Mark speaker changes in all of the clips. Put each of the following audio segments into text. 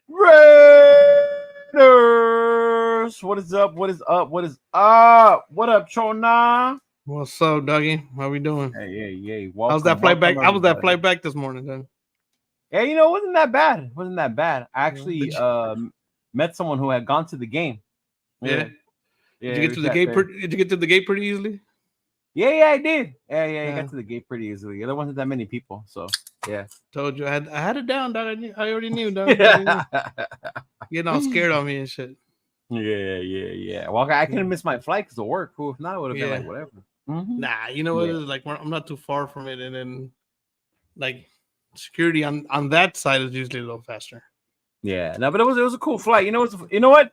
Speaker 1: Raiders. What is up? What is up? What is up? What up, Chona?
Speaker 2: What's up, Dougie? How we doing?
Speaker 1: Hey.
Speaker 2: How's that
Speaker 1: Welcome,
Speaker 2: flight
Speaker 1: welcome,
Speaker 2: back? How was that
Speaker 1: everybody.
Speaker 2: flight back this morning then?
Speaker 1: Yeah, it wasn't that bad. It wasn't that bad. I
Speaker 2: Yeah.
Speaker 1: actually met someone who had gone to the game.
Speaker 2: Yeah.
Speaker 1: Yeah,
Speaker 2: Did you
Speaker 1: yeah,
Speaker 2: get
Speaker 1: we
Speaker 2: to the
Speaker 1: sat
Speaker 2: gate?
Speaker 1: there.
Speaker 2: Did you get to the gate pretty easily?
Speaker 1: Yeah, I did. Yeah, I got
Speaker 2: Yeah.
Speaker 1: to the gate pretty easily. There wasn't that many people, so yeah.
Speaker 2: Told you I had it down, dog. I already knew, dog. I already knew.
Speaker 1: yeah,
Speaker 2: Getting all scared on me and shit.
Speaker 1: yeah. Well, I couldn't miss my flight because of work. Cool. If not, it would have been like
Speaker 2: Yeah.
Speaker 1: whatever. Mm-hmm.
Speaker 2: Nah, you know what it
Speaker 1: Yeah,
Speaker 2: is? Like I'm not too far from it, and then like security on that side is usually a little faster.
Speaker 1: yeah. No, but it was a cool flight. You know what?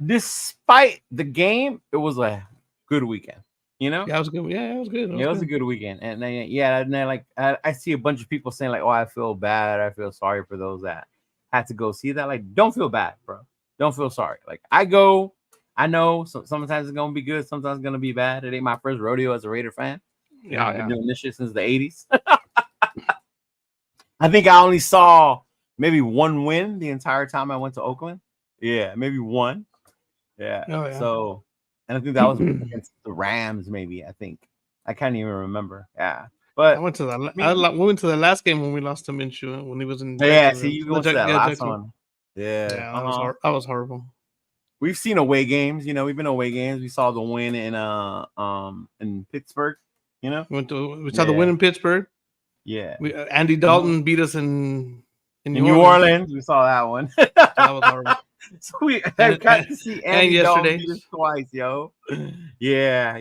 Speaker 1: Despite the game, it was a good weekend. You know.
Speaker 2: Yeah, it was good. Yeah, it was good. It
Speaker 1: Yeah,
Speaker 2: was
Speaker 1: it was a
Speaker 2: good.
Speaker 1: good weekend, and then, yeah, and then like I see a bunch of people saying like, "Oh, I feel bad. I feel sorry for those that had to go see that." Like, don't feel bad, bro. Don't feel sorry. Like, I go, I know. Sometimes it's gonna be good. Sometimes it's gonna be bad. It ain't my first rodeo as a Raider fan. I've been
Speaker 2: Yeah.
Speaker 1: doing this shit since the '80s. I think I only saw maybe one win the entire time I went to Oakland. Yeah, maybe one. Yeah.
Speaker 2: Oh yeah.
Speaker 1: So, and I think that was against the Rams. Maybe I can't even remember. Yeah,
Speaker 2: I
Speaker 1: but
Speaker 2: went to the
Speaker 1: I mean,
Speaker 2: we went to the last game when we lost to Minshew when he was in
Speaker 1: yeah. See,
Speaker 2: Jacksonville.
Speaker 1: you went to that
Speaker 2: Yeah,
Speaker 1: last
Speaker 2: Jacksonville.
Speaker 1: one. Yeah.
Speaker 2: Yeah, that was horrible.
Speaker 1: We've seen away games. We've been away games. We saw the win in Pittsburgh. You know.
Speaker 2: We saw the win
Speaker 1: Yeah.
Speaker 2: in Pittsburgh.
Speaker 1: Yeah.
Speaker 2: We Andy
Speaker 1: Mhm.
Speaker 2: Dalton beat us in
Speaker 1: In
Speaker 2: New
Speaker 1: New
Speaker 2: Orleans.
Speaker 1: Orleans, we saw that one.
Speaker 2: So that was horrible.
Speaker 1: So we
Speaker 2: And
Speaker 1: got to see
Speaker 2: and
Speaker 1: Andy Dalton beat us
Speaker 2: yesterday's
Speaker 1: twice, yo. Yeah.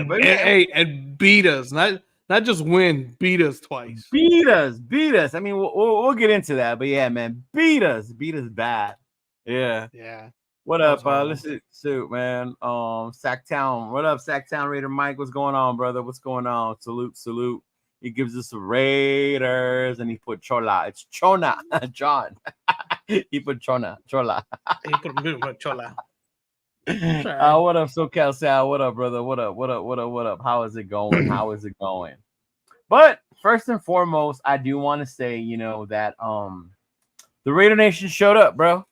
Speaker 1: But yeah,
Speaker 2: and beat us, not just win, beat us twice.
Speaker 1: beat us. I mean, we'll get into that, but yeah, man, beat us bad. Yeah.
Speaker 2: Yeah,
Speaker 1: What
Speaker 2: that was
Speaker 1: up?
Speaker 2: horrible.
Speaker 1: Listen, suit, man. Sacktown. What up, Sacktown Raider Mike? What's going on, brother? What's going on? Salute. He gives us the Raiders, and he put Chola. It's Chona, John. He put Chola.
Speaker 2: He put a chola.
Speaker 1: What up, SoCal Sal? What up, brother? What up? How is it going? But first and foremost, I do want to say, that the Raider Nation showed up, bro.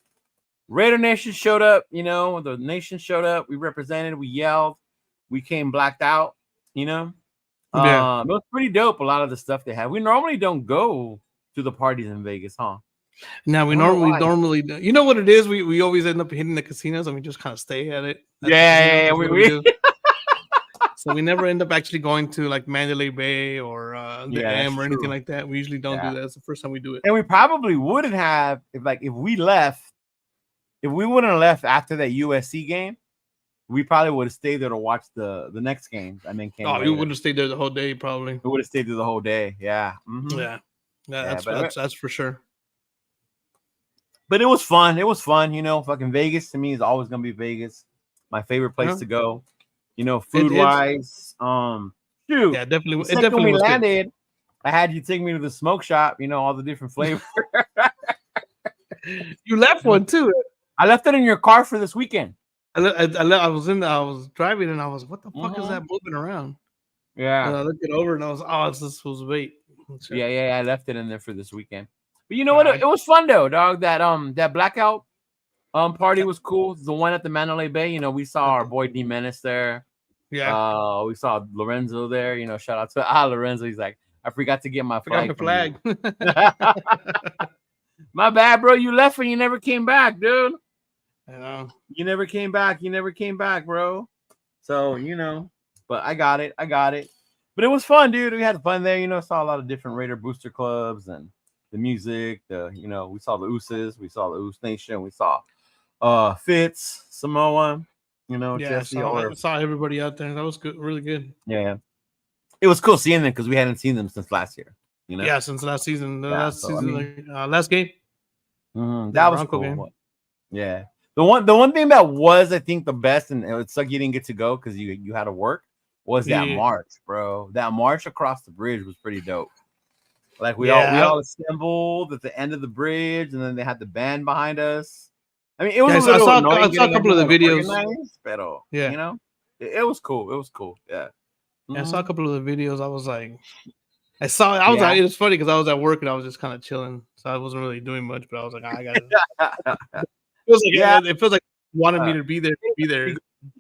Speaker 1: Raider Nation showed up, the nation showed up. We represented, we yelled, we came blacked out,
Speaker 2: Yeah.
Speaker 1: It was pretty dope, a lot of the stuff they had. We normally don't go to the parties in Vegas, huh?
Speaker 2: Now
Speaker 1: I don't know why.
Speaker 2: normally you know what it is. We always end up hitting the casinos and we just kind of stay at it at the casino.
Speaker 1: Yeah,
Speaker 2: That's what we do. So we never end up actually going to like Mandalay Bay or the
Speaker 1: yeah, that's
Speaker 2: M or anything
Speaker 1: true.
Speaker 2: like that. We usually don't
Speaker 1: Yeah.
Speaker 2: do that. It's the first time we do it.
Speaker 1: And we probably wouldn't have if we left. If we wouldn't have left after that USC game, we probably would have stayed there to watch the next game. I mean,
Speaker 2: Oh, you would have stayed there the whole day, probably.
Speaker 1: We would have stayed there the whole day. Yeah. Mm-hmm.
Speaker 2: Yeah, that's for sure.
Speaker 1: But it was fun. It was fun. Fucking Vegas to me is always gonna be Vegas. My favorite place to go. Food wise. Shoot.
Speaker 2: Yeah, definitely.
Speaker 1: The second we landed, I had you take me to the smoke shop. All the different flavors.
Speaker 2: You left one too.
Speaker 1: I left it in your car for this weekend.
Speaker 2: I was driving and I was, what the fuck is that moving around?
Speaker 1: Yeah.
Speaker 2: And I looked it over and I was, this was bait.
Speaker 1: Yeah. I left it in there for this weekend. But you know what? It was fun though, dog. That blackout party was cool. The one at the Mandalay Bay. We saw our boy D Menace there.
Speaker 2: Yeah.
Speaker 1: We saw Lorenzo there. Shout out to Lorenzo. He's like, I forgot to get my flag. My bad, bro. You left and you never came back, dude.
Speaker 2: I know.
Speaker 1: You never came back, bro. So, but I got it. But it was fun, dude. We had fun there. Saw a lot of different Raider booster clubs and the music. We saw the Ooses. We saw the Oos Nation. We saw Fitz, Samoa, Jesse.
Speaker 2: I saw everybody out there. That was good. Really good.
Speaker 1: Yeah. It was cool seeing them because we hadn't seen them since last year.
Speaker 2: Yeah, since last season. Last game.
Speaker 1: That was cool. Game. Yeah. The one thing that was, I think, the best, and it sucked you didn't get to go because you had to work, was that march, bro. That march across the bridge was pretty dope. Like we all assembled at the end of the bridge, and then they had the band behind us. I mean, it was a little annoying.
Speaker 2: I saw a couple of the videos.
Speaker 1: But it was cool. It was cool. Yeah.
Speaker 2: I saw a couple of the videos. I was like, I saw it. I was
Speaker 1: Yeah.
Speaker 2: it was funny because I was at work and I was just kind of chilling, so I wasn't really doing much. But I was like, I got it.
Speaker 1: Yeah.
Speaker 2: It feels like wanted me
Speaker 1: Uh,
Speaker 2: to be there. Be there.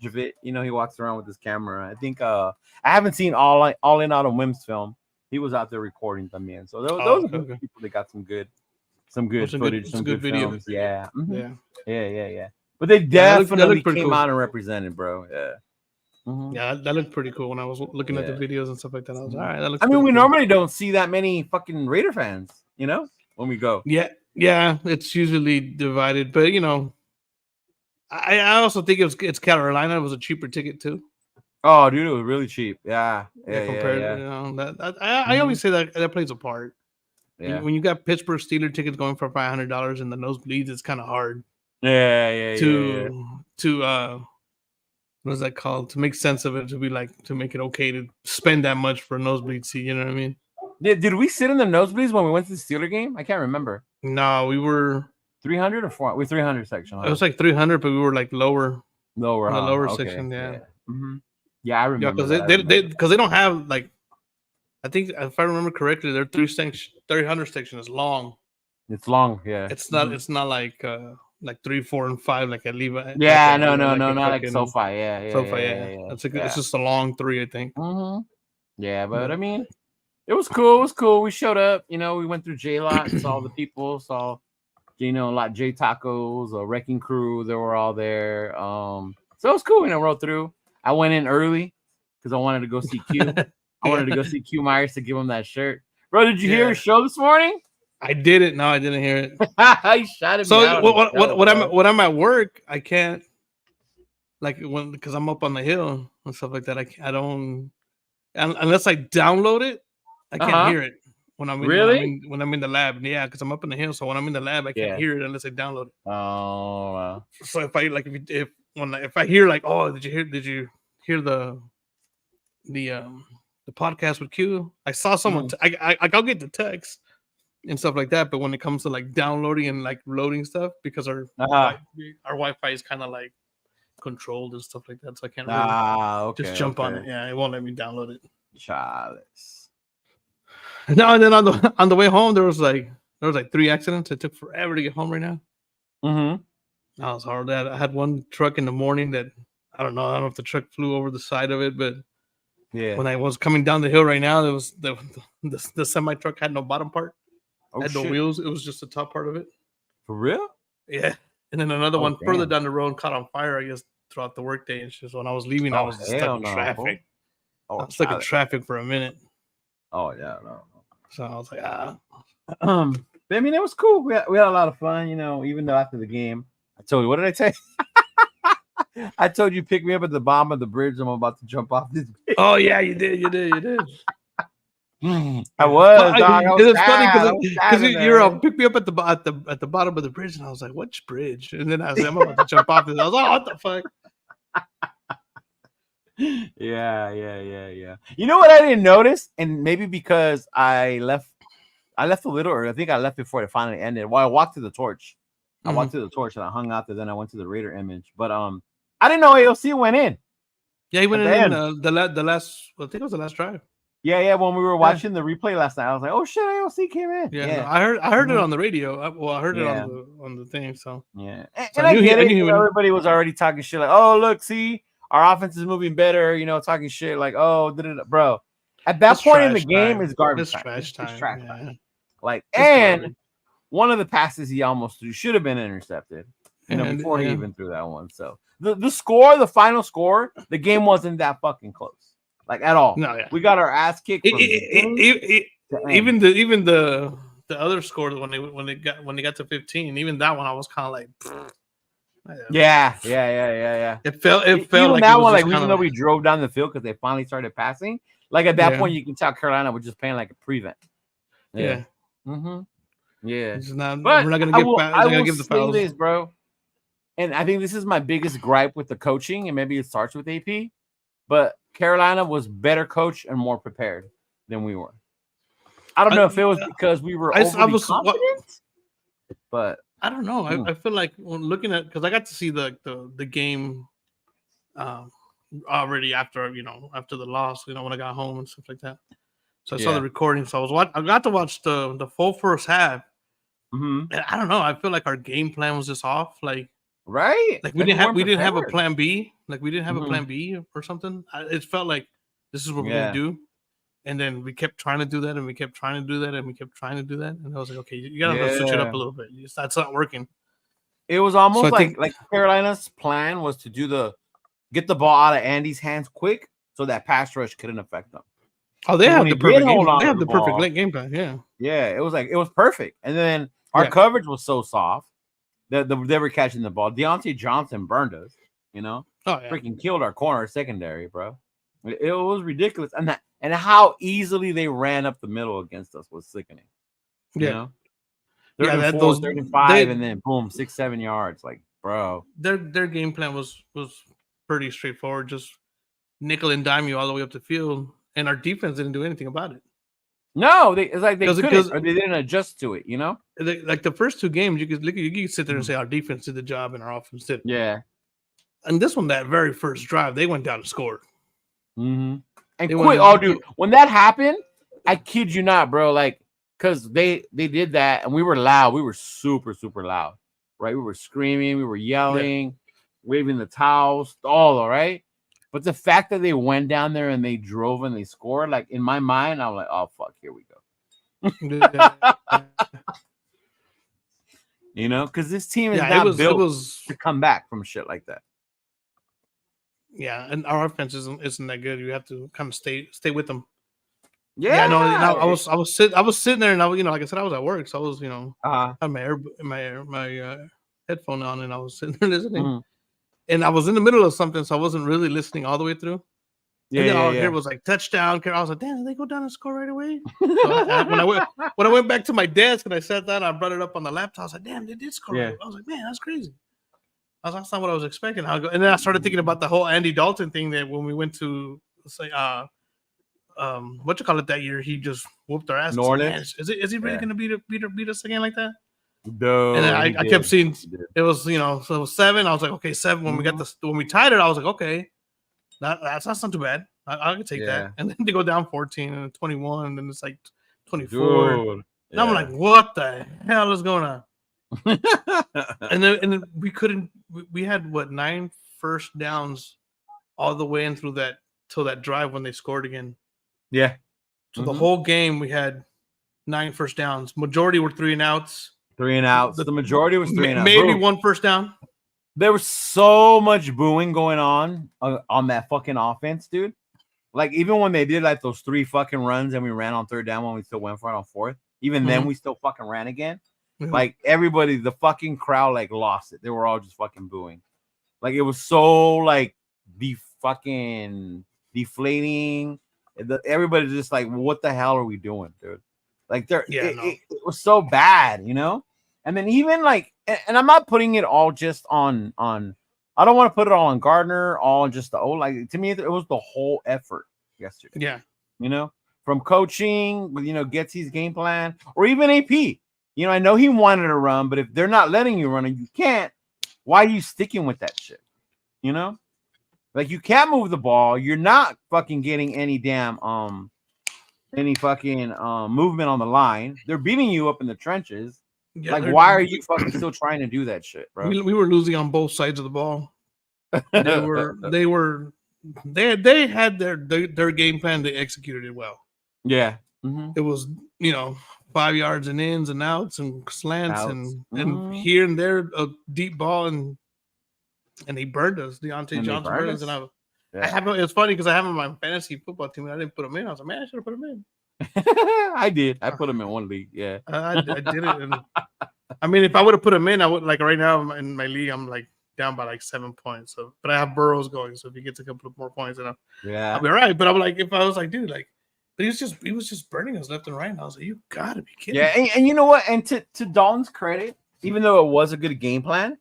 Speaker 1: of it, you know, he walks around with his camera. I think I haven't seen all in out on Wim's film. He was out there recording them in. So those are good people that got some good footage, some good
Speaker 2: video.
Speaker 1: films. Yeah.
Speaker 2: Yeah.
Speaker 1: Yeah. But they
Speaker 2: that
Speaker 1: definitely
Speaker 2: looked pretty
Speaker 1: came
Speaker 2: cool.
Speaker 1: out and represented, bro. Yeah.
Speaker 2: Yeah, that looked pretty cool when I was looking at the videos and stuff like that. I was all right. That looks.
Speaker 1: I mean, we
Speaker 2: cool.
Speaker 1: normally don't see that many fucking Raider fans, you know, when we go.
Speaker 2: Yeah, it's usually divided, but you know, I also think it's Carolina. It was a cheaper ticket too.
Speaker 1: Oh, dude, it was really cheap. Yeah.
Speaker 2: Compared, you know, I always say that plays a part.
Speaker 1: Yeah.
Speaker 2: When you got Pittsburgh Steelers tickets going for $500 in the nosebleeds, it's kind of hard.
Speaker 1: Yeah.
Speaker 2: To what is that called? To make sense of it, to be like to make it okay to spend that much for a nosebleed seat. You know what I mean?
Speaker 1: Did we sit in the nosebleeds when we went to the Steeler game? I can't remember.
Speaker 2: No, we were
Speaker 1: 300 or 400. We're 300 section. Huh?
Speaker 2: It was like 300, but we were like lower in the lower section. Yeah.
Speaker 1: Yeah, I remember.
Speaker 2: Because they don't have like. I think if I remember correctly, their 300 section is long.
Speaker 1: It's long, yeah.
Speaker 2: It's not. It's not like 3, 4, and 5 like at Levi.
Speaker 1: Yeah, no, not like SoFi. Yeah.
Speaker 2: SoFi, yeah. It's just a long 3, I think.
Speaker 1: Yeah, but I mean, it was cool. We showed up. You know, we went through J Lot, saw the people, saw like J Tacos, a Wrecking Crew. They were all there. So it was cool. You know, rode through. I went in early because I wanted to go see Q. I wanted to go see Q Myers to give him that shirt. Bro, did you hear his show this morning?
Speaker 2: I didn't. No, I didn't hear it.
Speaker 1: I shot him.
Speaker 2: So when I'm at work, I can't because I'm up on the hill and stuff like that. I don't unless I download it. I can't hear it when I'm when I'm in the lab. Yeah, because I'm up in the hill. So when I'm in the lab, I can't hear it unless I download it.
Speaker 1: Oh, wow.
Speaker 2: So if I if I hear like, oh, did you hear the podcast with Q? I saw someone. I'll get the text and stuff like that. But when it comes to like downloading and like loading stuff, because our Wi-Fi is kind of like controlled and stuff like that, so I can't really just jump on it. Yeah, it won't let me download it.
Speaker 1: Chalice.
Speaker 2: No, and then on the way home, there was like 3 accidents. It took forever to get home right now. That was hard. I had one truck in the morning that I don't know if the truck flew over the side of it, but when I was coming down the hill right now, there was the semi truck had no bottom part, had no wheels. It was just the top part of it.
Speaker 1: For real?
Speaker 2: Yeah. And then another one further down the road caught on fire, I guess, throughout the workday. And just when I was leaving, I was stuck in traffic. I was stuck in traffic for a minute.
Speaker 1: Oh yeah, no.
Speaker 2: So I was like,
Speaker 1: But I mean, it was cool. We had a lot of fun, you know. Even though after the game, I told you, what did I tell you? I told you pick me up at the bottom of the bridge. I'm about to jump off this bridge.
Speaker 2: Oh yeah, you did.
Speaker 1: I was.
Speaker 2: It's funny because you're pick me up at the bottom of the bridge, and I was like, "Which bridge?" And then I was like, I'm about to jump off this. I was like, "Oh, what the fuck?"
Speaker 1: Yeah. You know what I didn't notice, and maybe because I left a little early. I think I left before it finally ended. Well, I walked to the torch. I walked to the torch and I hung out there. Then I went to the Raider image, but I didn't know AOC went in.
Speaker 2: Yeah, he went in the last. I think it was the last drive.
Speaker 1: Yeah. When we were watching the replay last night, I was like, "Oh shit, AOC came in."
Speaker 2: Yeah. No, I heard it on the radio. I heard it on the thing. So
Speaker 1: yeah, and I get it. Everybody was already talking shit like, "Oh, look, see, our offense is moving better." You know, talking shit like, "Oh, bro." At that point in the game, it's garbage time. It's trash time. Like, and one of the passes he almost threw should have been intercepted. You know, before he even threw that one. So the final score, the game wasn't that fucking close. Like at all.
Speaker 2: No, yeah.
Speaker 1: We got our ass kicked.
Speaker 2: Even the other scores when they got to 15, even that one I was kind of like,
Speaker 1: yeah.
Speaker 2: It felt
Speaker 1: even
Speaker 2: like
Speaker 1: that one, like even though we drove down the field because they finally started passing, like at that point you can tell Carolina was just playing like a prevent.
Speaker 2: Yeah.
Speaker 1: Yeah.
Speaker 2: But we're not gonna give the fouls,
Speaker 1: this, bro. And I think this is my biggest gripe with the coaching, and maybe it starts with AP, but Carolina was better coached and more prepared than we were. I don't know if it was because we were overly confident, but
Speaker 2: I don't know. I feel like when looking at, because I got to see the game already after the loss, when I got home and stuff like that. So I saw the recording. So I got to watch the full first half.
Speaker 1: Mm-hmm.
Speaker 2: And I don't know. I feel like our game plan was just off. Like
Speaker 1: right,
Speaker 2: like we didn't have a plan B. Like we didn't have a plan B or something. It felt like this is what we're gonna do. And then we kept trying to do that, and we kept trying to do that, and we kept trying to do that. And I was like, okay, you gotta switch it up a little bit. That's not working.
Speaker 1: It was almost like Carolina's plan was to get the ball out of Andy's hands quick, so that pass rush couldn't affect them.
Speaker 2: Oh, they have the perfect game. They have the perfect game plan.
Speaker 1: Yeah. It was perfect. And then our coverage was so soft that they were catching the ball. Deontay Johnson burned us. Freaking killed our corner secondary, bro. It was ridiculous, and how easily they ran up the middle against us was sickening. You know? 34, 35, and then boom, 6-7 yards. Like, bro,
Speaker 2: their game plan was pretty straightforward. Just nickel and dime you all the way up the field, and our defense didn't do anything about it.
Speaker 1: No, it's like they couldn't, or they didn't adjust to it.
Speaker 2: Like the first two games, you could sit there and say our defense did the job and our offense did.
Speaker 1: Yeah.
Speaker 2: And this one, that very first drive, they went down and scored.
Speaker 1: Mm-hmm. And quick, dude, when that happened, I kid you not, bro. Like, because they did that, and we were loud. We were super, super loud, right? We were screaming, we were yelling, waving the towels, all right. But the fact that they went down there and they drove and they scored, like in my mind, I'm like, oh fuck, here we go. Because this team is not built to come back from shit like that.
Speaker 2: Yeah, and our offense isn't that good. You have to kind of stay with them.
Speaker 1: Yeah,
Speaker 2: no, I was sitting there, and like I said, I was at work, so I was had my headphone on, and I was sitting there listening, and I was in the middle of something, so I wasn't really listening all the way through. Yeah, and then all I heard was like touchdown. I was like, damn, did they go down and score right away? So when I went back to my desk and I sat down, I brought it up on the laptop. I was like, damn, they did score. Right. I was like, man, that's crazy. That's not what I was expecting. And then I started thinking about the whole Andy Dalton thing that when we went to say what you call it that year, he just whooped our ass. Is he really gonna beat us again like that?
Speaker 1: No.
Speaker 2: And then I kept seeing it was so it was 7. I was like, okay, 7. When we tied it, I was like, okay, that's not too bad. I could take that. And then they go down 14 and 21, and then it's like 24. Dude, and I'm like, what the hell is going on? and then we couldn't. We had 9 first downs all the way in through till that drive when they scored again.
Speaker 1: Yeah.
Speaker 2: So the whole game we had 9 first downs. Majority were 3 and outs.
Speaker 1: 3 and outs. The majority was 3 and outs.
Speaker 2: Maybe 1 first down.
Speaker 1: There was so much booing going on that fucking offense, dude. Like even when they did like those 3 fucking runs and we ran on 3rd down when we still went for it on 4th. Even then we still fucking ran again. Like everybody, the fucking crowd like lost it. They were all just fucking booing. Like it was so like fucking deflating. Everybody's just like, what the hell are we doing, dude? Like it was so bad, And then even like, and I'm not putting it all just on. I don't want to put it all on Gardner, all just the like. To me, it was the whole effort yesterday. Yeah, from coaching with Getsy's game plan, or even AP. I know he wanted to run, but if they're not letting you run and you can't, why are you sticking with that shit? Like you can't move the ball. You're not fucking getting any damn movement on the line. They're beating you up in the trenches. Yeah, like why are you fucking still trying to do that shit, bro?
Speaker 2: We were losing on both sides of the ball. They had their game plan. They executed it well.
Speaker 1: Yeah.
Speaker 2: It was 5 yards and ins and outs and slants and here and there a deep ball and he burned us. Deontay Johnson burned us, and it's funny because I have him on my fantasy football team and I didn't put him in. I was like, man, I should have put him in.
Speaker 1: I did. I put him in one league. Yeah,
Speaker 2: I did it. And, I mean, if I would have put him in, I would like right now in my league, I'm like down by like 7 points. So, but I have Burrows going. So if he gets a couple of more points, then I'll be all right. But I'm like, if I was like, dude, like. But he was just burning us left and right. And I was like, you gotta be kidding.
Speaker 1: Yeah, and you know what? And to Dalton's credit, even though it was a good game plan,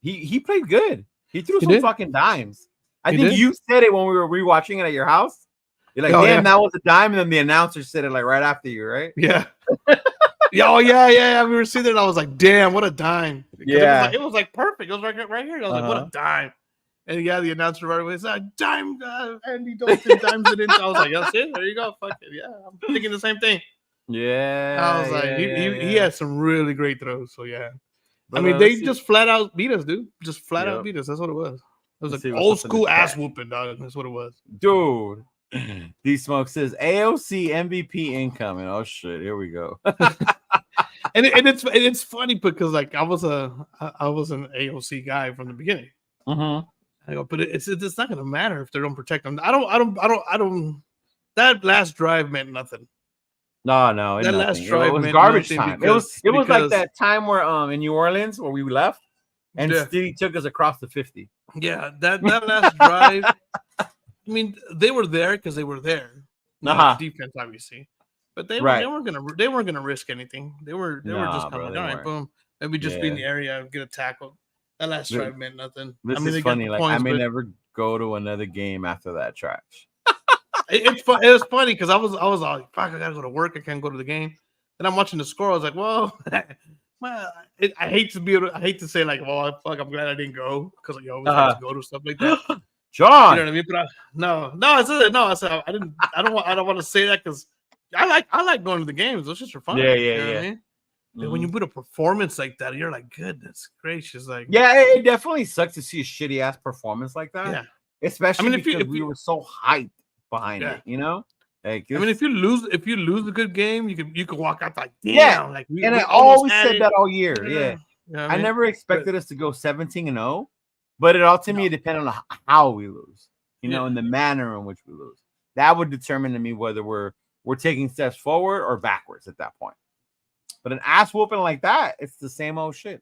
Speaker 1: he played good. He threw some fucking dimes. I think you said it when we were rewatching it at your house. You're like, damn, that was a dime, and then the announcer said it like right after you, right?
Speaker 2: Yeah. Yeah. We were sitting there, and I was like, damn, what a dime. Because it was like perfect. It was right here. I was like, what a dime. And yeah, the announcer right away said, Andy Dalton dimes it in. I was like, that's it. There you go. Fuck it. Yeah, I'm thinking the same thing.
Speaker 1: Yeah.
Speaker 2: I was like, he had some really great throws. So yeah.
Speaker 1: But,
Speaker 2: I mean, they just flat out beat us, dude. Just flat out beat us. That's what it was. It was like old school ass whooping, dog. That's what it was.
Speaker 1: Dude. D Smoke says AOC MVP incoming. Oh shit, here we go.
Speaker 2: and it's funny because like I was an AOC guy from the beginning.
Speaker 1: Mm-hmm.
Speaker 2: I go, but it's not gonna matter if they don't protect them. I don't. That last drive meant nothing.
Speaker 1: No,
Speaker 2: that last drive
Speaker 1: it was garbage time. It was like that time where in New Orleans where we left and Stevie took us across the 50.
Speaker 2: Yeah, that last drive. I mean, they were there because they were there. Defense, obviously, but they weren't gonna risk anything. They were just coming. All right, boom. Maybe just be in the area and get a tackle. That last drive meant nothing.
Speaker 1: This is funny. Like points, I may never go to another game after that trash.
Speaker 2: It was funny because I was like, fuck, I gotta go to work. I can't go to the game. And I'm watching the score. I was like, well, I hate to say like, well, fuck, I'm glad I didn't go because you always have to go to stuff like that.
Speaker 1: John,
Speaker 2: you know what I mean? But I said I don't want to say that because I like going to the games. Those just are fun.
Speaker 1: Yeah.
Speaker 2: You know what I mean? Mm-hmm. When you put a performance like that, you're like, goodness gracious, like
Speaker 1: it definitely sucks to see a shitty ass performance like that.
Speaker 2: Yeah,
Speaker 1: especially because we were so hyped behind it, you know. Like,
Speaker 2: I mean, if you lose a good game, you can walk out like, damn, like
Speaker 1: I always said that all year. Yeah,
Speaker 2: you know
Speaker 1: I never expected us to go 17-0, but it ultimately depended on how we lose, you know, and the manner in which we lose. That would determine to me whether we're taking steps forward or backwards at that point. But an ass whooping like that, it's the same old shit,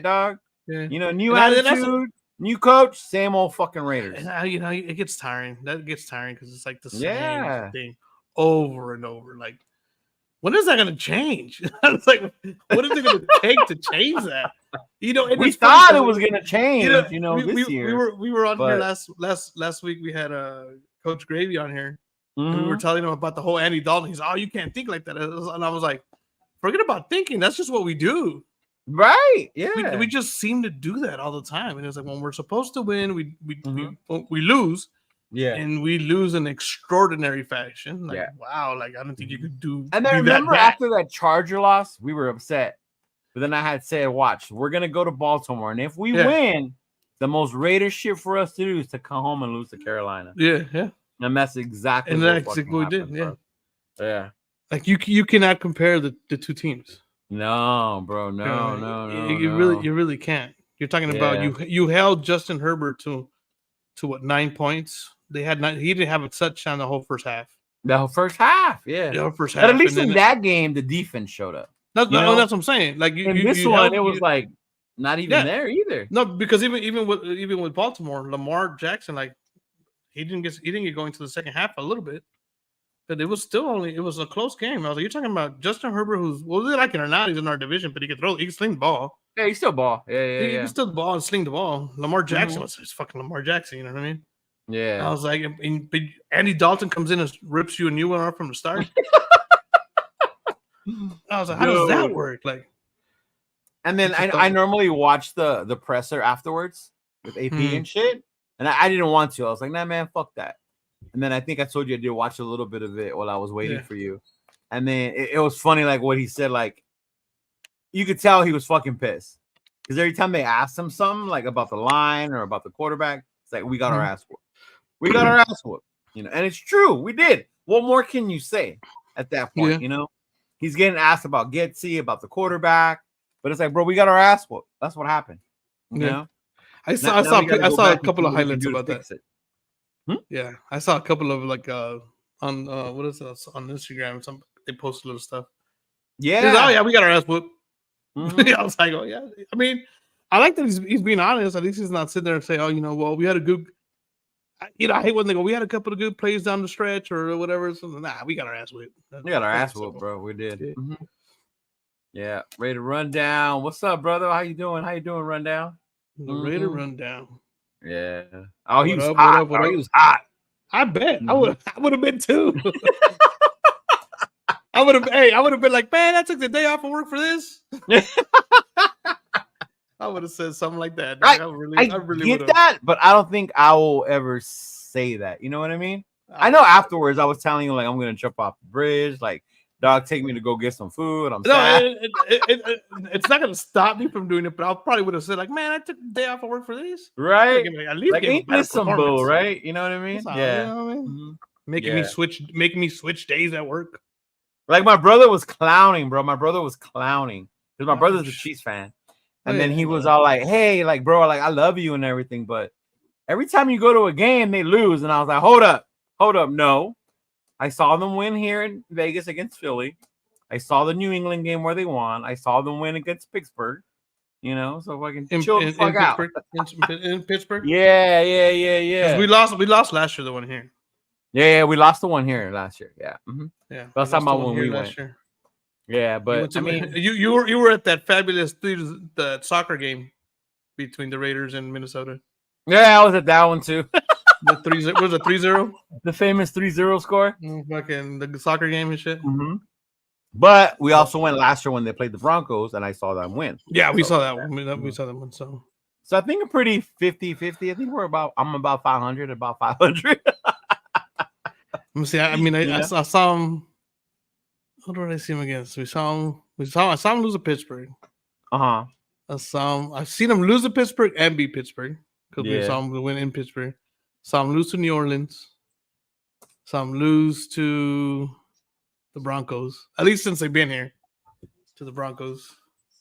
Speaker 1: dog. Yeah. You know, new attitude, new coach, same old fucking Raiders.
Speaker 2: And, you know, it gets tiring. That gets tiring because it's like the same thing over and over. Like, when is that going to change? It's like, what is it going to take to change that? You know,
Speaker 1: we thought it was going to change. You know, this year
Speaker 2: we were on here last week. We had Coach Gravy on here. Mm-hmm. And we were telling him about the whole Andy Dalton. He's, oh, you can't think like that. And I was like, forget about thinking. That's just what we do.
Speaker 1: Right. Yeah.
Speaker 2: We just seem to do that all the time. And it's like when we're supposed to win, we lose.
Speaker 1: Yeah.
Speaker 2: And we lose in extraordinary fashion. Like, wow, like I don't think you could do.
Speaker 1: And then remember after that Charger loss, we were upset. But then I had said, watch, we're gonna go to Baltimore. And if we win, the most Raiders shit for us to do is to come home and lose to Carolina.
Speaker 2: Yeah.
Speaker 1: And that's exactly
Speaker 2: what we did.
Speaker 1: Yeah.
Speaker 2: Like you cannot compare the two teams.
Speaker 1: No, bro. No.
Speaker 2: You really can't. You're talking about you held Justin Herbert to what, 9 points? He didn't have a touchdown the whole first half.
Speaker 1: The first half, yeah.
Speaker 2: The first half.
Speaker 1: But at least in that game, the defense showed up.
Speaker 2: That's what I'm saying. Like
Speaker 1: in this one, it was like not even there either.
Speaker 2: No, because even with Baltimore, Lamar Jackson, like he didn't get going to the second half a little bit. But it was a close game. I was like, you're talking about Justin Herbert, who's, well, they like it or not, he's in our division, but he can sling the ball.
Speaker 1: Yeah, he still ball. He
Speaker 2: can still ball and sling the ball. Lamar Jackson was fucking Lamar Jackson, you know what I mean?
Speaker 1: Yeah.
Speaker 2: I was like, but Andy Dalton comes in and rips you a new one off from the start. I was like, how does that work? Like,
Speaker 1: and then I normally watch the presser afterwards with AP and shit, and I didn't want to. I was like, nah, man, fuck that. And then I think I told you I did watch a little bit of it while I was waiting for you. And then it was funny, like what he said, like you could tell he was fucking pissed. Because every time they asked him something like about the line or about the quarterback, it's like, we got our ass whooped. We got our ass whooped. You know, and it's true. We did. What more can you say at that point? Yeah. You know, he's getting asked about Getsy, about the quarterback, but it's like, bro, we got our ass whooped. That's what happened. You know?
Speaker 2: I saw a couple of highlights about that. Yeah, I saw a couple of like on what is it on Instagram? They post a little stuff.
Speaker 1: Yeah,
Speaker 2: oh yeah, we got our ass whooped. I was like, oh yeah. I mean, I like that he's being honest. At least he's not sitting there and saying, oh, you know, well, we had a good. You know, I hate when they go, we had a couple of good plays down the stretch or whatever. So, nah, we got our ass whooped.
Speaker 1: We got our ass whooped, bro. We did. Yeah, Raider Rundown. What's up, brother? How you doing? Rundown?
Speaker 2: The Raider Rundown.
Speaker 1: Yeah. Oh, he was hot. He was hot.
Speaker 2: I bet. I would have been too. I would have been like, man, I took the day off of work for this. I I would have said something like that.
Speaker 1: I
Speaker 2: really
Speaker 1: get
Speaker 2: would have.
Speaker 1: that, but I don't think I will ever say that. You know what I mean? I know afterwards I was telling you like I'm gonna jump off the bridge, like dog, take me to go get some food. I'm sad.
Speaker 2: It's not gonna stop me from doing it, but I probably would have said like, man, I took the day off of work for this.
Speaker 1: Right?
Speaker 2: At least
Speaker 1: like
Speaker 2: give a
Speaker 1: ain't
Speaker 2: better
Speaker 1: this some
Speaker 2: performance.
Speaker 1: bull, right? You know what I mean? Yeah.
Speaker 2: You know what I mean?
Speaker 1: Mm-hmm.
Speaker 2: Making me switch days at work.
Speaker 1: Like my brother was clowning, bro. My brother was clowning because my brother's a Chiefs fan, and then he was all like, "Hey, like, bro, like I love you and everything, but every time you go to a game, they lose." And I was like, hold up, no. I saw them win here in Vegas against Philly. I saw the New England game where they won. I saw them win against Pittsburgh. You know, so fucking chill the fuck out.
Speaker 2: In Pittsburgh?
Speaker 1: Yeah.
Speaker 2: We lost last year, the one here.
Speaker 1: Yeah, we lost the one here last year. Yeah. Mm-hmm.
Speaker 2: Yeah.
Speaker 1: That's talking about when we went.
Speaker 2: Year.
Speaker 1: Yeah, but I mean,
Speaker 2: you were at that fabulous the soccer game between the Raiders and Minnesota.
Speaker 1: Yeah, I was at that one too.
Speaker 2: The 3-0 was a 3-0?
Speaker 1: The famous 3-0 score.
Speaker 2: Fucking the soccer game and shit.
Speaker 1: Mm-hmm. But we also went last year when they played the Broncos, and I saw them win.
Speaker 2: Yeah, we saw that one. We saw that one. So
Speaker 1: I think a pretty 50-50. I think I'm about 500, about 500.
Speaker 2: Let me see. I saw him. Who did I see him against? I saw him lose to Pittsburgh. I've seen him lose to Pittsburgh and beat Pittsburgh because we saw him win in Pittsburgh. Saw him lose to New Orleans. Saw him lose to the Broncos. At least since they've been here, to the Broncos.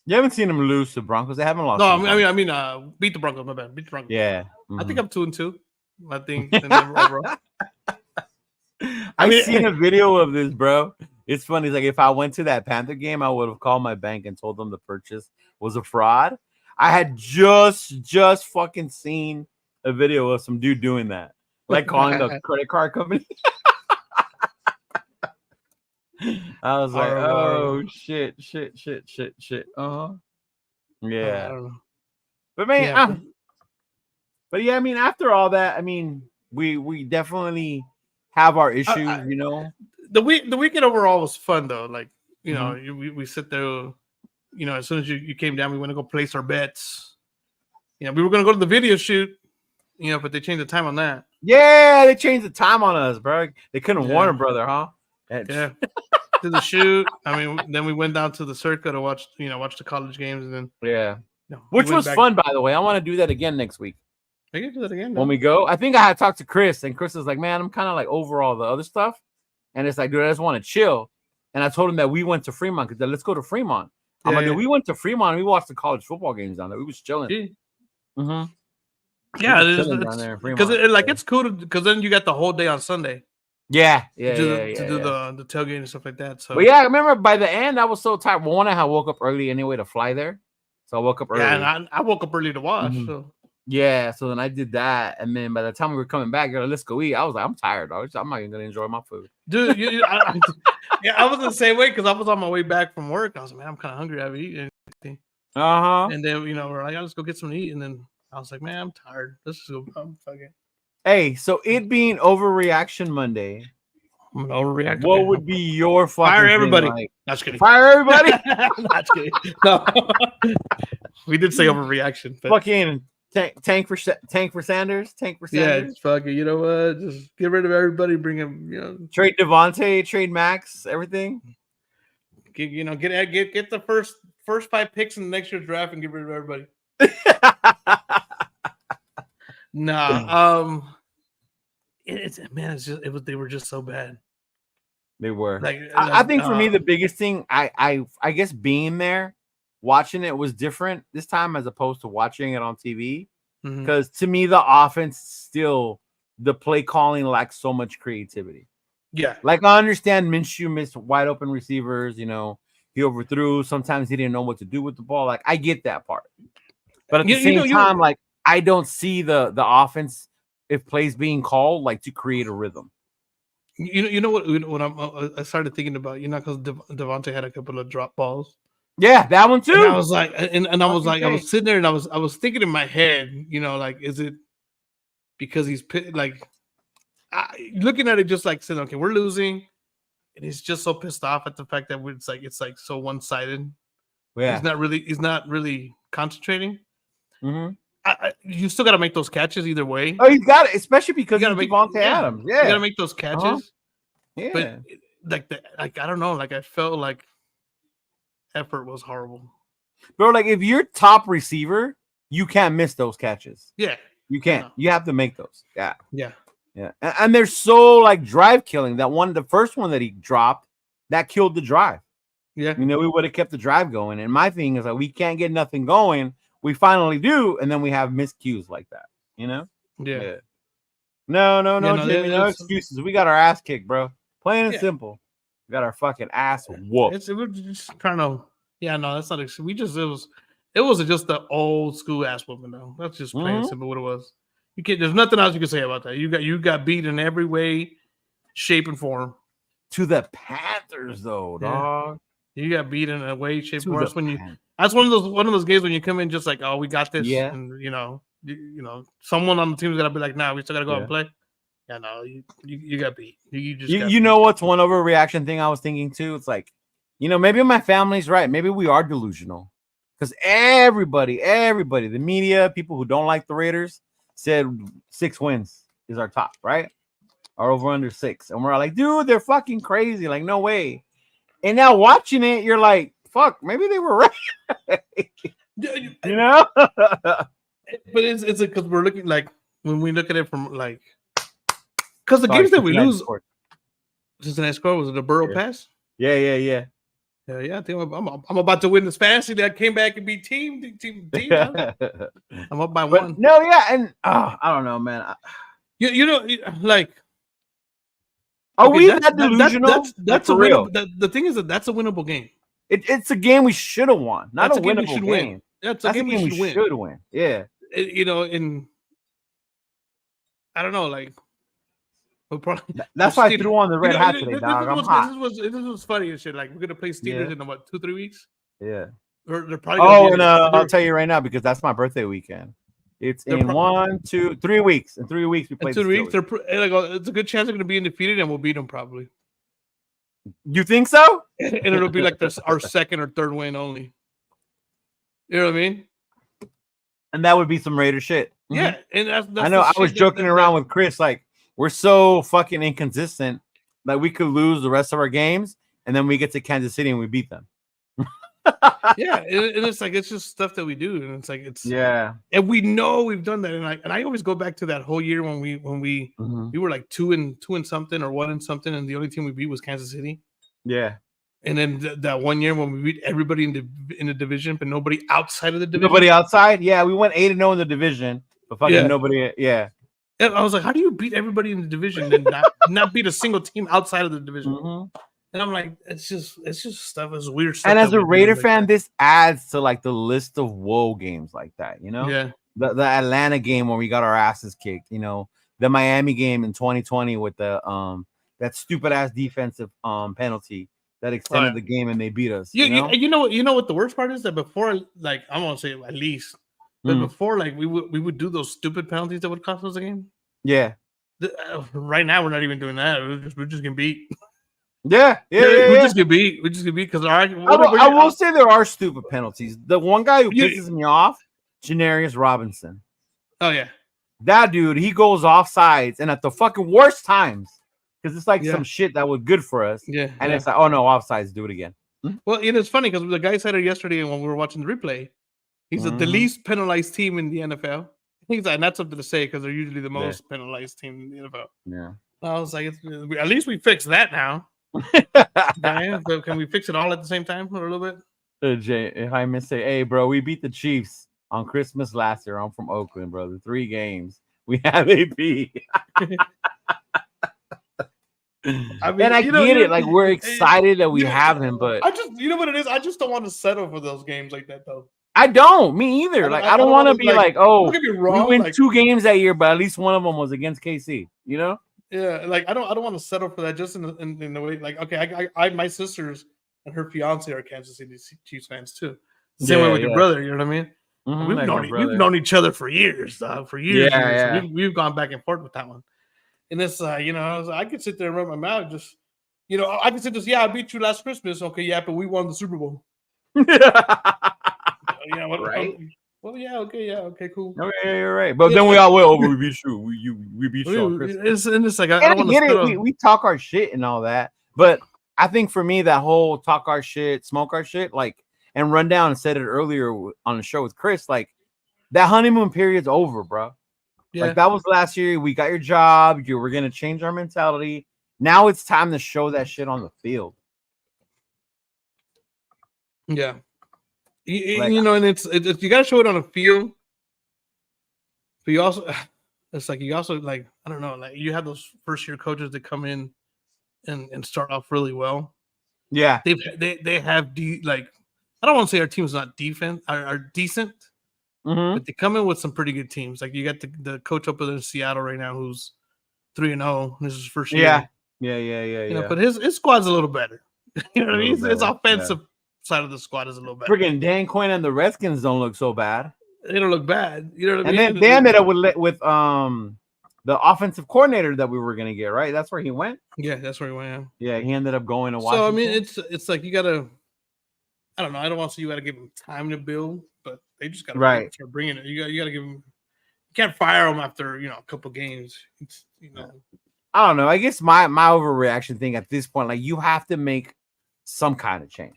Speaker 1: You haven't seen him lose to Broncos. They haven't lost.
Speaker 2: No, I mean, beat the Broncos. My bad. Beat the Broncos.
Speaker 1: Yeah, mm-hmm.
Speaker 2: I think I'm 2-2. I think overall.
Speaker 1: I've seen a video of this, bro. It's funny. It's like if I went to that Panther game, I would have called my bank and told them the purchase was a fraud. I had just fucking seen a video of some dude doing that, like calling the credit card company. I was like, oh shit. Yeah.
Speaker 2: I don't know.
Speaker 1: But man, but yeah, I mean, after all that, I mean, we definitely have our issues, you know.
Speaker 2: The weekend overall was fun though. Like, you know, we sit there, you know, as soon as you came down, we went to go place our bets. You know, we were gonna go to the video shoot, you know, but they changed the time on that.
Speaker 1: Yeah, they changed the time on us, bro. They couldn't warn a brother, huh?
Speaker 2: Yeah. To the shoot. I mean, then we went down to the circuit to watch the college games, and then
Speaker 1: which was fun, by the way. I want to do that again next week.
Speaker 2: I can do that again
Speaker 1: when we go. I think I had talked to Chris, and Chris was like, "Man, I'm kind of like over all the other stuff," and it's like, dude, I just want to chill. And I told him that we went to Fremont because let's go to Fremont. I'm like, dude, we went to Fremont. And we watched the college football games down there. We was chilling.
Speaker 2: Yeah, because it's cool because then you got the whole day on Sunday.
Speaker 1: To
Speaker 2: do the tailgate and stuff like that. So,
Speaker 1: but yeah, I remember by the end I was so tired. Well, one, I woke up early anyway to fly there, so I woke up early.
Speaker 2: Yeah, and I woke up early to watch. So
Speaker 1: yeah, so then I did that, and then by the time we were coming back, let's go eat. I was like, I'm tired, dog. I'm not even gonna enjoy my food,
Speaker 2: dude. I was the same way because I was on my way back from work. I was like, man, I'm kind of hungry. I haven't eaten anything. And then we're like, let's go get something to eat, and then I was like, man, I'm tired. Let's just go. Fucking.
Speaker 1: Hey, so it being Overreaction Monday,
Speaker 2: I'm an overreactor.
Speaker 1: What would be your fucking
Speaker 2: fire everybody?
Speaker 1: Like?
Speaker 2: Not kidding.
Speaker 1: Fire everybody?
Speaker 2: Not kidding. No, we did say overreaction. But...
Speaker 1: Fucking tank for Sanders. Tank for Sanders.
Speaker 2: Yeah, it's fucking. You know what? Just get rid of everybody. Bring him. You know,
Speaker 1: trade Devontae, trade Max, everything.
Speaker 2: Get the first 5 picks in the next year's draft and get rid of everybody. Nah, they were just so bad.
Speaker 1: They were. I think for me the biggest thing, I guess being there, watching it was different this time as opposed to watching it on TV. Because to me, the offense still, the play calling lacks so much creativity.
Speaker 2: Yeah,
Speaker 1: like I understand Minshew missed wide open receivers. You know, he overthrew. Sometimes he didn't know what to do with the ball. Like I get that part, but at the same time, like. I don't see the offense if plays being called like to create a rhythm.
Speaker 2: You know what I started thinking about, you know, because Devontae had a couple of drop balls.
Speaker 1: Yeah, that one too.
Speaker 2: And I was like, I was sitting there and I was thinking in my head, you know, like, is it because he's like looking at it just like saying, okay, we're losing, and he's just so pissed off at the fact that it's like so one-sided.
Speaker 1: Yeah,
Speaker 2: he's not really concentrating. You still got to make those catches either way.
Speaker 1: Oh, he's got it, especially because
Speaker 2: you
Speaker 1: he's Devontae Adams. Yeah,
Speaker 2: you got to make those catches.
Speaker 1: Yeah,
Speaker 2: but like I don't know, like I felt like effort was horrible,
Speaker 1: bro. Like if you're top receiver, you can't miss those catches.
Speaker 2: Yeah,
Speaker 1: you can't. You have to make those.
Speaker 2: Yeah.
Speaker 1: And they're so like drive killing. The first one that he dropped, that killed the drive.
Speaker 2: Yeah,
Speaker 1: we would have kept the drive going. And my thing is like we can't get nothing going. We finally do, and then we have miscues like that.
Speaker 2: Yeah.
Speaker 1: No, Jimmy, no excuses. We got our ass kicked, bro. Plain and simple. We got our fucking ass whooped.
Speaker 2: We're just trying to. Yeah, no, that's not. It was just the old school ass whooping though. That's just plain and simple what it was. You can't. There's nothing else you can say about that. You got beat in every way, shape, and form.
Speaker 1: To the Panthers, though, dog.
Speaker 2: You got beat in a way, shape, and form. That's one of those games when you come in just like, oh, we got this.
Speaker 1: Yeah.
Speaker 2: And you know, someone on the team's gotta be like, nah, we still gotta go out and play. Yeah, no, you got beat. You
Speaker 1: know what's one overreaction thing I was thinking too? It's like, maybe my family's right. Maybe we are delusional. Because everybody, the media, people who don't like the Raiders said 6 wins is our top, right? Or over under 6. And we're like, dude, they're fucking crazy. Like, no way. And now watching it, you're like, fuck, maybe they were right.
Speaker 2: But it's because we're looking like when we look at it from like, because the games that we lose, just the next score was it a Burrow pass?
Speaker 1: Yeah.
Speaker 2: Yeah, I think I'm about to win this fantasy that came back and beat team. I'm up by 1.
Speaker 1: No, and I don't know, man.
Speaker 2: Like,
Speaker 1: are we that delusional?
Speaker 2: That's a real. The thing is that's a winnable game.
Speaker 1: It's a game we should have won, not a winnable game.
Speaker 2: That's a game we should
Speaker 1: win. Yeah,
Speaker 2: in I don't know, like.
Speaker 1: That's why I threw on the red hat today, dog.
Speaker 2: This was funny and shit. Like we're gonna play Steelers in 2-3 weeks.
Speaker 1: Yeah.
Speaker 2: They're probably.
Speaker 1: I'll tell you right now because that's my birthday weekend. It's in 1, 2, 3 weeks. In 3 weeks we play.
Speaker 2: 2 weeks. It's a good chance they're gonna be undefeated and we'll beat them probably.
Speaker 1: You think so?
Speaker 2: And it'll be like our second or third win only. You know what I mean?
Speaker 1: And that would be some Raider shit.
Speaker 2: Yeah, and that's
Speaker 1: I know. I was joking around with Chris like. We're so fucking inconsistent that we could lose the rest of our games, and then we get to Kansas City and we beat them.
Speaker 2: Yeah, and it's like it's just stuff that we do, and it's like and we know we've done that, and I always go back to that whole year when we were like 2 and something or 1 and something, and the only team we beat was Kansas City.
Speaker 1: Yeah,
Speaker 2: and then that one year when we beat everybody in the division, but nobody outside of the division.
Speaker 1: Nobody outside. Yeah, we went 8-0 in the division, but fucking nobody. Yeah.
Speaker 2: And I was like, how do you beat everybody in the division and not beat a single team outside of the division? And I'm like, it's just stuff. It's weird stuff.
Speaker 1: And as a Raider fan, this adds to like the list of woe games like that,
Speaker 2: Yeah.
Speaker 1: The Atlanta game where we got our asses kicked, the Miami game in 2020 with the that stupid ass defensive penalty that extended the game and they beat us.
Speaker 2: You know what the worst part is? That before, like, I won't say at least. But before, like we would do those stupid penalties that would cost us a game.
Speaker 1: Yeah.
Speaker 2: Right now, we're not even doing that. We're just getting beat.
Speaker 1: Yeah.
Speaker 2: We just get beat. We just get beat because I
Speaker 1: will say there are stupid penalties. The one guy who pisses me off, Janarius Robinson.
Speaker 2: Oh yeah,
Speaker 1: that dude. He goes off sides and at the fucking worst times because it's like some shit that was good for us.
Speaker 2: Yeah,
Speaker 1: and it's like, oh no, offsides. Do it again.
Speaker 2: Well, it's funny because the guy said it yesterday when we were watching the replay. He's the least penalized team in the NFL. He's like, and that's something to say because they're usually the most penalized team in the NFL.
Speaker 1: Yeah.
Speaker 2: I was like, at least we fixed that now. But can we fix it all at the same time for a little bit?
Speaker 1: Jaime say, hey, bro, we beat the Chiefs on Christmas last year. I'm from Oakland, brother. 3 games. We have AP. I mean, and I get it. Like, we're excited that we have him, but
Speaker 2: you know what it is? I just don't want to settle for those games like that, though.
Speaker 1: I don't. Me either. I don't want to be like, oh,
Speaker 2: don't get me wrong,
Speaker 1: we win 2 games that year, but at least one of them was against KC.
Speaker 2: Yeah, like I don't want to settle for that. Just in the way, like, okay, I my sisters and her fiance are Kansas City Chiefs fans too. Same way with your brother. You know what I mean? We've known each other for years.
Speaker 1: Yeah.
Speaker 2: We've gone back and forth with that one. And it's I could sit there and run my mouth. Just I could say this. Yeah, I beat you last Christmas. Okay, yeah, but we won the Super Bowl. well, yeah, okay, cool.
Speaker 1: Okay, yeah, you're right. But then we all will. We beat you. We beat you on Christmas.
Speaker 2: It's like I
Speaker 1: And
Speaker 2: don't
Speaker 1: I
Speaker 2: want to
Speaker 1: get it.
Speaker 2: spit
Speaker 1: We talk our shit and all that. But I think for me, that whole talk our shit, smoke our shit, like, and run down and said it earlier on the show with Chris, like, that honeymoon period's over, bro.
Speaker 2: Yeah.
Speaker 1: Like, that was last year. We got your job. You were gonna change our mentality. Now it's time to show that shit on the field.
Speaker 2: Yeah. You know, and it's you gotta show it on the field. But you also it's like you also like, I don't know, like you have those first year coaches that come in and start off really well.
Speaker 1: Yeah.
Speaker 2: They have like, I don't want to say our team's not defense are decent, but they come in with some pretty good teams. Like you got the coach up in Seattle right now who's 3-0. This is his first year.
Speaker 1: Yeah.
Speaker 2: You know, but his squad's a little better. You know what I mean? His offensive side of the squad is a little better.
Speaker 1: Freaking Dan Quinn and the Redskins don't look so bad.
Speaker 2: They don't look bad. You know what I mean?
Speaker 1: And then they ended up with the offensive coordinator that we were gonna get, right? That's where he went.
Speaker 2: Yeah, that's where he went.
Speaker 1: Yeah, he ended up going to Washington.
Speaker 2: So I mean, it's like you gotta. I don't know. I don't want to say you got to give them time to build, but they just got to start bringing it. You got to give them. You can't fire them after a couple games.
Speaker 1: I don't know. I guess my overreaction thing at this point, like you have to make some kind of change.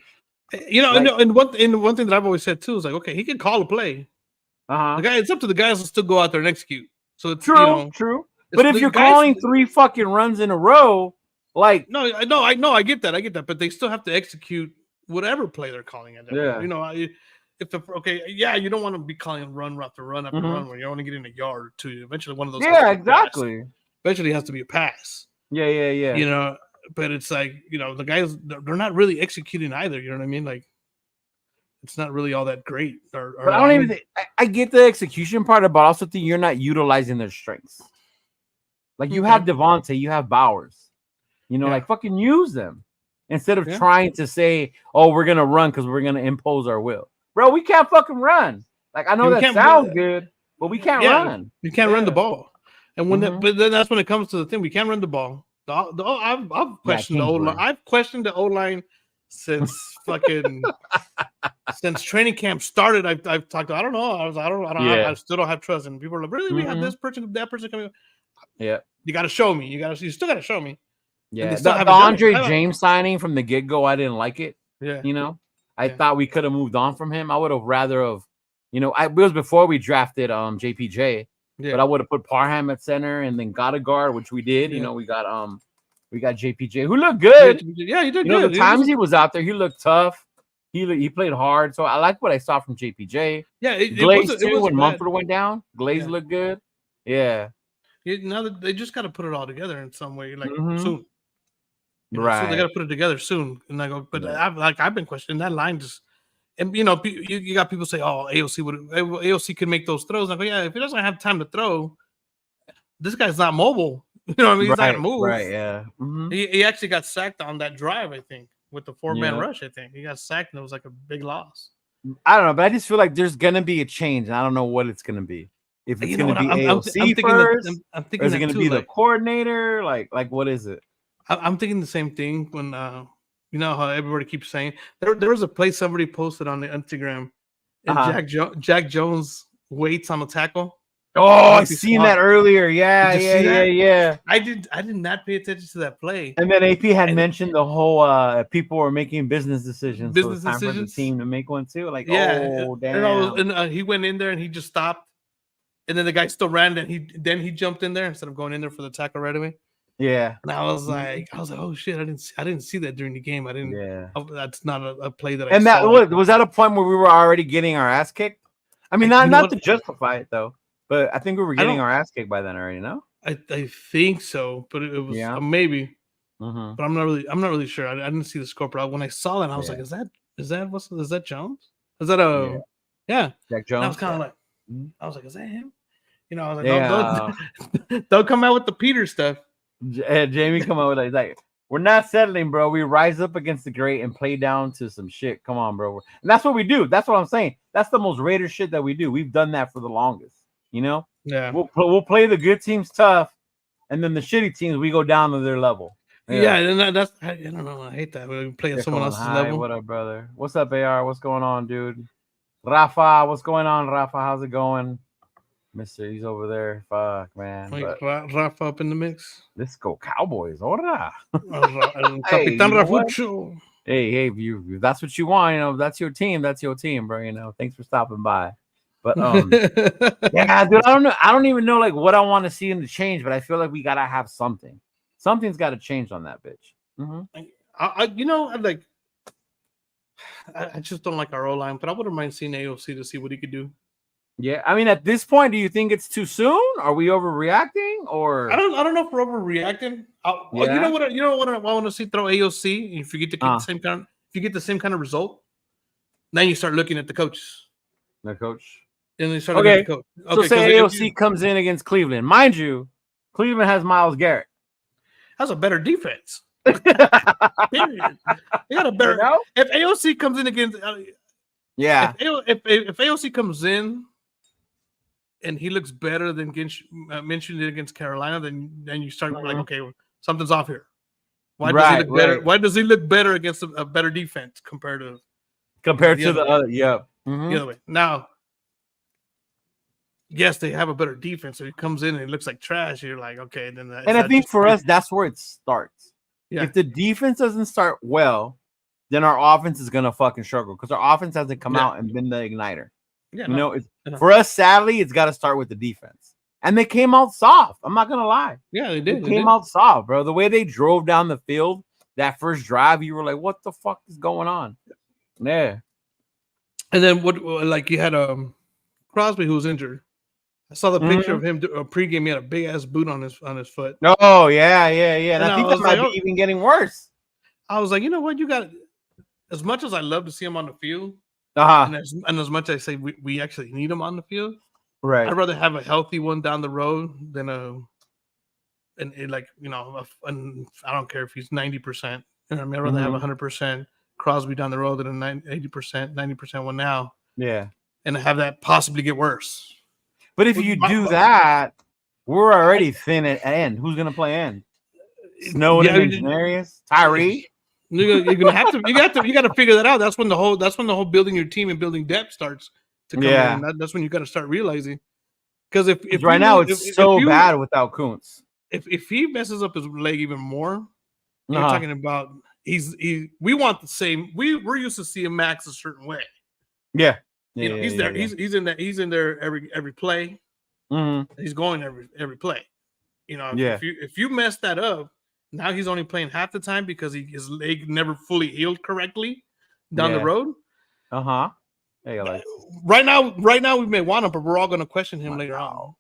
Speaker 2: And one thing that I've always said too is like, okay, he can call a play. The guy, it's up to the guys to still go out there and execute. So it's
Speaker 1: true. But if you're calling 3 fucking runs in a row, like
Speaker 2: I get that, but they still have to execute whatever play they're calling at.
Speaker 1: Yeah.
Speaker 2: You don't want to be calling run after run after run when you only get in a yard or two. Eventually, one of those.
Speaker 1: Yeah, exactly.
Speaker 2: Eventually, it has to be a pass.
Speaker 1: Yeah.
Speaker 2: But it's like the guys, they're not really executing either. You know what I mean? Like, it's not really all that great. But
Speaker 1: I don't even. I get the execution part, but I also think you're not utilizing their strengths. Like you have Devontae, you have Bowers. Like fucking use them instead of trying to say, "Oh, we're gonna run because we're gonna impose our will." Bro, we can't fucking run. Like I know that sounds good, but we can't run.
Speaker 2: You can't run the ball. And but then that's when it comes to the thing. We can't run the ball. I've questioned the O-line. I've questioned the O-line since fucking since training camp started. I've talked. I don't know. I still don't have trust. And people are like, really? We have this person, that person coming.
Speaker 1: Yeah.
Speaker 2: You got to show me. You still got to show me.
Speaker 1: Yeah. The Andre James signing from the get-go, I didn't like it.
Speaker 2: Yeah.
Speaker 1: I thought we could have moved on from him. I would have rather have, it was before we drafted JPJ. Yeah. But I would have put Parham at center and then got a guard, which we did. Yeah. We got JPJ, who looked good.
Speaker 2: Yeah, he did good.
Speaker 1: The times he was out there, he looked tough. He played hard. So I like what I saw from JPJ.
Speaker 2: Yeah,
Speaker 1: Glaze too. When Mumford went down, Glaze looked good. Yeah.
Speaker 2: Now that they just got to put it all together in some way, like soon.
Speaker 1: Right.
Speaker 2: So they got to put it together soon. And I go, but I've been questioning that line just. And you got people say, "Oh, AOC could make those throws." I go, "Yeah, if he doesn't have time to throw, this guy's not mobile. You know what I mean? He's not gonna move."
Speaker 1: Right? Yeah.
Speaker 2: He actually got sacked on that drive, I think, with the 4-man rush. I think he got sacked, and it was like a big loss.
Speaker 1: I don't know, but I just feel like there's gonna be a change, and I don't know what it's gonna be. If it's gonna be AOC first, or is it gonna be the coordinator? Like what is it?
Speaker 2: I'm thinking the same thing when. You know how everybody keeps saying there was a play somebody posted on the Instagram, and Jack Jones waits on the tackle.
Speaker 1: Oh, I seen that earlier. Yeah.
Speaker 2: I did not pay attention to that play.
Speaker 1: And then AP had mentioned the whole people were making business decisions. So it's time for the team to make one too. Like, oh damn.
Speaker 2: And he went in there and he just stopped, and then the guy still ran, and he jumped in there instead of going in there for the tackle right away.
Speaker 1: Yeah,
Speaker 2: and I was like, oh shit, I didn't see that during the game. I didn't. Yeah, that's not a play that.
Speaker 1: And that was that a point where we were already getting our ass kicked. I mean, not to justify it though, but I think we were getting our ass kicked by then already. No,
Speaker 2: I think so, but it was maybe. But I'm not really sure. I didn't see the score, but when I saw that, I was like, is that Jones? Is that
Speaker 1: Jack Jones?
Speaker 2: And I was kind of like, I was like, is that him? I was like, don't come out with the Peter stuff.
Speaker 1: Jamie come out with it. Like, we're not settling, bro. We rise up against the great and play down to some shit. Come on, bro. And that's what we do. That's what I'm saying. That's the most Raider shit that we do. We've done that for the longest. Yeah. We'll play the good teams tough, and then the shitty teams we go down to their level.
Speaker 2: Yeah, and that's I don't know. I hate that. We play at someone else's level.
Speaker 1: What up, brother? What's up, AR? What's going on, dude? Rafa, what's going on, Rafa? How's it going? Mister, he's over there. Fuck, man.
Speaker 2: Like
Speaker 1: But
Speaker 2: Rafa up in the mix.
Speaker 1: let's go Cowboys. Ora.
Speaker 2: El
Speaker 1: Hey,
Speaker 2: Capitan
Speaker 1: you know what?
Speaker 2: Rafucho.
Speaker 1: Hey, if that's what you want, that's your team. That's your team, bro. Thanks for stopping by. But yeah, dude, I don't know. I don't even know like what I want to see in the change, but I feel like we gotta have something. Something's got to change on that bitch. Mm-hmm.
Speaker 2: I just don't like our O line, but I wouldn't mind seeing AOC to see what he could do.
Speaker 1: Yeah, I mean, at this point, do you think it's too soon? Are we overreacting, or
Speaker 2: I don't know if we're overreacting.
Speaker 1: Yeah.
Speaker 2: You know what I want to see, throw AOC. If you get the same kind of result, then you start looking at the coaches.
Speaker 1: The coach.
Speaker 2: And they start looking at the coach.
Speaker 1: So say AOC comes in against Cleveland. Mind you, Cleveland has Myles Garrett.
Speaker 2: Has a better defense. Period. They got a better. If AOC comes in against, If AOC comes in and he looks better than mentioned it against Carolina, then you start like, okay, something's off here. Why does he look better? Why does he look better against a better defense compared to
Speaker 1: the other? Yeah,
Speaker 2: the other way. Now, yes, they have a better defense. So he comes in and it looks like trash. You're like, okay, then.
Speaker 1: And I think for us, that's where it starts. Yeah. If the defense doesn't start well, then our offense is gonna fucking struggle because our offense hasn't come out and been the igniter. Yeah, for us, sadly, it's got to start with the defense. And they came out soft. I'm not gonna lie.
Speaker 2: Yeah, they did.
Speaker 1: They came out soft, bro. The way they drove down the field that first drive, you were like, "What the fuck is going on?" Yeah.
Speaker 2: And then you had Crosby who was injured. I saw the picture of him pregame. He had a big ass boot on his foot.
Speaker 1: Oh yeah. And I think that might be even getting worse.
Speaker 2: I was like, you know what, you got. As much as I love to see him on the field, and as much as I say we actually need him on the field,
Speaker 1: right?
Speaker 2: I'd rather have a healthy one down the road than I don't care if he's 90%. I mean, I'd rather have 100% Crosby down the road than a 90% one now.
Speaker 1: Yeah,
Speaker 2: and have that possibly get worse.
Speaker 1: But if you do that, we're already thin at end. Who's gonna play end? Snowden and Janarius, Tyree.
Speaker 2: You're gonna have to. You got to figure that out. That's when the whole building your team and building depth starts to come in. That's when you got to start realizing. Because if
Speaker 1: right now it's so bad without Kuntz.
Speaker 2: If he messes up his leg even more, you're talking about we want the same. We're used to seeing Max a certain way.
Speaker 1: Yeah,
Speaker 2: he's there. Yeah. He's in there every play.
Speaker 1: Mm-hmm.
Speaker 2: He's going every play. If you mess that up. Now he's only playing half the time because his leg never fully healed correctly down the road.
Speaker 1: Hey,
Speaker 2: right now we may want him, but we're all going to question him later on.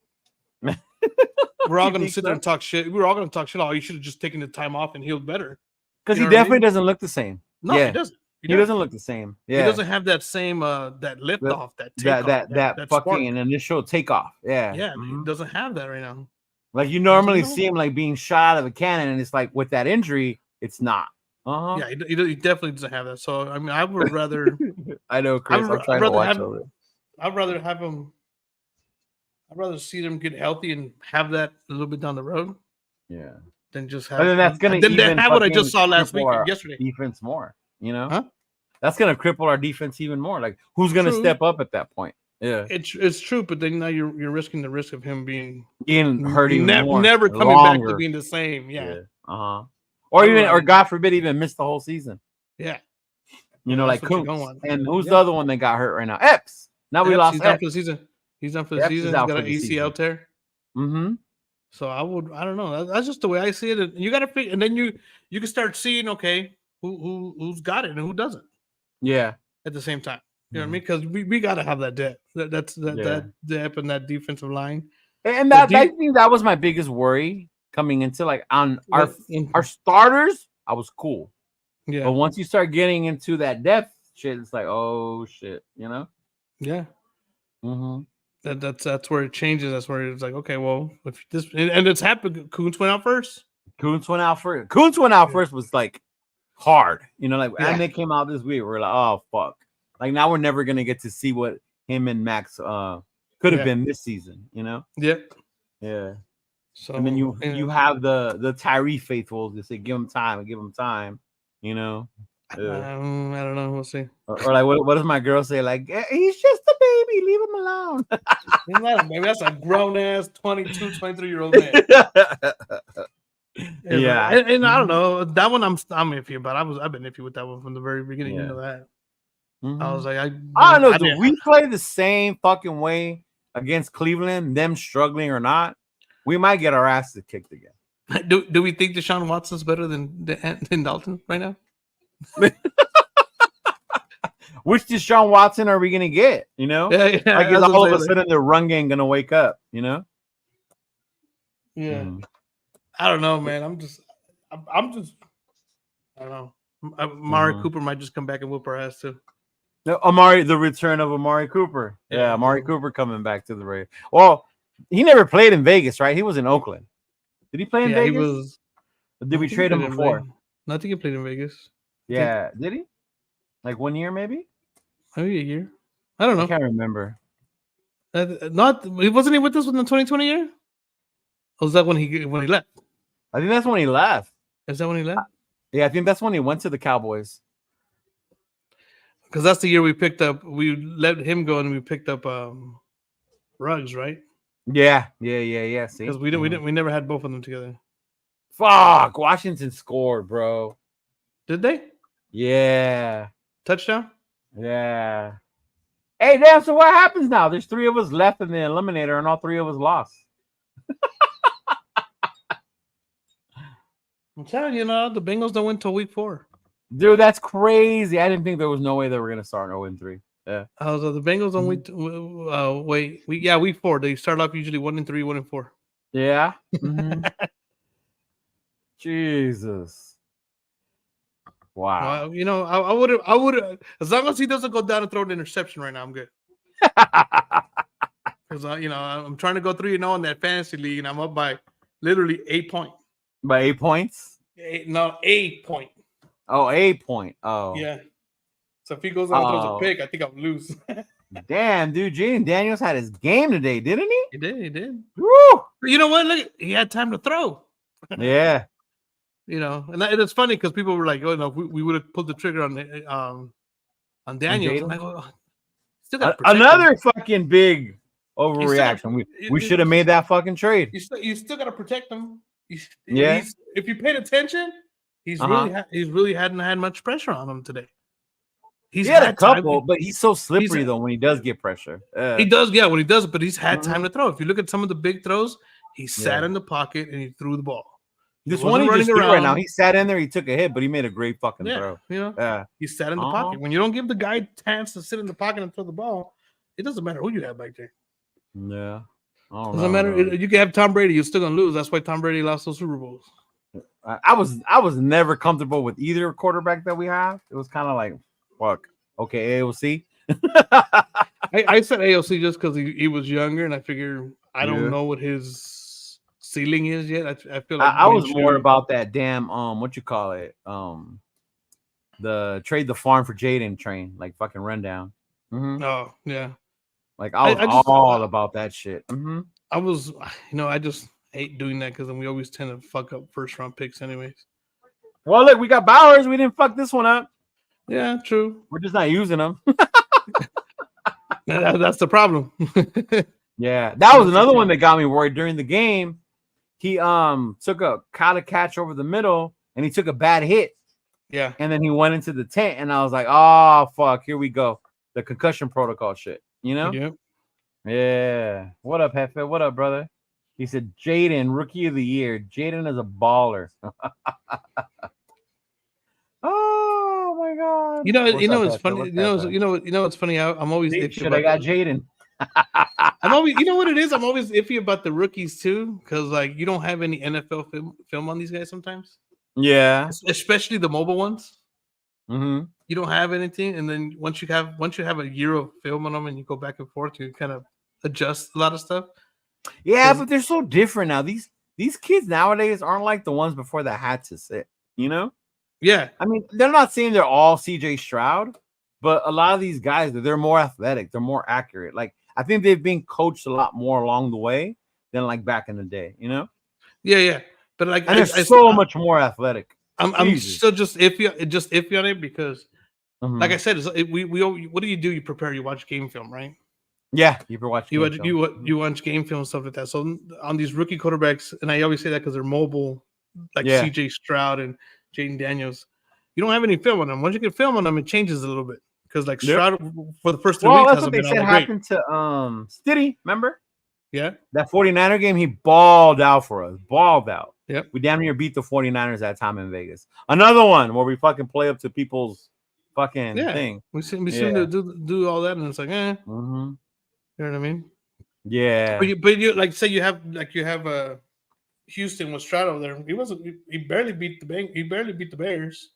Speaker 2: We're all going to sit there and talk shit. We're all going to talk shit. Oh, you should have just taken the time off and healed better.
Speaker 1: Because he definitely doesn't look the same.
Speaker 2: No, he doesn't.
Speaker 1: He doesn't look the same. Yeah,
Speaker 2: he doesn't have that same that lift off, that
Speaker 1: fucking initial takeoff. Yeah,
Speaker 2: he doesn't have that right now.
Speaker 1: Like you normally see him like being shot out of a cannon, and it's like with that injury, it's not.
Speaker 2: Yeah, he definitely doesn't have that. So I mean, I would rather.
Speaker 1: I know, Chris. I'd
Speaker 2: rather have him. I'd rather see them get healthy and have that a little bit down the road.
Speaker 1: Yeah.
Speaker 2: Than just have.
Speaker 1: And then that's gonna
Speaker 2: have what I just saw last week, yesterday.
Speaker 1: Defense more, That's gonna cripple our defense even more. Like, who's gonna step up at that point? Yeah,
Speaker 2: it's true, but then now you're risking the risk of him being
Speaker 1: hurting more,
Speaker 2: never coming back to being the same. Yeah.
Speaker 1: Or God forbid, even miss the whole season.
Speaker 2: Yeah.
Speaker 1: Like Kuntz. And who's the other one that got hurt right now? Epps. Now we lost.
Speaker 2: He's done for the season. He's done for the season. He's got an ACL tear.
Speaker 1: Mm-hmm.
Speaker 2: So I don't know. That's just the way I see it. And you got to figure, and then you can start seeing, okay, who's got it and who doesn't.
Speaker 1: Yeah.
Speaker 2: At the same time. You know what I mean? Because we got to have that depth. That depth and that defensive line.
Speaker 1: And I think that was my biggest worry coming into like on our starters. I was cool.
Speaker 2: Yeah.
Speaker 1: But once you start getting into that depth shit, it's like, oh shit,
Speaker 2: Yeah.
Speaker 1: Mm-hmm.
Speaker 2: That's where it changes. That's where it's like, okay, well, if this and it's happened. Kuntz went out first.
Speaker 1: Kuntz went out first was like hard. And they came out this week. We're like, oh fuck. Like now we're never gonna get to see what him and Max could have been this season,
Speaker 2: Yeah.
Speaker 1: Yeah.
Speaker 2: So
Speaker 1: and then you have the Tyree faithfuls that say give him time.
Speaker 2: I don't know. We'll see.
Speaker 1: Or like, what does my girl say? Like, he's just a baby. Leave him alone.
Speaker 2: He's not a baby. That's a grown ass 22, 23-year-old man.
Speaker 1: Yeah,
Speaker 2: and I don't know that one. I'm iffy about. I've been iffy with that one from the very beginning.
Speaker 1: Yeah.
Speaker 2: You know that.
Speaker 1: Mhm.
Speaker 2: I was like,
Speaker 1: I don't know. Do we play the same fucking way against Cleveland? Them struggling or not, we might get our asses kicked again.
Speaker 2: Do we think Deshaun Watson's better than Dalton right now?
Speaker 1: Which Deshaun Watson are we gonna get? You know,
Speaker 2: yeah,
Speaker 1: like is all of a sudden the run game gonna wake up? You know?
Speaker 2: Yeah. I don't know, man. I'm just. I don't know. Amari Cooper might just come back and whoop our ass too.
Speaker 1: No, the return of Amari Cooper. Yeah, Amari Cooper coming back to the Raiders. Well, he never played in Vegas, right? He was in Oakland. Did he play in Vegas?
Speaker 2: He was.
Speaker 1: Or did we trade him before?
Speaker 2: I think he played in Vegas.
Speaker 1: Yeah, did he? Like 1 year, maybe?
Speaker 2: Maybe a year. I don't know.
Speaker 1: I can't remember.
Speaker 2: Wasn't he with us in the 2020 year? Or was that when he left?
Speaker 1: I think that's when he left.
Speaker 2: Is that when he left?
Speaker 1: Yeah, I think that's when he went to the Cowboys.
Speaker 2: Because that's the year we picked up. We let him go and we picked up Ruggs, right?
Speaker 1: Yeah. See,
Speaker 2: because we never had both of them together.
Speaker 1: Fuck, Washington scored, bro.
Speaker 2: Did they?
Speaker 1: Yeah.
Speaker 2: Touchdown?
Speaker 1: Yeah. Hey, damn, so what happens now? There's 3 of us left in the eliminator and all 3 of us lost.
Speaker 2: I'm telling you, the Bengals don't win till week 4.
Speaker 1: Dude, that's crazy. I didn't think there was no way they were going to start 0-3. Yeah.
Speaker 2: So the Bengals on week 4. They start off usually 1-3, 1-4.
Speaker 1: Yeah. Mm-hmm. Jesus. Wow.
Speaker 2: Well, I would as long as he doesn't go down and throw an interception right now, I'm good. Because I'm trying to go 3-0 in that fantasy league, and I'm up by literally 8 points.
Speaker 1: By 8 points?
Speaker 2: 8 point.
Speaker 1: Oh, 8 point. Oh.
Speaker 2: Yeah. So if he goes on and throws a pick, I think I'll lose.
Speaker 1: Damn, dude. Jaden Daniels had his game today, didn't he?
Speaker 2: He did.
Speaker 1: Woo!
Speaker 2: You know what? Look, he had time to throw.
Speaker 1: Yeah.
Speaker 2: And it's funny because people were like, "Oh no, we would have pulled the trigger on Daniels." And I go, still
Speaker 1: another fucking big overreaction. We should have made that fucking trade.
Speaker 2: You still got to protect him.
Speaker 1: Yeah.
Speaker 2: If you paid attention, he's really hadn't had much pressure on him today.
Speaker 1: He had a couple, but he's so slippery though when he does get pressure.
Speaker 2: He does, yeah, when he does, but he's had time to throw. If you look at some of the big throws, he sat in the pocket and he threw the ball.
Speaker 1: This one he just threw right now. He sat in there, he took a hit, but he made a great fucking throw.
Speaker 2: He sat in the pocket. When you don't give the guy a chance to sit in the pocket and throw the ball, it doesn't matter who you have back there.
Speaker 1: Yeah.
Speaker 2: Doesn't matter. You can have Tom Brady, you're still gonna lose. That's why Tom Brady lost those Super Bowls.
Speaker 1: I was never comfortable with either quarterback that we have. It was kind of like, fuck. Okay, AOC.
Speaker 2: I said AOC just because he was younger, and I figure I don't know what his ceiling is yet. I feel like
Speaker 1: I was more about that damn what you call it, the trade the farm for Jaden train, like fucking rundown. Mm-hmm.
Speaker 2: Oh yeah,
Speaker 1: like I was all about that shit. Mm-hmm.
Speaker 2: I was, I just hate doing that because then we always tend to fuck up first round picks, anyways.
Speaker 1: Well, look, we got Bowers. We didn't fuck this one up.
Speaker 2: Yeah, true.
Speaker 1: We're just not using them.
Speaker 2: That's the problem.
Speaker 1: Yeah, that was another one that got me worried during the game. He took a catch over the middle and he took a bad hit.
Speaker 2: Yeah,
Speaker 1: and then he went into the tent and I was like, oh fuck, here we go, the concussion protocol shit. Yeah. What up, Hefe? What up, brother? He said Jaden, rookie of the year. Jaden is a baller. Oh my god!
Speaker 2: It's funny. It's funny. I'm always
Speaker 1: iffy. I got Jaden.
Speaker 2: I'm always, what it is. I'm always iffy about the rookies too, because like you don't have any NFL film on these guys sometimes.
Speaker 1: Yeah,
Speaker 2: especially the mobile ones.
Speaker 1: Mm-hmm.
Speaker 2: You don't have anything, and then once you have a year of film on them, and you go back and forth, you kind of adjust a lot of stuff.
Speaker 1: Yeah, but they're so different now. These kids nowadays aren't like the ones before that had to sit.
Speaker 2: Yeah,
Speaker 1: I mean, they're not saying they're all CJ Stroud, but a lot of these guys, they're more athletic, they're more accurate. Like I think they've been coached a lot more along the way than like back in the day.
Speaker 2: Yeah. But like,
Speaker 1: and they're so much more athletic.
Speaker 2: I'm still just iffy on it because, like I said, we what do? You prepare. You watch game film, right?
Speaker 1: Yeah, you ever watch
Speaker 2: You
Speaker 1: game
Speaker 2: watch
Speaker 1: film?
Speaker 2: you watch game film and stuff like that. So on these rookie quarterbacks, and I always say that because they're mobile, like CJ Stroud and Jaden Daniels, you don't have any film on them. Once you get film on them, it changes a little bit because like Stroud for the first 3 weeks
Speaker 1: that's
Speaker 2: hasn't
Speaker 1: what they
Speaker 2: been all
Speaker 1: said
Speaker 2: that great.
Speaker 1: happened to Stiddy. Remember?
Speaker 2: Yeah,
Speaker 1: that 49er game, he balled out for us. Balled out.
Speaker 2: Yep.
Speaker 1: We damn near beat the 49ers that time in Vegas. Another one where we fucking play up to people's fucking thing.
Speaker 2: We seem to do all that, and it's like, You know what I mean?
Speaker 1: Yeah.
Speaker 2: But you like say you have Houston with Stroud over there. He barely beat the Bears.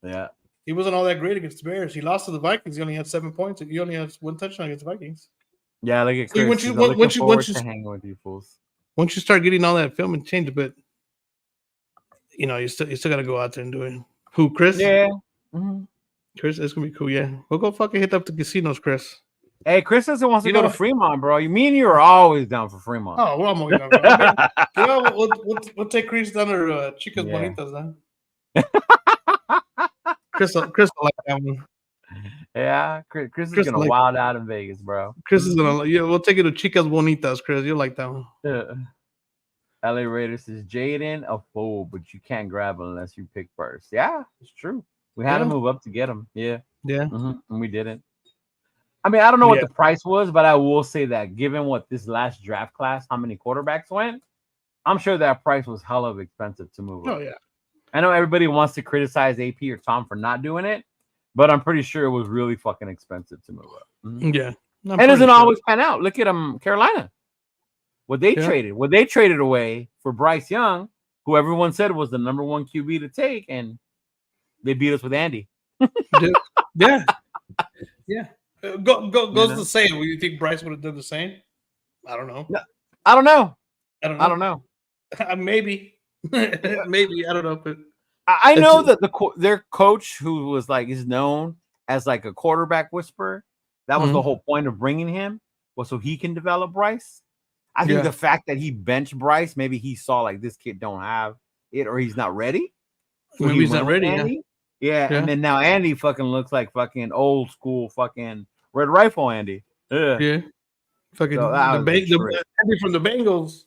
Speaker 1: Yeah.
Speaker 2: He wasn't all that great against the Bears. He lost to the Vikings. He only had 7 points. He only has 1 touchdown against the Vikings.
Speaker 1: Yeah, look at Chris.
Speaker 2: Once
Speaker 1: hanging with you fools.
Speaker 2: Once you start getting all that film and change a bit, you still got to go out there and do it. Who, Chris?
Speaker 1: Yeah.
Speaker 2: Chris, it's gonna be cool. Yeah, we'll go fucking hit up the casinos, Chris.
Speaker 1: Hey, Chris doesn't want to go to Fremont, bro. You mean you are always down for Fremont?
Speaker 2: Oh, well, I'm always down. I mean, we'll take Chris down to Chicas Bonitas, then. Chris will like that one.
Speaker 1: Yeah, Chris is gonna wild out in Vegas, bro.
Speaker 2: Chris is gonna we'll take it to Chicas Bonitas, Chris. You'll like that one.
Speaker 1: LA Raiders says Jaden a fool, but you can't grab him unless you pick first. Yeah, it's true. We had to move up to get him. Yeah. And we didn't. I mean, I don't know what the price was, but I will say that given what this last draft class, how many quarterbacks went, I'm sure that price was hella expensive to move up.
Speaker 2: Oh yeah.
Speaker 1: I know everybody wants to criticize AP or Tom for not doing it, but I'm pretty sure it was really fucking expensive to move up.
Speaker 2: Yeah.
Speaker 1: And it doesn't always pan out. Look at Carolina. What they traded away for Bryce Young, who everyone said was the number 1 QB to take, and they beat us with Andy.
Speaker 2: Yeah. Goes to say, well, you think Bryce would have done the same? I don't know.
Speaker 1: I don't know.
Speaker 2: Maybe. Maybe. I don't know. But
Speaker 1: I know that their coach, who was is known as a quarterback whisperer, that was the whole point of bringing him, was so he can develop Bryce. I think the fact that he benched Bryce, maybe he saw this kid don't have it or he's not ready.
Speaker 2: So maybe he's not ready.
Speaker 1: Yeah, and then now Andy fucking looks like fucking old school fucking Red Rifle Andy.
Speaker 2: Yeah. Fucking the Andy from the Bengals.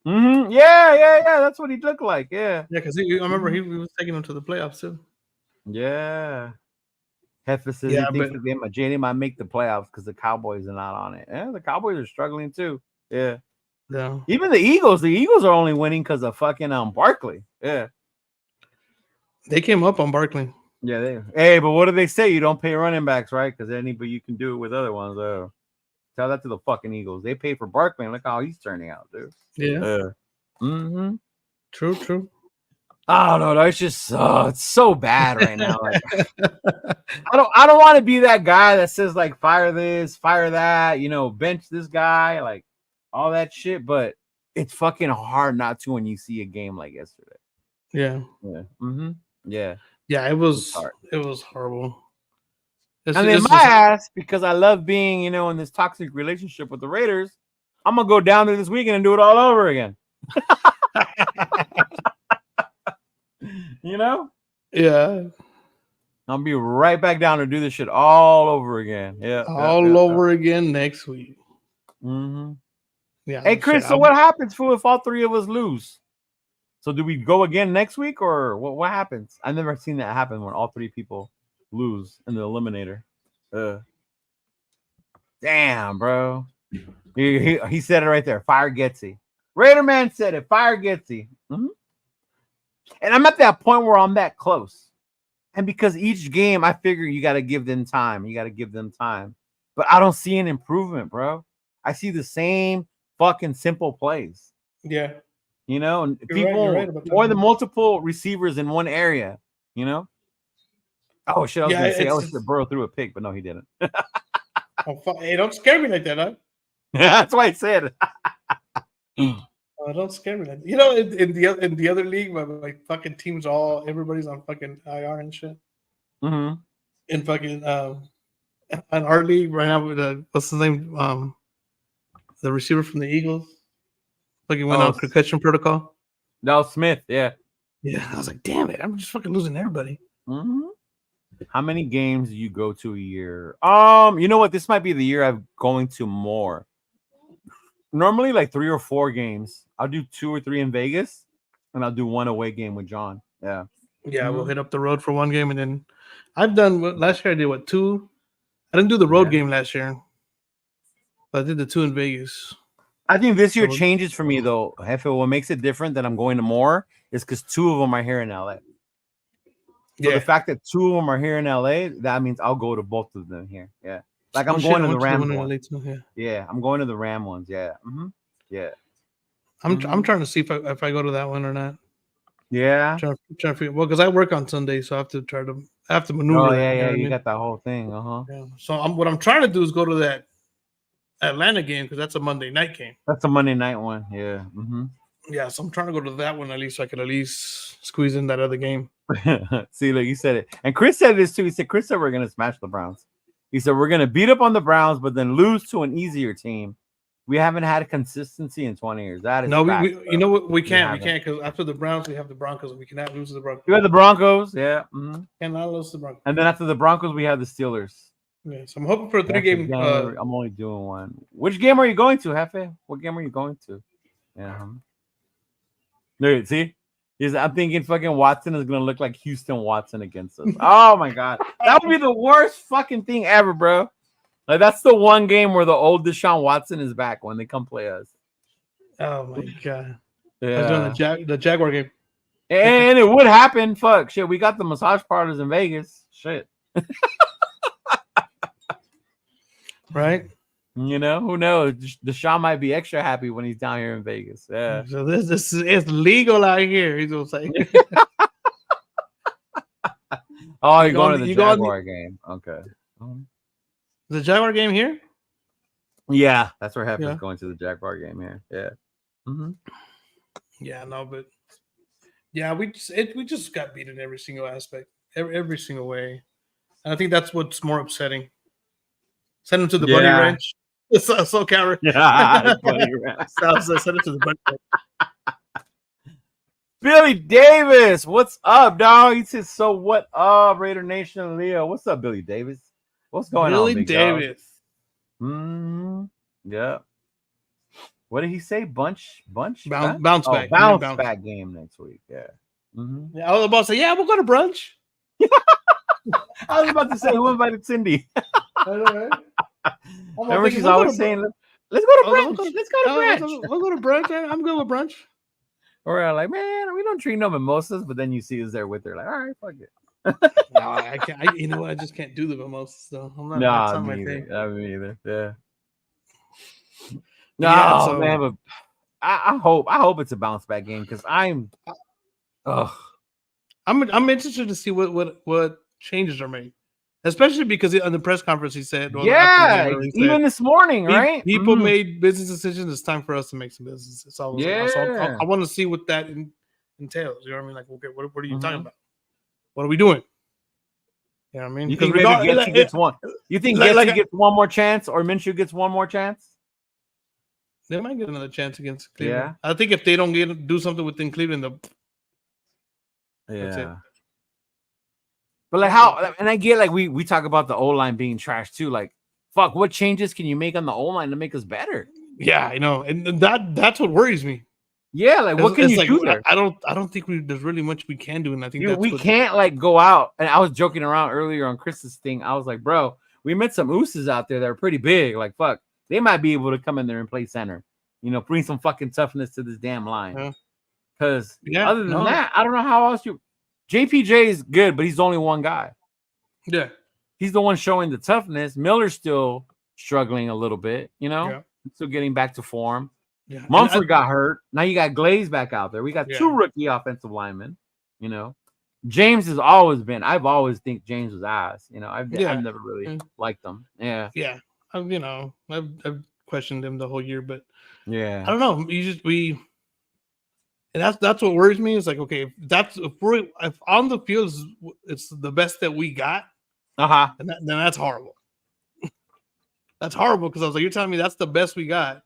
Speaker 1: Yeah. That's what he looked like. Yeah.
Speaker 2: Yeah, because I remember he was taking him to the playoffs too.
Speaker 1: Yeah. Heffa says he thinks that JD might make the playoffs because the Cowboys are not on it. Yeah, the Cowboys are struggling too. Yeah.
Speaker 2: Yeah.
Speaker 1: Even the Eagles are only winning because of fucking Barkley. Yeah.
Speaker 2: They came up on Barkley.
Speaker 1: Yeah. Hey, but what do they say? You don't pay running backs, right? Because anybody you can do it with other ones. Tell that to the fucking Eagles. They pay for Barkley, and look how he's turning out, dude.
Speaker 2: Yeah. True.
Speaker 1: I don't know. Though. It's just it's so bad right now. I don't want to be that guy that says fire this, fire that, bench this guy, all that shit. But it's fucking hard not to when you see a game like yesterday.
Speaker 2: Yeah.
Speaker 1: Yeah.
Speaker 2: Yeah. It was horrible.
Speaker 1: And in my ass, because I love being, in this toxic relationship with the Raiders, I'm gonna go down there this weekend and do it all over again.
Speaker 2: Yeah.
Speaker 1: I'll be right back down to do this shit all over again. Yeah.
Speaker 2: All over again next week.
Speaker 1: Yeah. Hey, Chris, so what happens if all three of us lose? So do we go again next week or what happens? I've never seen that happen when all three people lose in the eliminator. Damn, bro. He said it right there. Fire Getsy. Raider man said it. Fire Getsy. And I'm at that point where I'm that close. And because each game, I figure you got to give them time. But I don't see an improvement, bro. I see the same fucking simple plays.
Speaker 2: Yeah.
Speaker 1: And people or the multiple receivers in one area, Oh, shit. I was going to say, should Burrow threw a pick, but no, he didn't.
Speaker 2: Hey, don't scare me like that, huh?
Speaker 1: That's why I said it.
Speaker 2: Don't scare me like that. In the other league, my fucking teams everybody's on fucking IR and shit. In fucking on our league right now with what's his name? The receiver from the Eagles. Fucking went on concussion protocol.
Speaker 1: No, Smith, yeah.
Speaker 2: Yeah, I was like, damn it, I'm just fucking losing everybody.
Speaker 1: Mm-hmm. How many games do you go to a year? You know what? This might be the year I'm going to more. Normally, like 3 or 4 games. I'll do 2 or 3 in Vegas, and I'll do 1 away game with John. Yeah.
Speaker 2: Yeah, we'll hit up the road for 1 game, and then I've done last year. I did 2. I didn't do the road game last year, but I did the 2 in Vegas.
Speaker 1: I think this year changes for me though. Hefe, what makes it different that I'm going to more is because 2 of them are here in LA. So the fact that 2 of them are here in LA, that means I'll go to both of them here. Yeah. Like I'm going to the Ram ones. Yeah, I'm going to the Ram ones. Yeah. Mm-hmm. Yeah.
Speaker 2: I'm trying to see if I go to that one or not.
Speaker 1: Yeah.
Speaker 2: Trying to figure, well, because I work on Sunday, so I have to maneuver.
Speaker 1: Oh yeah, you got that whole thing.
Speaker 2: Yeah. So what I'm trying to do is go to that Atlanta game because that's a Monday night game.
Speaker 1: That's a Monday night one. Yeah. Mm-hmm.
Speaker 2: Yeah, so I'm trying to go to that one at least so I could at least squeeze in that other game.
Speaker 1: See, look, you said it. And Chris said this too. He said, Chris said we're gonna smash the Browns. He said we're gonna beat up on the Browns, but then lose to an easier team. We haven't had a consistency in 20 years. That is
Speaker 2: you know what? We can't because after the Browns we have the Broncos. We cannot lose to the Broncos.
Speaker 1: You have the Broncos, yeah. Mm-hmm.
Speaker 2: Cannot lose to the Broncos.
Speaker 1: And then after the Broncos, we have the Steelers.
Speaker 2: Yeah, so I'm hoping for a 3-game.
Speaker 1: I'm only doing 1. Which game are you going to, Hefe? What game are you going to? Yeah. There, see? I'm thinking fucking Watson is gonna look like Houston Watson against us. Oh my god, that would be the worst fucking thing ever, bro. Like that's the one game where the old Deshaun Watson is back when they come play us.
Speaker 2: Oh my god.
Speaker 1: Yeah.
Speaker 2: I was doing the Jaguar game.
Speaker 1: And it would happen. Fuck shit. We got the massage parlors in Vegas. Shit.
Speaker 2: Right?
Speaker 1: You know, who knows? Deshaun might be extra happy when he's down here in Vegas. Yeah.
Speaker 2: So this is it's legal out here. He's gonna say.
Speaker 1: Oh, you're going to the Jaguar game. Okay.
Speaker 2: The Jaguar game here?
Speaker 1: Yeah, that's where Heffer's going to the Jaguar game here. Yeah. Mm-hmm.
Speaker 2: Yeah, no, but yeah, we just got beat in every single aspect, every single way, and I think that's what's more upsetting. Send him to the bunny ranch. It's so counter.
Speaker 1: Yeah, bunny ranch.
Speaker 2: Send him to the bunny ranch.
Speaker 1: Billy Davis, what's up, dog? He says, "So what up, Raider Nation, Leo? What's up, Billy Davis? What's going on, Billy Davis? Yeah. What did he say? Bounce
Speaker 2: back.
Speaker 1: Bounce back game next week. Yeah. Mm-hmm.
Speaker 2: Yeah, I was about to say, yeah, we'll go to brunch.
Speaker 1: I was about to say, who invited Cindy?
Speaker 2: I know, right?
Speaker 1: Remember, she's always saying, let's go to brunch. Let's go to brunch.
Speaker 2: We'll go to brunch. I'm good with brunch.
Speaker 1: Or like, man, we don't treat no mimosas, but then you see us there with her, like, all right, fuck it.
Speaker 2: No, I can't. You know what? I just can't do the mimosas, though. I'm not. Nah,
Speaker 1: me either. Yeah. No,
Speaker 2: yeah, so,
Speaker 1: man, but I hope it's a bounce back game because I'm
Speaker 2: interested to see what changes are made, especially because on the press conference he said,
Speaker 1: even this morning, right?
Speaker 2: People made business decisions. It's time for us to make some business. So I want to see what that entails. You know what I mean? Like, okay, what are you talking about? What are we doing? You know what I mean?
Speaker 1: You think Getty gets one? You think Getty gets one more chance, or Minshew gets one more chance?
Speaker 2: They might get another chance against Cleveland. Yeah. I think if they don't do something within Cleveland,
Speaker 1: that's it. But like how, and I get like we talk about the O-line being trash too. Like, fuck, what changes can you make on the O-line to make us better?
Speaker 2: Yeah, I know, and that's what worries me.
Speaker 1: Yeah, like what can you do there?
Speaker 2: I don't think there's really much we can do, and I think
Speaker 1: we can't like go out. And I was joking around earlier on Chris's thing. I was like, bro, we met some ooses out there that are pretty big. Like, fuck, they might be able to come in there and play center. You know, bring some fucking toughness to this damn line. Because other than that, I don't know how else you. JPJ is good, but he's only one guy.
Speaker 2: Yeah,
Speaker 1: he's the one showing the toughness. Miller's still struggling a little bit. You know, still getting back to form. Yeah. Mumford got hurt. Now you got Glaze back out there. We got 2 rookie offensive linemen. You know, James has always been. I've always think James was ass. You know, I've never really liked them. Yeah.
Speaker 2: Yeah. I've questioned him the whole year, but
Speaker 1: I
Speaker 2: don't know. And that's what worries me. Is like, okay, if on the field it's the best that we got, then that's horrible. That's horrible because I was like, you're telling me that's the best we got.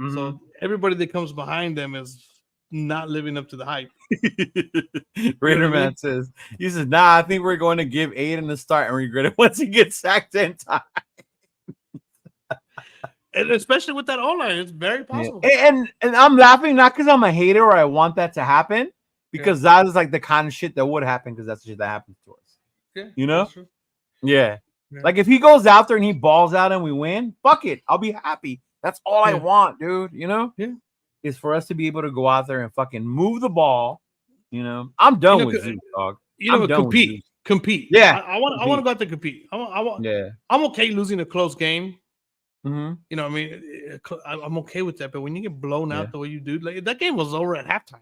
Speaker 2: Mm-hmm. So everybody that comes behind them is not living up to the hype.
Speaker 1: Raider Man says, he says, nah, I think we're going to give Aiden a start and regret it once he gets sacked 10 times.
Speaker 2: And especially with that O-line, it's very possible.
Speaker 1: And I'm laughing not because I'm a hater or I want that to happen, because that is like the kind of shit that would happen, because that's the shit that happens to us.
Speaker 2: Yeah,
Speaker 1: you know? Yeah. Like if he goes out there and he balls out and we win, fuck it. I'll be happy. That's all I want, dude. You know?
Speaker 2: Yeah.
Speaker 1: Is for us to be able to go out there and fucking move the ball. You know? I'm done with Zeus, dog.
Speaker 2: I'm done compete.
Speaker 1: Yeah.
Speaker 2: I want to go out there and compete. I'm okay losing a close game.
Speaker 1: Mm-hmm.
Speaker 2: You know what I mean? I'm okay with that. But when you get blown out the way you do, like that game was over at halftime.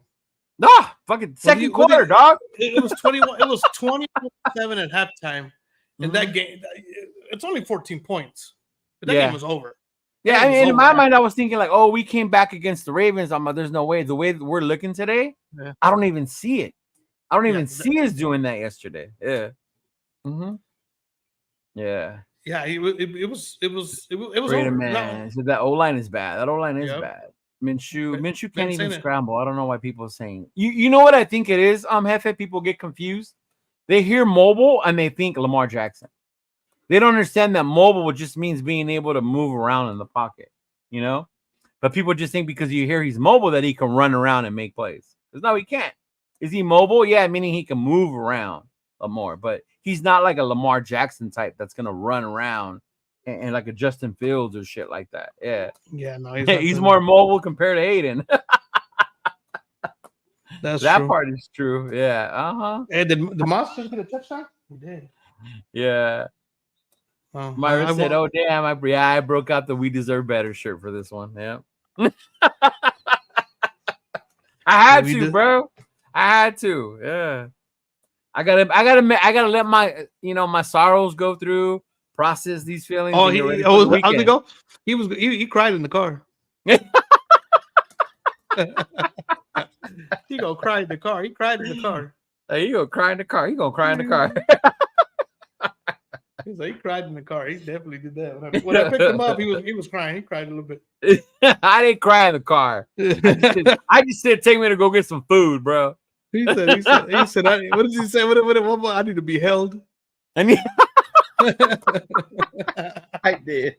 Speaker 1: Nah, fucking second quarter, dog.
Speaker 2: It was 21. It was 27 at halftime. And that game, it's only 14 points. But that game was over.
Speaker 1: Yeah, I mean, in my mind, I was thinking like, oh, we came back against the Ravens. I'm like, there's no way. The way that we're looking today, I don't even see it. I don't even see us doing that yesterday. Yeah. Mm-hmm. Yeah.
Speaker 2: Yeah, it was
Speaker 1: over. Man. So that O-line is bad. That O-line is bad. Minshew can't even scramble. I don't know why people are saying. You know what I think it is? Hefe, people get confused. They hear mobile and they think Lamar Jackson. They don't understand that mobile just means being able to move around in the pocket, you know? But people just think because you hear he's mobile that he can run around and make plays. Because no, he can't. Is he mobile? Yeah, meaning he can move around more. But he's not like a Lamar Jackson type that's going to run around and like a Justin Fields or shit like that. Yeah.
Speaker 2: Yeah, no,
Speaker 1: he's more mobile compared to Aiden.
Speaker 2: That
Speaker 1: true. Part is true. Yeah. Uh-huh.
Speaker 2: And did the Monsters get a touchdown? He did.
Speaker 1: Yeah. Myra said, "Oh damn, I broke out the 'We Deserve Better' shirt for this one." Yeah, I had to, bro. I had to. Yeah, I gotta let my my sorrows go through, process these feelings.
Speaker 2: Oh, how'd it go? He cried in the car. He gonna cry in the car. He cried in the car.
Speaker 1: Hey, he gonna cry in the car. He gonna cry in the car.
Speaker 2: He cried in the car. He definitely did that. When I picked him up, he was crying. He cried a little bit.
Speaker 1: I didn't cry in the car. I just said, take me to go get some food, bro.
Speaker 2: He said, what did he say? What, I need to be held.
Speaker 1: I did.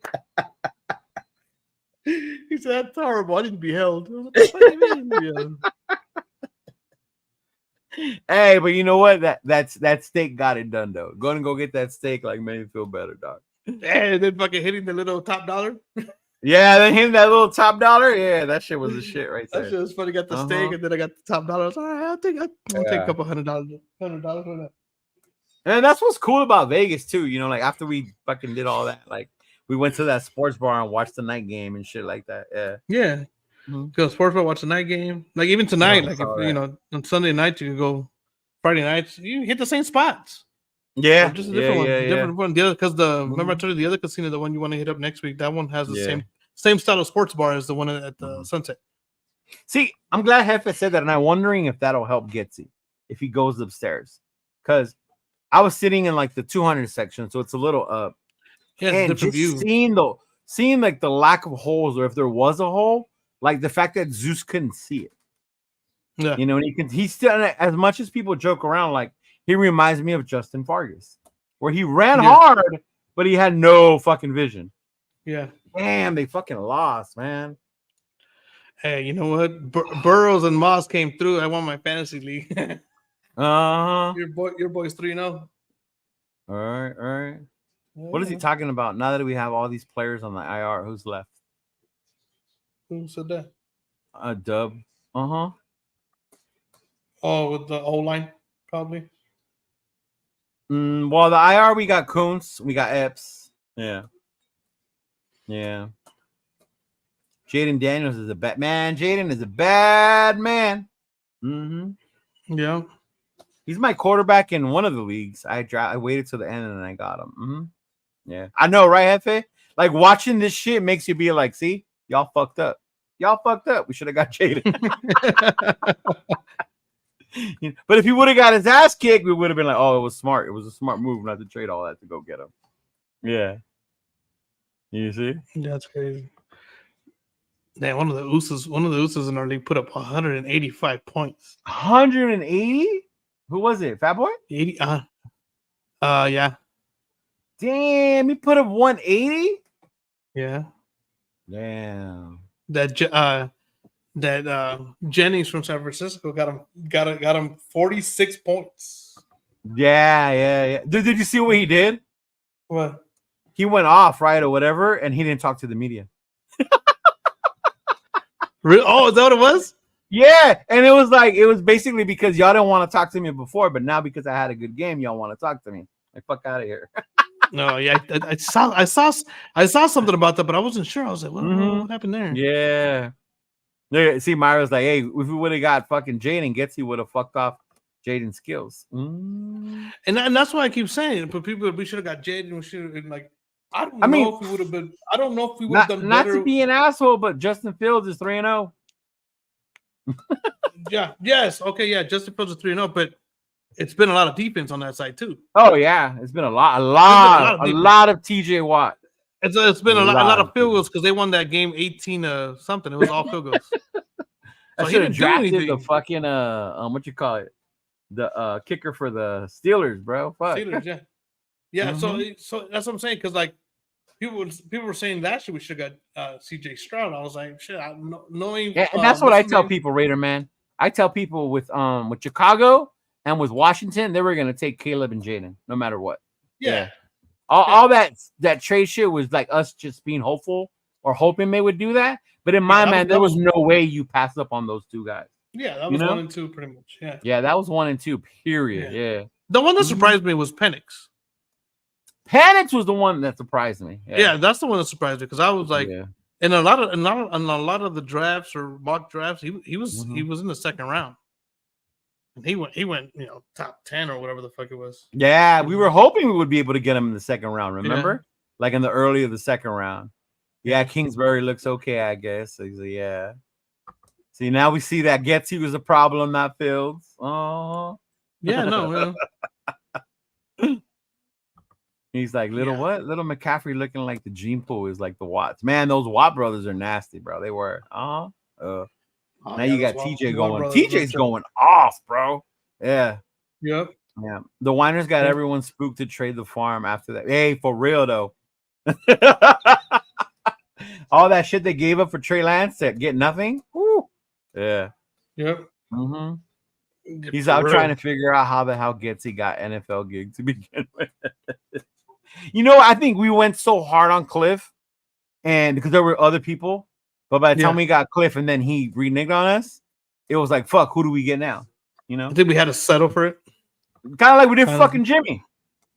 Speaker 2: He said, that's horrible. I didn't be held. What the fuck do you mean?
Speaker 1: Hey, but you know what? That steak got it done though. Going to go get that steak made me feel better, dog.
Speaker 2: And then fucking hitting the little top dollar.
Speaker 1: Yeah, then hitting that little top dollar. Yeah, that shit was the shit right there.
Speaker 2: That shit was funny. Got the steak and then I got the top dollar. I was like, all right, I'll take a couple $100 for that.
Speaker 1: And that's what's cool about Vegas too. After we fucking did all that, we went to that sports bar and watched the night game and shit like that. Yeah.
Speaker 2: Yeah. Go sports bar, watch the night game. Like even tonight, on Sunday night you can go. Friday nights you hit the same spots.
Speaker 1: Yeah,
Speaker 2: just a different one. Different one. The other because remember I told you the other casino, the one you want to hit up next week. That one has the same style of sports bar as the one at the Sunset.
Speaker 1: See, I'm glad Hefe said that, and I'm wondering if that'll help Getsy if he goes upstairs. Because I was sitting in the 200 section, so it's a little up.
Speaker 2: Yeah,
Speaker 1: and just seeing the lack of holes, or if there was a hole. The fact that Zeus couldn't see it.
Speaker 2: Yeah.
Speaker 1: And he's still, as much as people joke around, he reminds me of Justin Vargas, where he ran hard, but he had no fucking vision.
Speaker 2: Yeah.
Speaker 1: Damn, they fucking lost, man.
Speaker 2: Hey, you know what? Burrows and Moss came through. I won my fantasy league. Your boy's 3-0.
Speaker 1: All right. Yeah. What is he talking about? Now that we have all these players on the IR, who's left?
Speaker 2: Who said that?
Speaker 1: Dub. Oh,
Speaker 2: with the O-line, probably.
Speaker 1: Well, the IR, we got Kuntz, we got Epps. Yeah. Jaden Daniels is a bad man. Jaden is a bad man. Mm-hmm.
Speaker 2: Yeah.
Speaker 1: He's my quarterback in one of the leagues. I waited till the end and then I got him. Mm-hmm. Yeah. I know, right, Hefe? Watching this shit makes you be like, see, y'all fucked up. We should have got Jaden. But if he would have got his ass kicked, we would have been like, oh, it was smart. It was a smart move not to trade all that to go get him. Yeah. You see?
Speaker 2: That's crazy. Damn, one of the Usos in our league put up 185 points.
Speaker 1: 180? Who was it? Fat Boy?
Speaker 2: 80. Yeah.
Speaker 1: Damn, he put up 180.
Speaker 2: Yeah.
Speaker 1: Damn.
Speaker 2: That Jennings from San Francisco got him 46 points.
Speaker 1: Yeah. Did you see what he did?
Speaker 2: What?
Speaker 1: He went off, right, or whatever, and he didn't talk to the media.
Speaker 2: Oh, is that what it was?
Speaker 1: Yeah, and it was basically because y'all didn't want to talk to me before, but now because I had a good game, y'all want to talk to me. Like, fuck out of here.
Speaker 2: No, yeah, I saw something about that, but I wasn't sure. I was like, what happened there?
Speaker 1: Yeah. See, Myra's like, hey, if we would have got fucking Jaden, he would have fucked off Jaden's skills.
Speaker 2: And that's why I keep saying, but people, we should have got Jaden. We should have like, I don't know if we would have been. I don't know if we would have done better.
Speaker 1: Not to be an asshole, but Justin Fields is 3-0.
Speaker 2: Yeah. Yes. Okay. Yeah. Justin Fields is 3-0, but it's been a lot of defense on that side too.
Speaker 1: Oh yeah, it's been a lot of TJ Watt.
Speaker 2: It's been a lot of field goals because they won that game 18 something. It was all field goals.
Speaker 1: I should have drafted the fucking what you call it, the kicker for the Steelers, bro. Fuck.
Speaker 2: Steelers, yeah. So that's what I'm saying, because like people were saying that we should have got CJ Stroud. I was like, shit, knowing.
Speaker 1: Yeah, and that's what I tell people, Raider man. I tell people with Chicago and with Washington, they were gonna take Caleb and Jaden no matter what.
Speaker 2: Yeah.
Speaker 1: All that trade shit was like us just being hopeful or hoping they would do that. But in my mind, there was no way you passed up on those two guys.
Speaker 2: Yeah, that was 1 and 2 pretty much. Yeah.
Speaker 1: Yeah, that was 1 and 2, period. Yeah.
Speaker 2: The one that surprised me was Penix.
Speaker 1: Penix was the one that surprised me.
Speaker 2: Yeah, that's the one that surprised me, because I was like, in a lot of the drafts or mock drafts, he was in the second round. And he went, top 10 or whatever the fuck it was.
Speaker 1: Yeah, we were hoping we would be able to get him in the second round, remember? Like in the early of the second round. Yeah, Kingsbury looks okay, I guess. So yeah. See, now we see that Getsy was a problem, not Fields. Oh.
Speaker 2: Yeah, no.
Speaker 1: He's like, little McCaffrey looking like the gene pool is like the Watts. Man, those Watt brothers are nasty, bro. They were. Now you got TJ going. TJ's going off, bro. Yeah.
Speaker 2: Yep.
Speaker 1: Yeah. The Winers got everyone spooked to trade the farm after that. Hey, for real though. All that shit they gave up for Trey Lance to get nothing. Woo. Yeah.
Speaker 2: Yep.
Speaker 1: He's out trying to figure out how the hell Getsy got NFL gig to begin with. I think we went so hard on Cliff, and because there were other people, but by the time we got Cliff and then he reneged on us, it was like, fuck, who do we get now?
Speaker 2: I think we had to settle for it.
Speaker 1: Kind of like we did fucking Jimmy.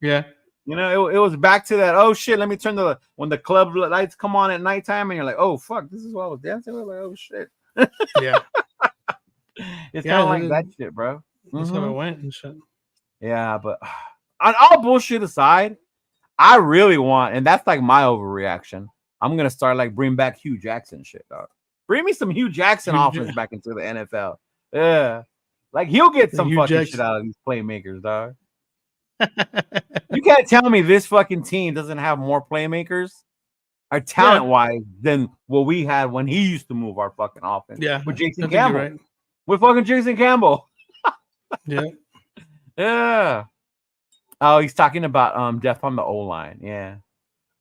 Speaker 2: Yeah.
Speaker 1: It was back to that, oh shit, let me turn when the club lights come on at nighttime and you're like, oh fuck, this is what I was dancing with. Like, oh shit.
Speaker 2: Yeah.
Speaker 1: It's kind of like that shit, bro.
Speaker 2: That's how it went and shit.
Speaker 1: Yeah, but on all bullshit aside, I really want, and that's like my overreaction. I'm gonna start like bring back Hugh Jackson shit, dog. Bring me some Hugh Jackson offense back into the NFL. Yeah, like he'll get some fucking shit out of these playmakers, dog. You can't tell me this fucking team doesn't have more playmakers, or talent-wise, than what we had when he used to move our fucking offense.
Speaker 2: Yeah,
Speaker 1: with Jason Campbell. Right. With fucking Jason Campbell. Yeah. Oh, he's talking about depth on the O-line. Yeah.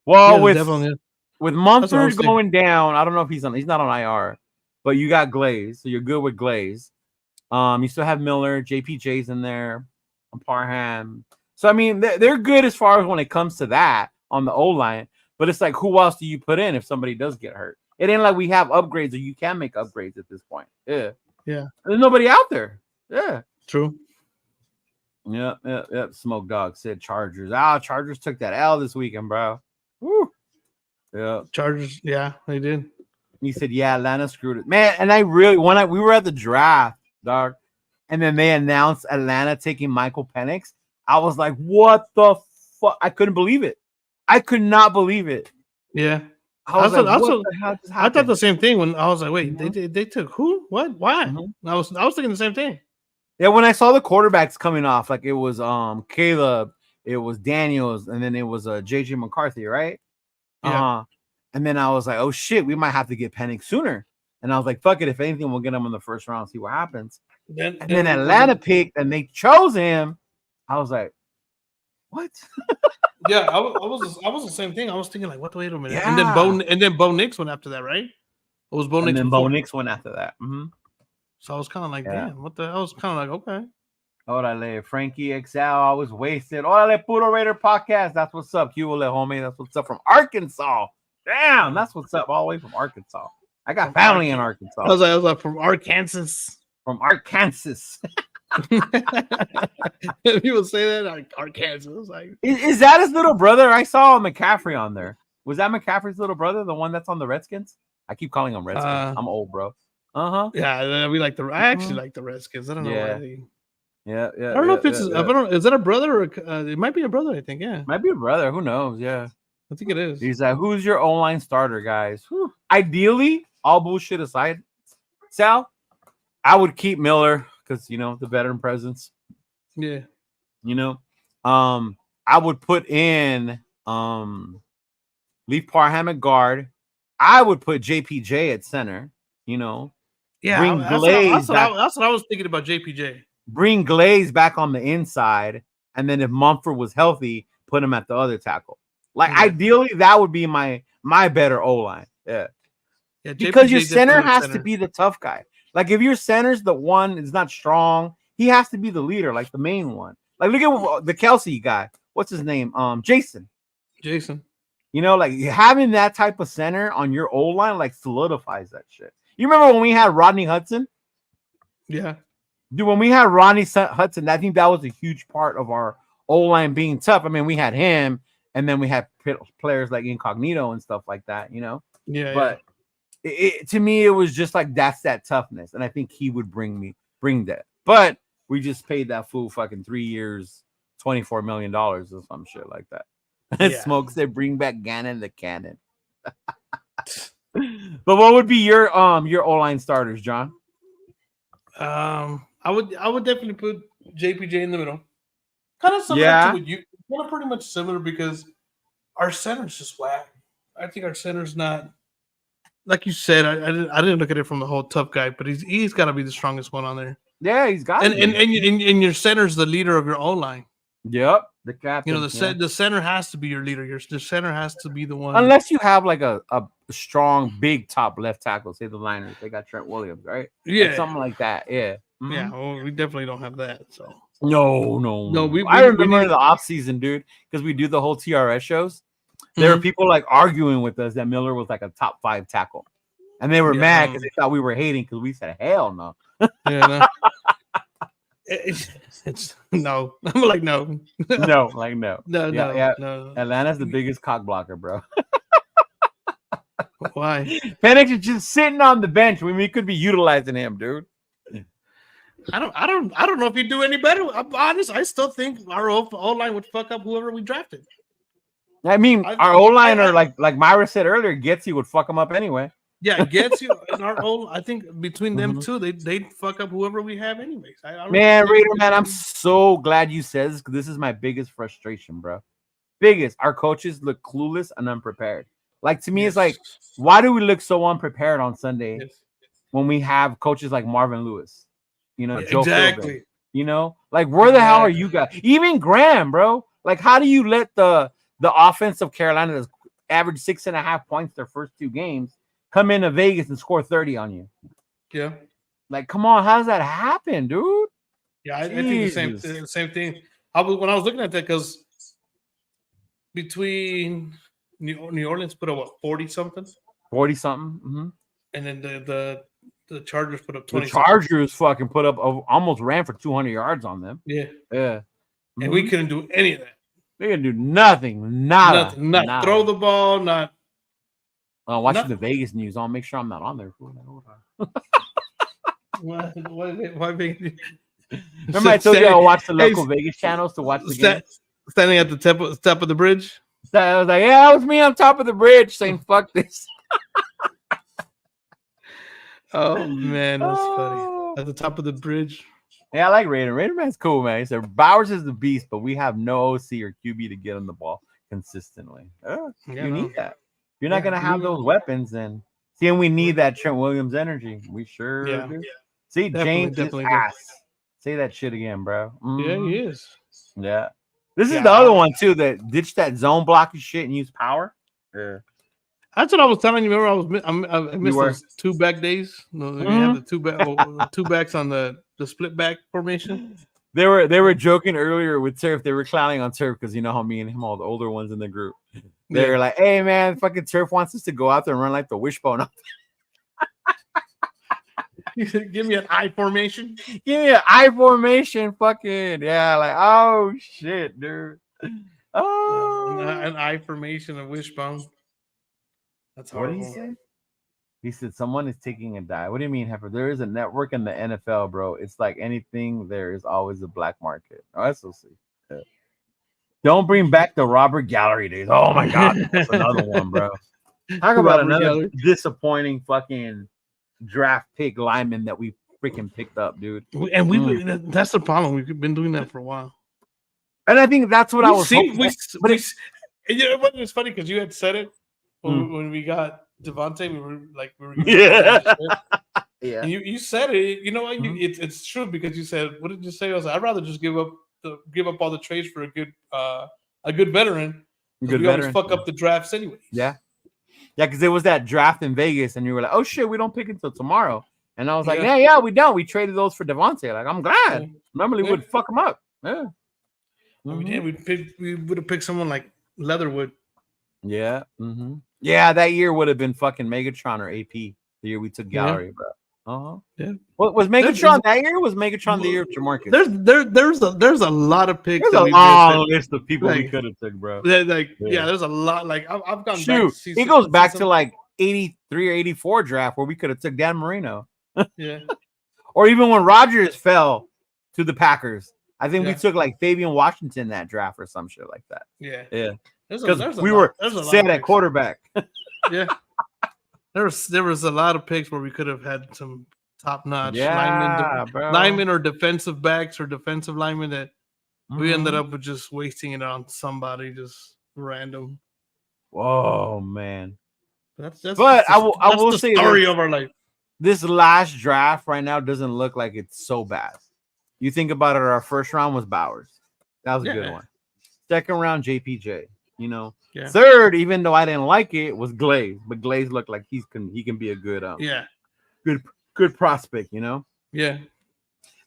Speaker 1: Well, with Mumford going down, I don't know if he's not on IR, but you got Glaze, so you're good with Glaze. You still have Miller, JPJ's in there, Parham. So I mean, they're good as far as when it comes to that on the O-line. But it's like, who else do you put in if somebody does get hurt? It ain't like we have upgrades, or you can make upgrades at this point. Yeah.
Speaker 2: Yeah.
Speaker 1: There's nobody out there. Yeah.
Speaker 2: True.
Speaker 1: Yeah. Smoke Dog said Chargers. Chargers took that L this weekend, bro. Woo. Yeah.
Speaker 2: Chargers. Yeah, they did.
Speaker 1: He said, yeah, Atlanta screwed it. Man, and I really, we were at the draft, dog, and then they announced Atlanta taking Michael Penix. I was like, what the fuck? I couldn't believe it. I could not believe it.
Speaker 2: Yeah.
Speaker 1: I
Speaker 2: thought the same thing when I was like, wait, they took who? What? Why? I was thinking the same thing.
Speaker 1: Yeah, when I saw the quarterbacks coming off, like it was Caleb, it was Daniels, and then it was JJ McCarthy, right?
Speaker 2: Yeah.
Speaker 1: And then I was like, oh shit, we might have to get Penix sooner. And I was like, fuck it. If anything, we'll get him in the first round, see what happens. And then Atlanta picked and they chose him. I was like, what?
Speaker 2: Yeah, I was the same thing. I was thinking like, what? Wait a minute.
Speaker 1: Yeah.
Speaker 2: And then Bo Nix went after that, right? It was Bo Nix.
Speaker 1: And then Bo Nix went after that.
Speaker 2: So I was kind of like, damn, what the hell? I was kind of like, okay.
Speaker 1: Orale, Frankie XL, I was wasted. Orale, Puro Raider podcast. That's what's up. Cuole, homie. That's what's up from Arkansas. Damn, that's what's up. All the way from Arkansas. I got family in Arkansas.
Speaker 2: I was like from Arkansas.
Speaker 1: From Arkansas.
Speaker 2: People say that like Arkansas. I was like,
Speaker 1: is that his little brother? I saw McCaffrey on there. Was that McCaffrey's little brother, the one that's on the Redskins? I keep calling him Redskins. I'm old, bro.
Speaker 2: Yeah, we like I actually like the Redskins. I don't know why.
Speaker 1: Yeah.
Speaker 2: I don't know if it's. I don't know. Is that a brother? Or it might be a brother. I think. Yeah.
Speaker 1: Might be a brother. Who knows? Yeah.
Speaker 2: I think it is.
Speaker 1: He's like, who's your O-line starter, guys? Whew. Ideally, all bullshit aside, Sal, I would keep Miller because the veteran presence.
Speaker 2: Yeah.
Speaker 1: I would put in Leaf Parham at guard. I would put JPJ at center.
Speaker 2: Yeah,
Speaker 1: bring
Speaker 2: that's what I was thinking about JPJ.
Speaker 1: Bring Glaze back on the inside, and then if Mumford was healthy, put him at the other tackle. Ideally, that would be my better O-line. Yeah, because your center has to be the tough guy. Like if your center's the one is not strong, he has to be the leader, like the main one. Like look at the Kelsey guy. What's his name? Jason. Like having that type of center on your O-line like solidifies that shit. You remember when we had Rodney Hudson?
Speaker 2: Yeah.
Speaker 1: Dude, when we had Rodney Hudson, I think that was a huge part of our O-line being tough. I mean, we had him, and then we had players like Incognito and stuff like that,
Speaker 2: Yeah.
Speaker 1: But to me, it was just like that's that toughness, and I think he would bring that. But we just paid that fool fucking 3 years, $24 million or some shit like that. Yeah. Smoke said, "Bring back Gannon the Cannon." But what would be your O-line starters, John?
Speaker 2: I would definitely put JPJ in the middle. Kind of similar to what you. Kind of pretty much similar because our center's just whack. I think our center's not like you said. I didn't look at it from the whole tough guy, but he's got to be the strongest one on there.
Speaker 1: Yeah, he's got.
Speaker 2: And your center's the leader of your O-line.
Speaker 1: Yep, the captain.
Speaker 2: The center has to be your leader. The center has to be the one.
Speaker 1: Unless you have like a strong, big top left tackle. Say the Liners, they got Trent Williams, right?
Speaker 2: Yeah,
Speaker 1: like something like that. Yeah,
Speaker 2: yeah. Well, we definitely don't have that. So
Speaker 1: no. I remember in the off season, dude, because we do the whole TRS shows. There were people like arguing with us that Miller was like a top 5 tackle, and they were mad because they thought we were hating because we said hell no.
Speaker 2: Yeah. No. It's no. I'm like no.
Speaker 1: No, like no.
Speaker 2: No.
Speaker 1: Atlanta's the biggest cock blocker, bro.
Speaker 2: Why?
Speaker 1: Penix is just sitting on the bench when we could be utilizing him, dude.
Speaker 2: I don't know if he'd do any better. I'm honest. I still think our O-line would fuck up whoever we drafted.
Speaker 1: I mean, our O-line, or like Myra said earlier, Getsy would fuck him up anyway.
Speaker 2: Yeah, Getsy and our O. I think between them two, they'd fuck up whoever we have anyways.
Speaker 1: Raider, I'm so glad you said this because this is my biggest frustration, bro. Our coaches look clueless and unprepared. Like to me, it's like, why do we look so unprepared on Sunday when we have coaches like Marvin Lewis? Joe
Speaker 2: exactly.
Speaker 1: Philbin, like where the hell are you guys? Even Graham, bro. Like, how do you let the offense of Carolina that's averaged 6.5 points their first 2 games come into Vegas and score 30 on you?
Speaker 2: Yeah.
Speaker 1: Like, come on, how does that happen, dude?
Speaker 2: Yeah, I think the same thing. When I was looking at that, because between New Orleans put up 40 something,
Speaker 1: and
Speaker 2: then the Chargers put up 20.
Speaker 1: The Chargers fucking put up almost ran for 200 yards on them.
Speaker 2: Yeah.
Speaker 1: And
Speaker 2: we couldn't do any of that.
Speaker 1: We couldn't do nothing. Nada.
Speaker 2: Throw the ball, not.
Speaker 1: Watching the Vegas news. I'll make sure I'm not on there.
Speaker 2: Why
Speaker 1: Remember I told you I watch the local Vegas channels to watch the game?
Speaker 2: Standing at the top of the bridge?
Speaker 1: I was like, yeah, that was me on top of the bridge saying, fuck this.
Speaker 2: Oh, man, that's funny. At the top of the bridge.
Speaker 1: Yeah, I like Raider. Raider man's cool, man. He said, Bowers is the beast, but we have no OC or QB to get on the ball consistently. You need that. you're not gonna have those weapons, then see, and we need that Trent Williams energy. We sure do. See, James is ass. Say that shit again, bro.
Speaker 2: Yeah, he is.
Speaker 1: Yeah. This is the other one too that ditched that zone blocking shit and used power. Yeah.
Speaker 2: That's what I was telling you. Remember, I missed those 2 back days. No, we had the 2 backs on the split back formation.
Speaker 1: They were joking earlier with Turf. They were clowning on Turf because you know how me and him, all the older ones in the group. They're like, "Hey man, fucking Turf wants us to go out there and run like the wishbone."
Speaker 2: He said, "Give me an I formation.
Speaker 1: Give me an I formation." Fucking yeah, like oh shit, dude. Oh,
Speaker 2: an I formation of wishbone. That's horrible.
Speaker 1: What did he say? He said someone is taking a dive. What do you mean, Heifer? There is a network in the NFL, bro. It's like anything. There is always a black market. Oh, that's so sick. Yeah. Don't bring back the Robert Gallery days. Oh my god, that's another one, bro. Talk about another disappointing fucking draft pick lineman that we freaking picked up, dude.
Speaker 2: And that's the problem. We've been doing that for a while.
Speaker 1: And I think that's what I was hoping.
Speaker 2: It's funny because you had said it when we got Devontae. We were
Speaker 1: yeah.
Speaker 2: And you said it. You know what? It's true because you said, what did you say? I was like, I'd rather just give up all the trades for a good veteran. We always fuck up the drafts anyway.
Speaker 1: Yeah. Yeah, because it was that draft in Vegas, and you were like, "Oh shit, we don't pick until tomorrow." And I was like, "Yeah, we don't. We traded those for Devontae." Like, I'm glad. Normally, we'd fuck them up. Yeah.
Speaker 2: We would have picked someone like Leatherwood.
Speaker 1: Yeah. Yeah, that year would have been fucking Megatron or AP. The year we took Gallery, bro.
Speaker 2: Yeah.
Speaker 1: What was Megatron that year? Was Megatron the year of Jamarcus?
Speaker 2: There's a lot of picks.
Speaker 1: There's a long list of people we could have took, bro.
Speaker 2: There's a lot. Like I've gone back.
Speaker 1: It goes back to like 83 or 84 draft where we could have took Dan Marino.
Speaker 2: Yeah.
Speaker 1: Or even when Rodgers fell to the Packers. I think we took like Fabian Washington that draft or some shit like that.
Speaker 2: Yeah.
Speaker 1: Yeah. Because we were set at quarterback.
Speaker 2: Yeah. There was a lot of picks where we could have had some top-notch linemen or defensive backs or defensive linemen that we ended up with just wasting it on somebody just random.
Speaker 1: Whoa, man.
Speaker 2: But
Speaker 1: I will say
Speaker 2: the story of our life.
Speaker 1: This last draft right now doesn't look like it's so bad. You think about it, our first round was Bowers. That was a good one. Second round, JPJ. You know, third, even though I didn't like it, was Glaze, but Glaze looked like he can be a good good prospect, you know.
Speaker 2: Yeah.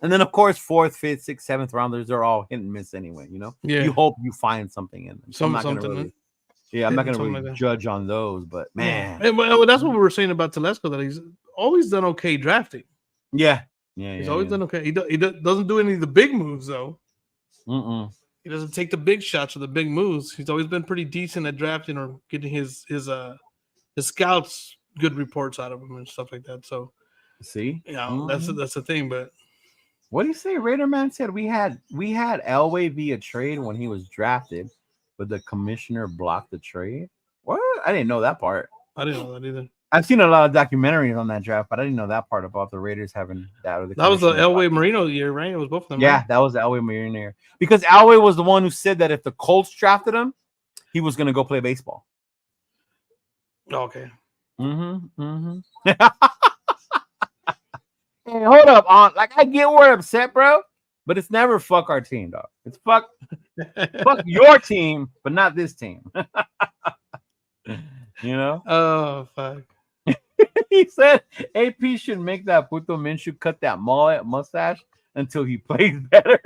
Speaker 1: And then of course 4th, 5th, 6th, 7th rounders are all hit and miss anyway, you know.
Speaker 2: Yeah.
Speaker 1: You hope you find something in them. So I'm not gonna really judge on those, but man.
Speaker 2: Well, that's what we were saying about Telesco, that he's always done okay drafting.
Speaker 1: Yeah.
Speaker 2: He's always done okay. He doesn't do any of the big moves though. He doesn't take the big shots or the big moves. He's always been pretty decent at drafting or getting his scouts good reports out of him and stuff like that. So,
Speaker 1: see,
Speaker 2: that's the thing. But
Speaker 1: what do you say? Raider Man said we had Elway via trade when he was drafted, but the commissioner blocked the trade. What? I didn't know that part.
Speaker 2: I didn't know that either.
Speaker 1: I've seen a lot of documentaries on that draft, but I didn't know that part about the Raiders having that. Or
Speaker 2: that was the Elway Marino year, right? It was both of them.
Speaker 1: Yeah,
Speaker 2: right?
Speaker 1: that was the Elway Marino year. Because Elway was the one who said that if the Colts drafted him, he was going to go play baseball.
Speaker 2: Okay.
Speaker 1: Hey, hold up, I get we're upset, bro, but it's never fuck our team, dog. It's fuck your team, but not this team. You know?
Speaker 2: Oh, fuck.
Speaker 1: He said AP should make that Puto Minshew cut that mustache until he plays better.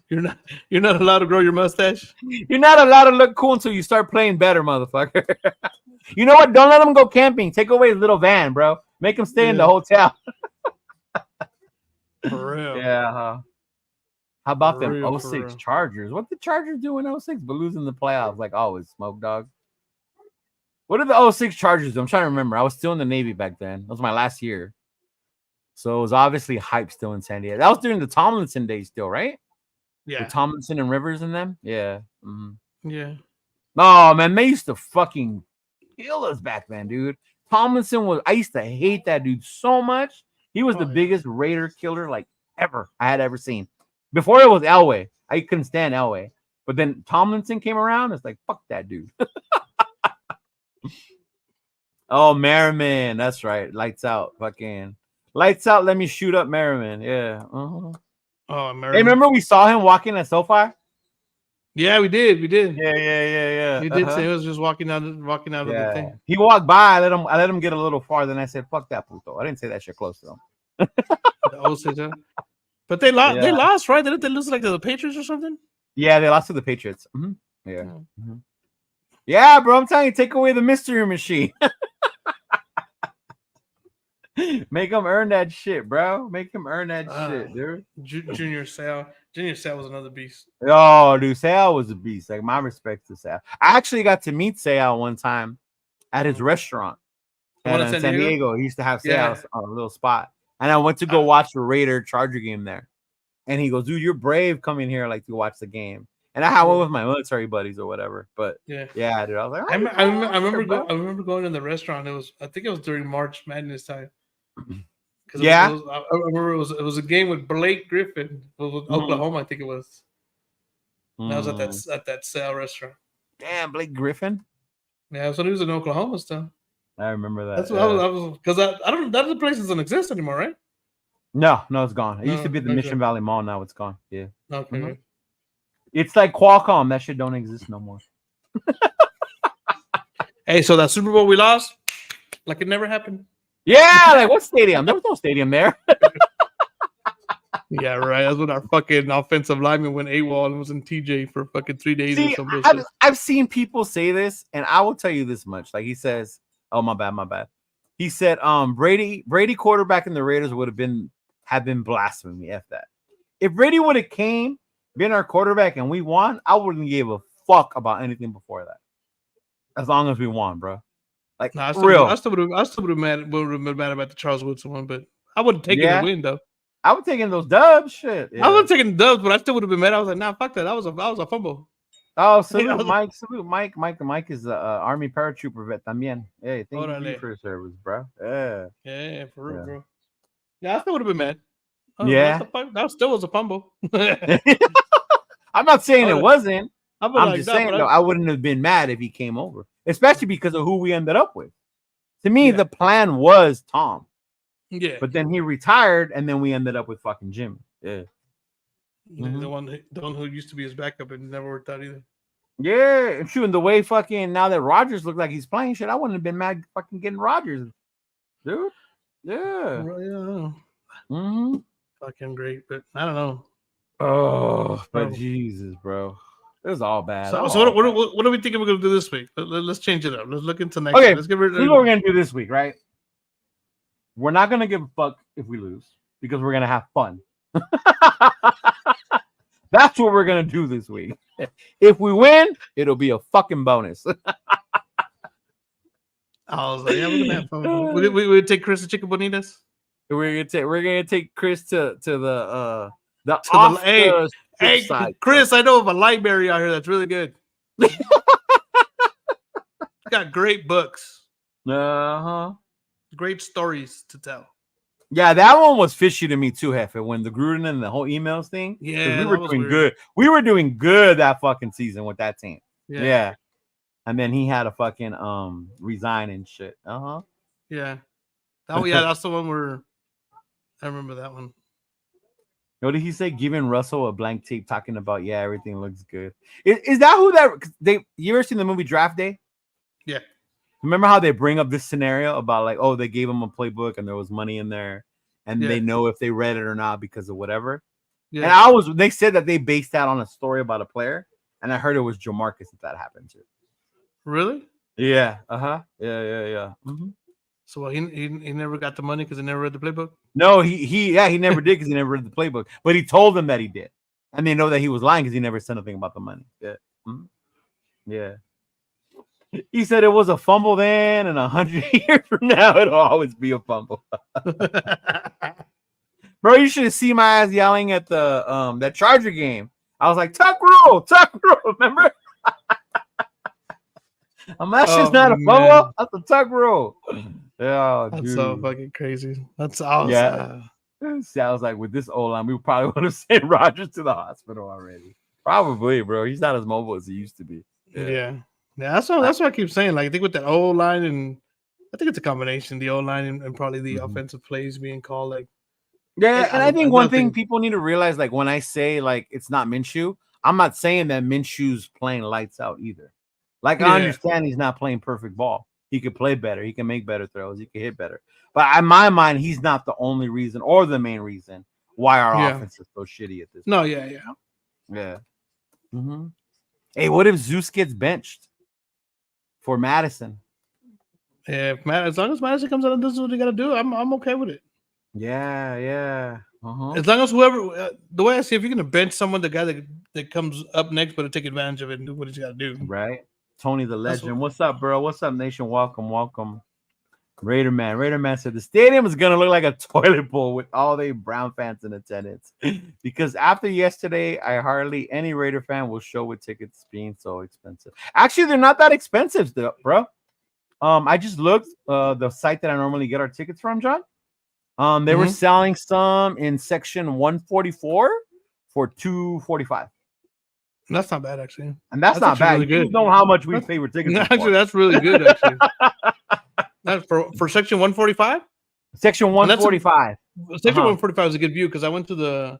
Speaker 2: You're not allowed to grow your mustache.
Speaker 1: You're not allowed to look cool until you start playing better, motherfucker. You know what? Don't let him go camping. Take away his little van, bro. Make him stay in the hotel.
Speaker 2: For real.
Speaker 1: Yeah. How about them 06 Chargers? What the Chargers do in 06 but losing the playoffs like always, smoke dog? What did the 06 Chargers do? I'm trying to remember. I was still in the Navy back then. That was my last year. So it was obviously hype still in San Diego. That was during the Tomlinson days still, right?
Speaker 2: Yeah.
Speaker 1: With Tomlinson and Rivers in them? Yeah.
Speaker 2: Yeah.
Speaker 1: Oh, man. They used to fucking kill us back then, dude. Tomlinson I used to hate that dude so much. He was the biggest Raider killer like ever I had ever seen. Before it was Elway. I couldn't stand Elway. But then Tomlinson came around. It's like, fuck that dude. Oh, Merriman. That's right. Lights out. Fucking lights out. Let me shoot up Merriman. Yeah. Uh-huh.
Speaker 2: Oh,
Speaker 1: Hey, remember we saw him walking at SoFi?
Speaker 2: Yeah, we did.
Speaker 1: Yeah.
Speaker 2: He did say he was just walking out of the thing.
Speaker 1: He walked by. I let him get a little farther, and I said, "Fuck that puto." I didn't say that shit close to him.
Speaker 2: But they lost. They lost, right? Didn't they lose like to the Patriots or something?
Speaker 1: Yeah, they lost to the Patriots. Mm-hmm. Yeah. Mm-hmm. Yeah, bro. I'm telling you, take away the mystery machine. Make him earn that shit, bro. Make him earn that shit, dude.
Speaker 2: Junior Sal was another beast.
Speaker 1: Oh, dude, Sal was a beast. Like, my respects to Sal. I actually got to meet Sal one time at his restaurant in San Diego. He used to have Sal's on a little spot. And I went to go watch the Raider Charger game there. And he goes, dude, you're brave coming here like to watch the game. And I went with my military buddies or whatever. But yeah, dude, I was like,
Speaker 2: I remember going in the restaurant. I think it was during March Madness time.
Speaker 1: Yeah,
Speaker 2: I remember it was a game with Blake Griffin with Oklahoma. I think it was. And I was at that Sal restaurant.
Speaker 1: Damn, Blake Griffin.
Speaker 2: Yeah, so he was in Oklahoma still.
Speaker 1: I remember that.
Speaker 2: That's what I was because I don't. That place doesn't exist anymore, right?
Speaker 1: No, it's gone. It used to be at the Mission Valley Mall. Now it's gone. Yeah.
Speaker 2: Okay. Mm-hmm.
Speaker 1: It's like Qualcomm. That shit don't exist no more.
Speaker 2: Hey, so that Super Bowl we lost, like it never happened.
Speaker 1: Yeah, like what stadium? There was no stadium there.
Speaker 2: Yeah, right. That's when our fucking offensive lineman went AWOL and was in TJ for fucking 3 days or something.
Speaker 1: I've seen people say this, and I will tell you this much. Like he says, "Oh, my bad." He said, Brady quarterback in the Raiders would have been blasphemy. F that. If Brady would have been our quarterback and we won, I wouldn't give a fuck about anything before that. As long as we won, bro. Like,
Speaker 2: I still would have been mad about the Charles Woodson one, but I would have taken the win though.
Speaker 1: I would have taken those dubs. Shit. Yeah.
Speaker 2: I would have taken dubs, but I still would have been mad. I was like, nah, fuck that. That was a fumble.
Speaker 1: Oh, salute Mike. Mike is the Army paratrooper vet también. Hey, thank you for your service, bro.
Speaker 2: Yeah, for real, bro. Yeah, I still would have been mad. That still was a fumble.
Speaker 1: I'm not saying it wasn't. I'm just saying though, I wouldn't have been mad if he came over, especially because of who we ended up with. To me, the plan was Tom.
Speaker 2: Yeah,
Speaker 1: but then he retired, and then we ended up with fucking Jimmy. Yeah,
Speaker 2: the one who used to be his backup and never worked out either.
Speaker 1: Yeah, and shooting the way fucking now that Rodgers looked like he's playing shit, I wouldn't have been mad fucking getting Rodgers, dude. Yeah.
Speaker 2: Fucking great, but I don't know.
Speaker 1: Oh, but Jesus, bro. It was all bad.
Speaker 2: So what do we think we're going to do this week? Let's change it up. Let's look into next week. Let's
Speaker 1: this is what we're going to do this week, right? We're not going to give a fuck if we lose because we're going to have fun. That's what we're going to do this week. If we win, it'll be a fucking bonus.
Speaker 2: I was like, yeah, we're going to have fun. We would take Chris to Chicken Bonitas.
Speaker 1: We're gonna take Chris to the
Speaker 2: side. Chris, I know of a library out here that's really good. Got great books. Great stories to tell.
Speaker 1: Yeah, that one was fishy to me too, Hefe. When the Gruden and the whole emails thing.
Speaker 2: Yeah,
Speaker 1: we were doing good. We were doing good that fucking season with that team. Yeah. And then he had to fucking resign and shit.
Speaker 2: Yeah. That's the one where I remember that one.
Speaker 1: What did he say? Giving Russell a blank tape, talking about everything looks good. Is that who that you ever seen the movie Draft Day?
Speaker 2: Yeah.
Speaker 1: Remember how they bring up this scenario about like, oh, they gave him a playbook and there was money in there, and they know if they read it or not because of whatever. Yeah. And they said that they based that on a story about a player, and I heard it was Jamarcus that happened to.
Speaker 2: Really?
Speaker 1: Yeah. Yeah. Mm-hmm.
Speaker 2: So he never got the money because he never read the playbook?
Speaker 1: No, he never did because he never read the playbook. But he told them that he did. And they know that he was lying because he never said anything about the money. Yeah. Mm-hmm. Yeah. He said it was a fumble then, and 100 years from now, it'll always be a fumble. Bro, you should have seen my ass yelling at the that Charger game. I was like, tuck rule, remember? That's just not a fumble. That's a tuck rule. Yeah,
Speaker 2: that's so fucking crazy. That's awesome.
Speaker 1: Yeah. Sounds like with this O-line, we probably would have sent Rodgers to the hospital already. Probably, bro. He's not as mobile as he used to be.
Speaker 2: Yeah. Yeah, that's what I keep saying. Like I think with that O line, and I think it's a combination, the O line and probably the offensive plays being called. Like,
Speaker 1: yeah, and I think one thing
Speaker 2: think
Speaker 1: people need to realize, like when I say like it's not Minshew, I'm not saying that Minshew's playing lights out either. Like I understand he's not playing perfect ball. He could play better. He can make better throws. He can hit better. But in my mind, he's not the only reason or the main reason why our offense is so shitty at this point.
Speaker 2: No, yeah.
Speaker 1: Mm-hmm. Hey, what if Zeus gets benched for Madison?
Speaker 2: Yeah, as long as Madison comes out and does what he got to do, I'm okay with it.
Speaker 1: Yeah.
Speaker 2: As long as whoever, the way I see, if you're gonna bench someone, the guy that comes up next, but to take advantage of it and do what he's got to do.
Speaker 1: Right, Tony the Legend. What's up, bro? What's up, Nation? Welcome. Raider Man said the stadium is gonna look like a toilet bowl with all the Brown fans in attendance. Because after yesterday, I hardly any Raider fan will show with tickets being so expensive. Actually, they're not that expensive, though, bro. I just looked the site that I normally get our tickets from, John. They were selling some in section 144 for $245.
Speaker 2: That's not bad, actually.
Speaker 1: And that's not bad. Really good. You know how much we pay for tickets.
Speaker 2: Actually, that's really good, actually. That's for section 145?
Speaker 1: Section 145.
Speaker 2: Section 145 is a good view because I went to the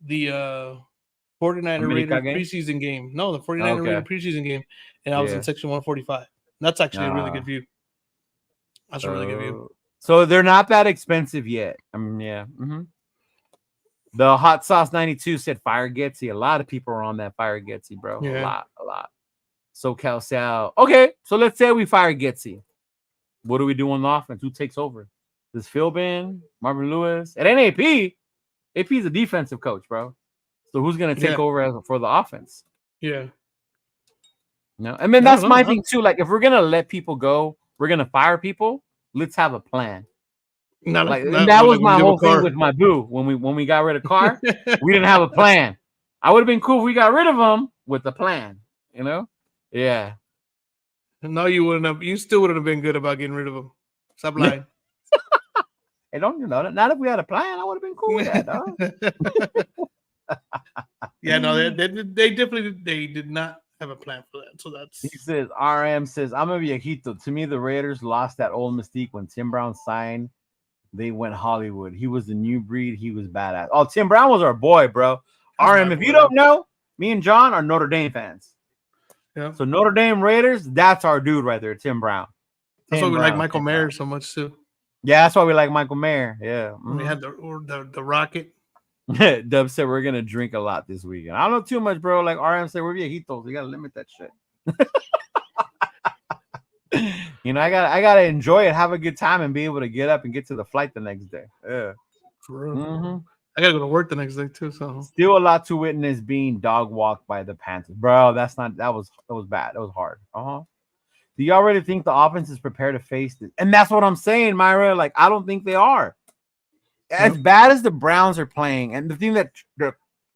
Speaker 2: 49er Raider preseason game. No, the 49er Raider preseason game, and I was in section 145. That's actually a really good view. That's a really good view.
Speaker 1: So they're not that expensive yet. I mean, yeah. The Hot Sauce 92 said Fire Getsy. A lot of people are on that Fire Getsy, bro. Yeah. A lot. SoCal Sal. Okay, so let's say we fire Getsy. What do we do on the offense? Who takes over? Does Philbin, Marvin Lewis? It ain't AP. AP's a defensive coach, bro. So who's gonna take over for the offense?
Speaker 2: Yeah.
Speaker 1: No, I mean that's my thing too. Like if we're gonna let people go, we're gonna fire people. Let's have a plan. That was my whole thing with my boo when we got rid of Carr. We didn't have a plan. I would have been cool if we got rid of him with a plan. You know? Yeah.
Speaker 2: No, you wouldn't have. You still wouldn't have been good about getting rid of him. Stop lying.
Speaker 1: Hey, don't you know that? Not if we had a plan, I would have been cool with that, dog.
Speaker 2: Yeah, no, they definitely did not have a plan for that. So that's.
Speaker 1: He says RM says I'm a viejito. To me, the Raiders lost that old mystique when Tim Brown signed. They went Hollywood. He was the new breed. He was badass. Oh, Tim Brown was our boy, bro. RM, if you don't know, me and John are Notre Dame fans. Yeah. So Notre Dame Raiders, that's our dude right there, Tim Brown.
Speaker 2: That's why we like Michael Mayer so much too.
Speaker 1: Yeah, that's why we like Michael Mayer. Yeah.
Speaker 2: We had the Rocket.
Speaker 1: Dub said we're gonna drink a lot this weekend. I don't know too much, bro. Like RM said, we're viejitos. You gotta limit that shit. You know, I gotta enjoy it, have a good time, and be able to get up and get to the flight the next day. Yeah.
Speaker 2: I gotta go to work the next day too. So
Speaker 1: still a lot to witness being dog walked by the Panthers, bro. That was bad. That was hard. Do you already think the offense is prepared to face this? And that's what I'm saying, Myra. Like I don't think they are. As bad as the Browns are playing, and the thing that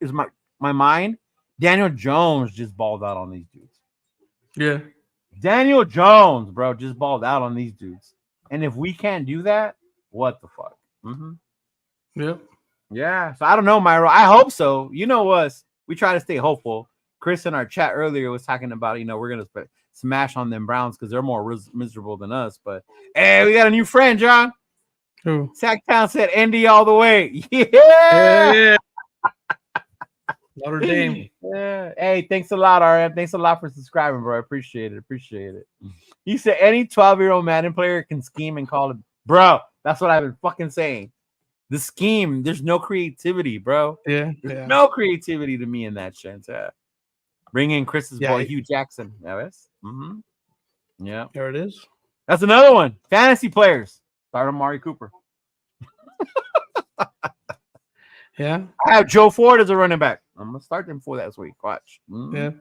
Speaker 1: is my mind, Daniel Jones just balled out on these dudes.
Speaker 2: Yeah.
Speaker 1: Daniel Jones, bro, just balled out on these dudes. And if we can't do that, what the fuck?
Speaker 2: Yep.
Speaker 1: Yeah. So I don't know, Myro. I hope so. You know us. We try to stay hopeful. Chris in our chat earlier was talking about, we're going to smash on them Browns because they're more miserable than us. But, hey, we got a new friend, John.
Speaker 2: Who?
Speaker 1: Sacktown said Indy all the way. Yeah.
Speaker 2: Notre Dame.
Speaker 1: Yeah. Hey, thanks a lot, RM. Thanks a lot for subscribing, bro. I appreciate it. He said any 12-year-old Madden player can scheme and call it. Bro, that's what I've been fucking saying. The scheme, there's no creativity, bro.
Speaker 2: Yeah.
Speaker 1: There's no creativity to me in that sense. Bring in Chris's boy, Hugh Jackson. Yeah.
Speaker 2: There it is.
Speaker 1: That's another one. Fantasy players. Start Amari Cooper.
Speaker 2: Yeah.
Speaker 1: I have Joe Ford as a running back. I'm going to start them for that this week. Watch.
Speaker 2: Yeah.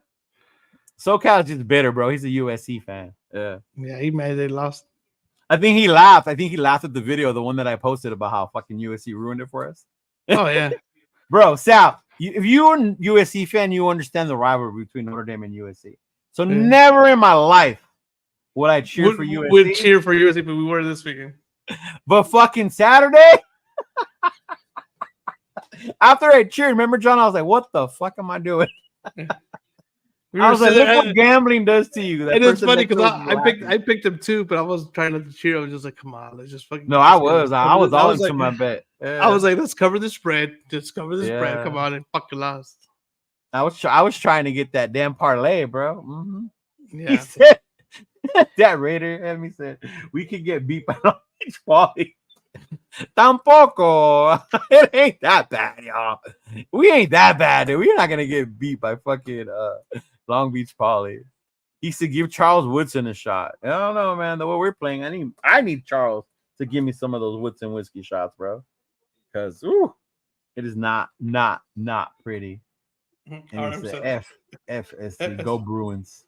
Speaker 1: SoCal's just bitter, bro. He's a USC fan. Yeah.
Speaker 2: Yeah, he made they lost.
Speaker 1: I think he laughed. At the video, the one that I posted about how fucking USC ruined it for us.
Speaker 2: Oh, yeah.
Speaker 1: Bro, Sal, if you're a USC fan, you understand the rivalry between Notre Dame and USC. So never in my life would I cheer for USC.
Speaker 2: Would cheer for USC, but we were this weekend.
Speaker 1: But fucking Saturday, after I cheered, remember, John, I was like, what the fuck am I doing? I was like, look what gambling does to you.
Speaker 2: And it's funny because I picked him too, but I wasn't trying to cheer. I was just like, come on, let's just fucking.
Speaker 1: No, I was all into my bet.
Speaker 2: I was like, let's cover the spread. Just cover the spread. Come on, and fucking lost.
Speaker 1: I was trying to get that damn parlay, bro. Mm-hmm.
Speaker 2: Yeah.
Speaker 1: He said, that Raider and me said we could get beat by Long Beach Poly. Tampoco. It ain't that bad, y'all. We ain't that bad, dude. We're not gonna get beat by fucking Long Beach Poly. He said give Charles Woodson a shot. I don't know, man. The way we're playing, I need Charles to give me some of those Woodson whiskey shots, bro. Because it is not pretty. And he said FSC, go Bruins.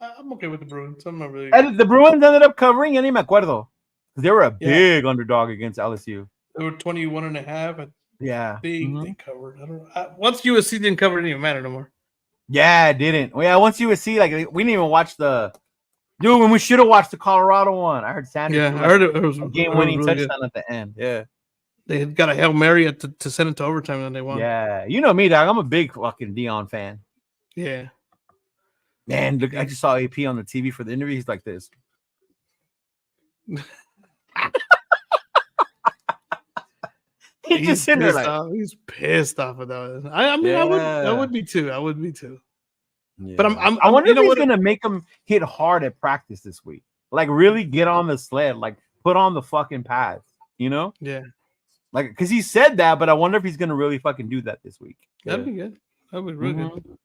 Speaker 2: I'm okay with the Bruins. I'm not really.
Speaker 1: And the Bruins ended up covering, ya ni me acuerdo. They were a big underdog against LSU.
Speaker 2: They were 21.5.
Speaker 1: Yeah.
Speaker 2: They covered. I don't know. Once USC didn't cover, it didn't even matter no more.
Speaker 1: Yeah, it didn't. Well, yeah, once USC, like, we didn't even watch when we should have watched the Colorado one. I heard Sanders.
Speaker 2: Yeah, I heard it was
Speaker 1: a game-winning touchdown at the end. Yeah.
Speaker 2: They had got a Hail Mary to send it to overtime, and they won.
Speaker 1: Yeah. You know me, dog. I'm a big fucking Dion fan.
Speaker 2: Yeah.
Speaker 1: Man, look, I just saw AP on the TV for the interview. He's like this.
Speaker 2: He's pissed off. He's pissed off with that. I mean, I would be too. I would be too.
Speaker 1: Yeah. But I wonder if he's gonna make him hit hard at practice this week. Like really get on the sled. Like put on the fucking pads. You know?
Speaker 2: Yeah.
Speaker 1: Like because he said that, but I wonder if he's gonna really fucking do that this week.
Speaker 2: That'd be good. That'd be really good.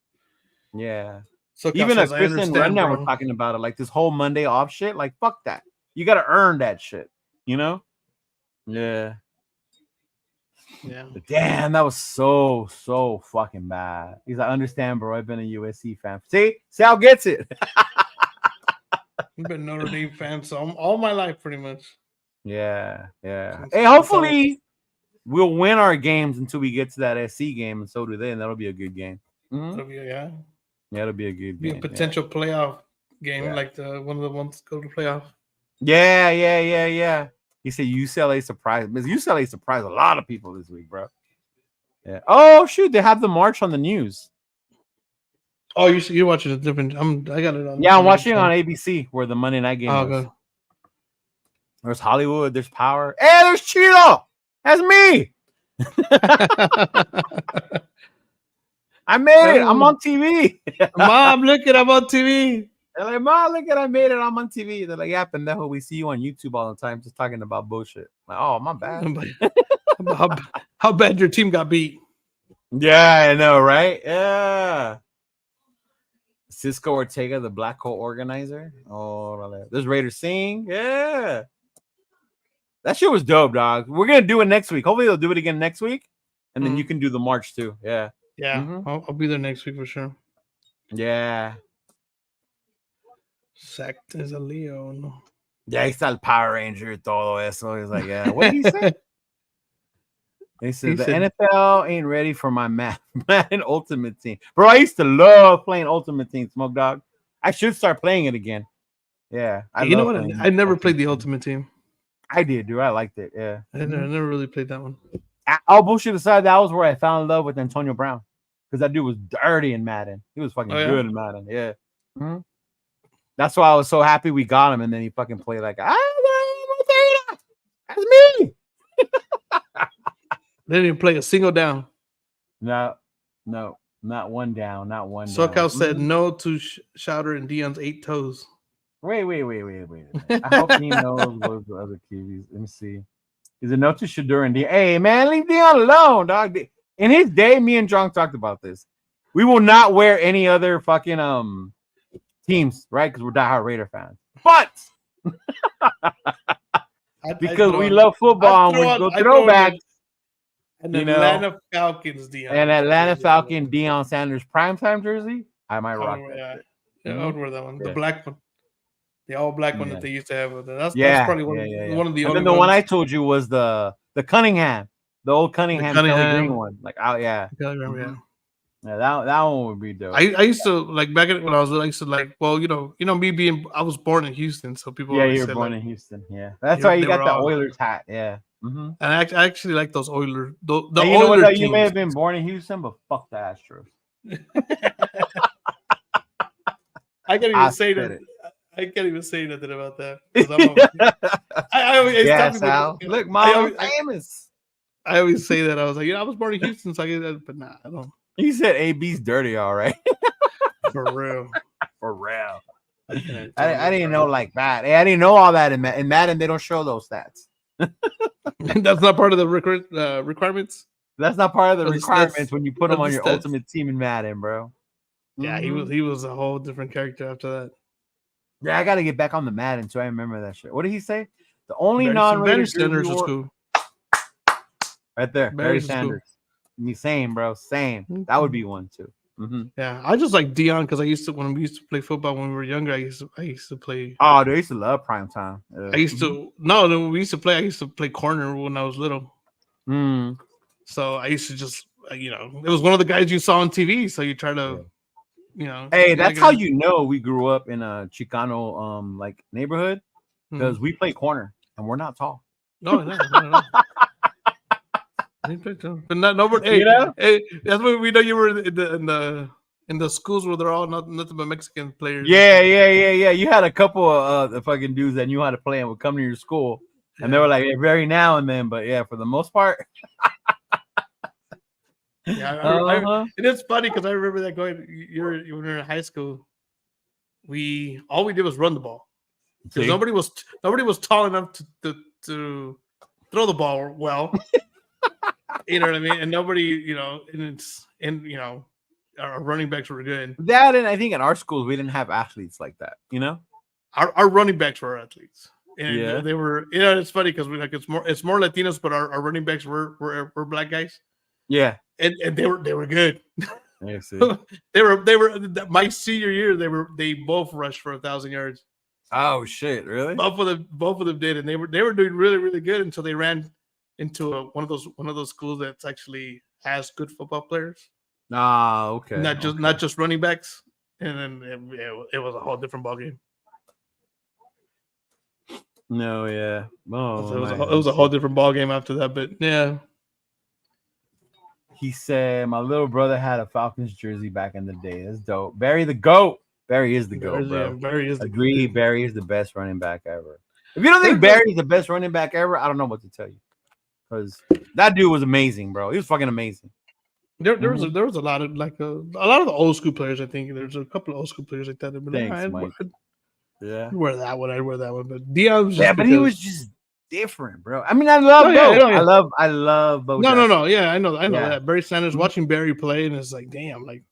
Speaker 1: Yeah. So even a Chris and Rundown were talking about it. Like this whole Monday off shit. Like fuck that. You gotta earn that shit. You know? Yeah.
Speaker 2: Yeah.
Speaker 1: But damn, that was so fucking bad. He's like, I understand, bro. I've been a USC fan. See, Sal gets it.
Speaker 2: I've been Notre Dame fan all my life, pretty much.
Speaker 1: Yeah. Hey, hopefully we'll win our games until we get to that SC game, and so do they, and that'll be a good game. Mm-hmm.
Speaker 2: That'll be
Speaker 1: it'll be a good game.
Speaker 2: Be a potential playoff game, like one of the ones go to playoff.
Speaker 1: Yeah. He said UCLA surprised. UCLA surprised a lot of people this week, bro. Yeah. Oh shoot, they have the march on the news.
Speaker 2: Oh, you're watching a different. I got it on.
Speaker 1: Yeah, I'm watching it on ABC where the Monday night game was.
Speaker 2: Okay.
Speaker 1: There's Hollywood. There's Power. Hey, there's Cheeto. That's me. I made it. I'm on TV.
Speaker 2: Mom, look at I'm on TV.
Speaker 1: They're like, Mom, look at I made it. I'm on TV. They're like, yeah, pendejo. We see you on YouTube all the time, just talking about bullshit. Like, oh, my bad.
Speaker 2: How bad your team got beat?
Speaker 1: Yeah, I know, right? Yeah. Cisco Ortega, the Black Hole organizer. Oh, there's Raider Singh. Yeah. That shit was dope, dog. We're gonna do it next week. Hopefully, they'll do it again next week, and then you can do the march too. Yeah.
Speaker 2: Yeah. Mm-hmm. I'll be there next week for sure.
Speaker 1: Yeah.
Speaker 2: Sacked as a Leo. No.
Speaker 1: Yeah, he's el Power Ranger, todo eso. He's like, yeah. What did he say? He said the NFL ain't ready for my Madden Ultimate Team. Bro, I used to love playing Ultimate Team, Smoke Dog. I should start playing it again. Yeah.
Speaker 2: You know what? I never played the Ultimate Team.
Speaker 1: I did, dude. I liked it. Yeah.
Speaker 2: I never really played that one.
Speaker 1: All bullshit aside, that was where I fell in love with Antonio Brown. Because that dude was dirty in Madden. He was fucking good in Madden. Yeah. Mm-hmm. That's why I was so happy we got him. And then he fucking played like, that's me.
Speaker 2: They didn't play a single down.
Speaker 1: No, not one down, not one.
Speaker 2: SoCal said no to Shouter and Dion's 8 toes.
Speaker 1: Wait a minute. I hope he knows those other QBs. Let me see. Is it no to Shadur and Dion? Hey man, leave Dion alone, dog. In his day, me and John talked about this. We will not wear any other fucking teams, right? Because we're diehard Raider fans. But because we love football and we go throwbacks.
Speaker 2: And Atlanta Falcons, Dion.
Speaker 1: And Atlanta Falcon, Deion Sanders primetime jersey. I might rock that.
Speaker 2: Yeah, I would wear that one. The black one. The all black one that they used to have. That's probably one of the only
Speaker 1: then the one I told you was the Cunningham. The old Cunningham Kelly Green one. Like, yeah.
Speaker 2: Yeah,
Speaker 1: that one would be dope.
Speaker 2: I used to, like, back when I was little, I used to, like, well, me I was born in Houston, so people
Speaker 1: you were born in Houston. Yeah. That's why you got the Oilers hat. Yeah. Mm-hmm.
Speaker 2: And I actually like those Oilers.
Speaker 1: You know what? You may have been born in Houston, but fuck the Astros.
Speaker 2: I can't even say that.
Speaker 1: it.
Speaker 2: I can't even say nothing about that because I always
Speaker 1: Yeah,
Speaker 2: tell people,
Speaker 1: Sal. Look, mom, I'm famous.
Speaker 2: I always say that. I was like, I was born in Houston, so I get that, but nah, I don't.
Speaker 1: He said AB's dirty, all right.
Speaker 2: For real.
Speaker 1: For real.
Speaker 2: I
Speaker 1: didn't know like that. I didn't know all that in Madden. They don't show those stats.
Speaker 2: That's not part of the requirements.
Speaker 1: That's not part of the requirements when you put them on your ultimate team in Madden, bro.
Speaker 2: Yeah, he was a whole different character after that.
Speaker 1: Yeah, I got to get back on the Madden so I remember that shit. What did he say? The only non-rated
Speaker 2: Sanders was cool.
Speaker 1: Right there, Barry Sanders. Cool. Me, same, bro, same. That would be one too.
Speaker 2: Yeah, I just like Dion because when we used to play football when we were younger. I used to play.
Speaker 1: Oh, they used to love prime time.
Speaker 2: I used to no, we used to play. I used to play corner when I was little. So I used to just it was one of the guys you saw on TV. So you try to,
Speaker 1: Hey, that's how you know we grew up in a Chicano like neighborhood because we play corner and we're not tall.
Speaker 2: No. But not nobody. Hey, that's when we know you were in the schools where they're all nothing but Mexican players.
Speaker 1: Yeah. You had a couple of the fucking dudes that knew how to play and would come to your school, and they were like very now and then. But yeah, for the most part.
Speaker 2: Yeah, and it's funny because I remember that when we were in high school, all we did was run the ball because nobody was tall enough to throw the ball well. You know what I mean? And nobody, our running backs were good.
Speaker 1: That, and I think in our schools we didn't have athletes like that.
Speaker 2: Our running backs were athletes, and they were. It's funny because it's more Latinos, but our running backs were black guys.
Speaker 1: Yeah,
Speaker 2: and they were good.
Speaker 1: I see.
Speaker 2: they were my senior year. They both rushed for 1,000 yards.
Speaker 1: Oh shit! Really?
Speaker 2: Both of them did, and they were doing really really good until they ran into one of those schools that actually has good football players.
Speaker 1: Ah, okay.
Speaker 2: Not just running backs, and then it was a whole different ballgame.
Speaker 1: No, yeah. Oh,
Speaker 2: it was a whole different ballgame after that, but yeah.
Speaker 1: He said my little brother had a Falcons jersey back in the day. That's dope. Barry the GOAT. Barry is the GOAT, bro.
Speaker 2: Yeah, Barry is the
Speaker 1: Agree. Barry is the best running back ever. If you don't think Barry is the best running back ever, I don't know what to tell you. Because that dude was amazing, bro. He was fucking amazing.
Speaker 2: There was a lot of a lot of the old school players. I think there's a couple of old school players like that.
Speaker 1: Thanks, Mike.
Speaker 2: I'd wear that one. But Dion was
Speaker 1: but he was just different, bro. I mean, I love I love Bo.
Speaker 2: No. Yeah, I know that. Barry Sanders, watching Barry play, and it's like, damn, like,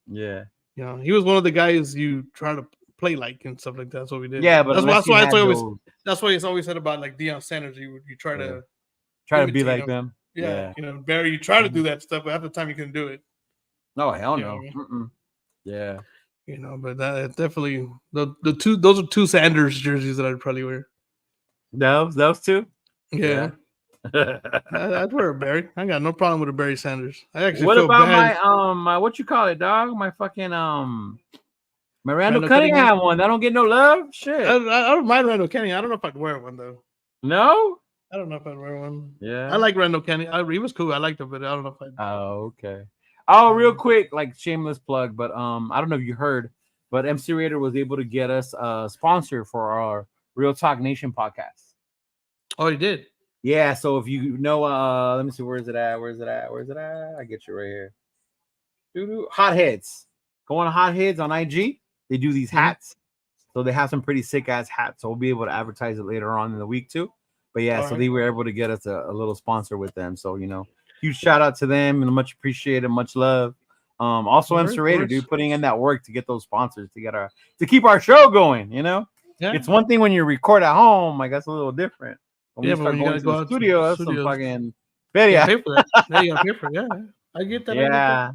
Speaker 1: yeah.
Speaker 2: He was one of the guys you try to play like and stuff like that. That's what we did.
Speaker 1: Yeah, but
Speaker 2: that's why it's always said about like Deion Sanders. You try to
Speaker 1: be like them.
Speaker 2: Yeah. Barry, you try to do that stuff, but half the time you can do it.
Speaker 1: No, hell no. Yeah.
Speaker 2: But that definitely those are two Sanders jerseys that I'd probably wear.
Speaker 1: Those two?
Speaker 2: Yeah. I'd wear a Barry. I got no problem with a Barry Sanders. I actually
Speaker 1: what
Speaker 2: feel
Speaker 1: about
Speaker 2: bad.
Speaker 1: my what you call it, dog? My fucking my Randall Cunningham one. I don't get no love. Shit.
Speaker 2: I don't mind Randall Cunningham. I don't know if I'd wear one though.
Speaker 1: No?
Speaker 2: I don't know if I'd wear one.
Speaker 1: Yeah.
Speaker 2: I like Randall Cunningham. He was cool. I liked him, but I don't know if I'd.
Speaker 1: Oh, okay. Oh, real quick, like shameless plug, but I don't know if you heard, but MC Raider was able to get us a sponsor for our Real Talk Nation podcast.
Speaker 2: Oh, he did?
Speaker 1: Yeah, so if you know, let me see, where's it at? I get you right here. Hotheads. Go on Hotheads on IG. They do these hats. So they have some pretty sick ass hats. So we'll be able to advertise it later on in the week too. But yeah, so they were able to get us a little sponsor with them. So, huge shout out to them and much appreciated, much love. Also MC Raider, dude, putting in that work to get those sponsors to keep our show going, Yeah. It's one thing when you record at home, like that's a little different. When we start going to the studio, that's some fucking video.
Speaker 2: Pay for that. Yeah, you gotta pay for it. Yeah. I get that.
Speaker 1: Yeah.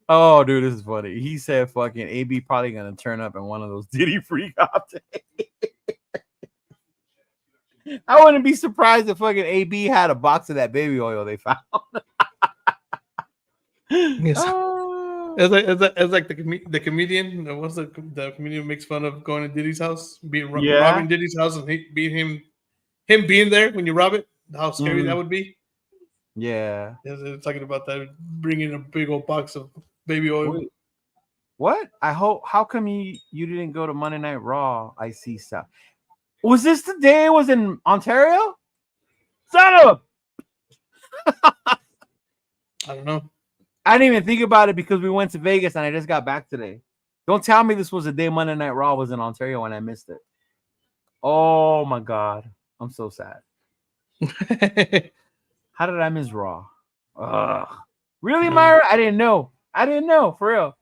Speaker 1: Oh, dude, this is funny. He said fucking AB probably gonna turn up in one of those Diddy freak off days. I wouldn't be surprised if fucking AB had a box of that baby oil they found.
Speaker 2: Yes. It's like the comedian. What's the comedian who makes fun of going to Diddy's house, robbing Diddy's house, and him being there when you rob it. How scary that would be.
Speaker 1: Yeah.
Speaker 2: It's talking about that, bringing a big old box of baby oil.
Speaker 1: What? I hope. How come you didn't go to Monday Night Raw? I see stuff. Was this the day it was in Ontario? Son of
Speaker 2: I don't know.
Speaker 1: I didn't even think about it because we went to Vegas and I just got back today. Don't tell me this was the day Monday Night Raw was in Ontario and I missed it. Oh my God. I'm so sad. How did I miss Raw? Ugh. Really, Myra? I didn't know. For real.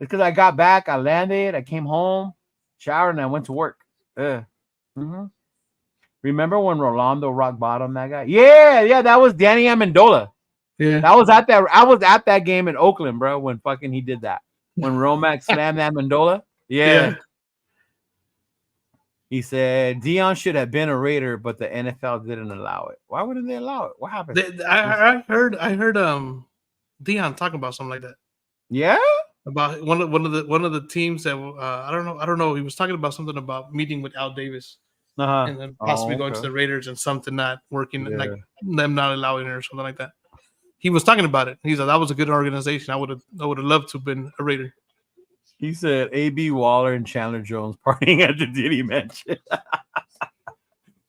Speaker 1: Because I got back, I landed, I came home, showered, and I went to work. Mm-hmm. Remember when Rolando rock bottom that guy? Yeah, that was Danny Amendola.
Speaker 2: Yeah,
Speaker 1: I was at that game in Oakland, bro, when fucking he did that. When Romack slammed Amendola. Yeah. He said Dion should have been a Raider, but the NFL didn't allow it. Why wouldn't they allow it? What happened?
Speaker 2: I heard Dion talking about something like that.
Speaker 1: Yeah?
Speaker 2: About one of the teams that I don't know. He was talking about something about meeting with Al Davis and then possibly going to the Raiders and something not working, like them not allowing it or something like that. He was talking about it. He said that was a good organization. I would have loved to have been a Raider.
Speaker 1: He said A.B. Waller and Chandler Jones partying at the Diddy Mansion.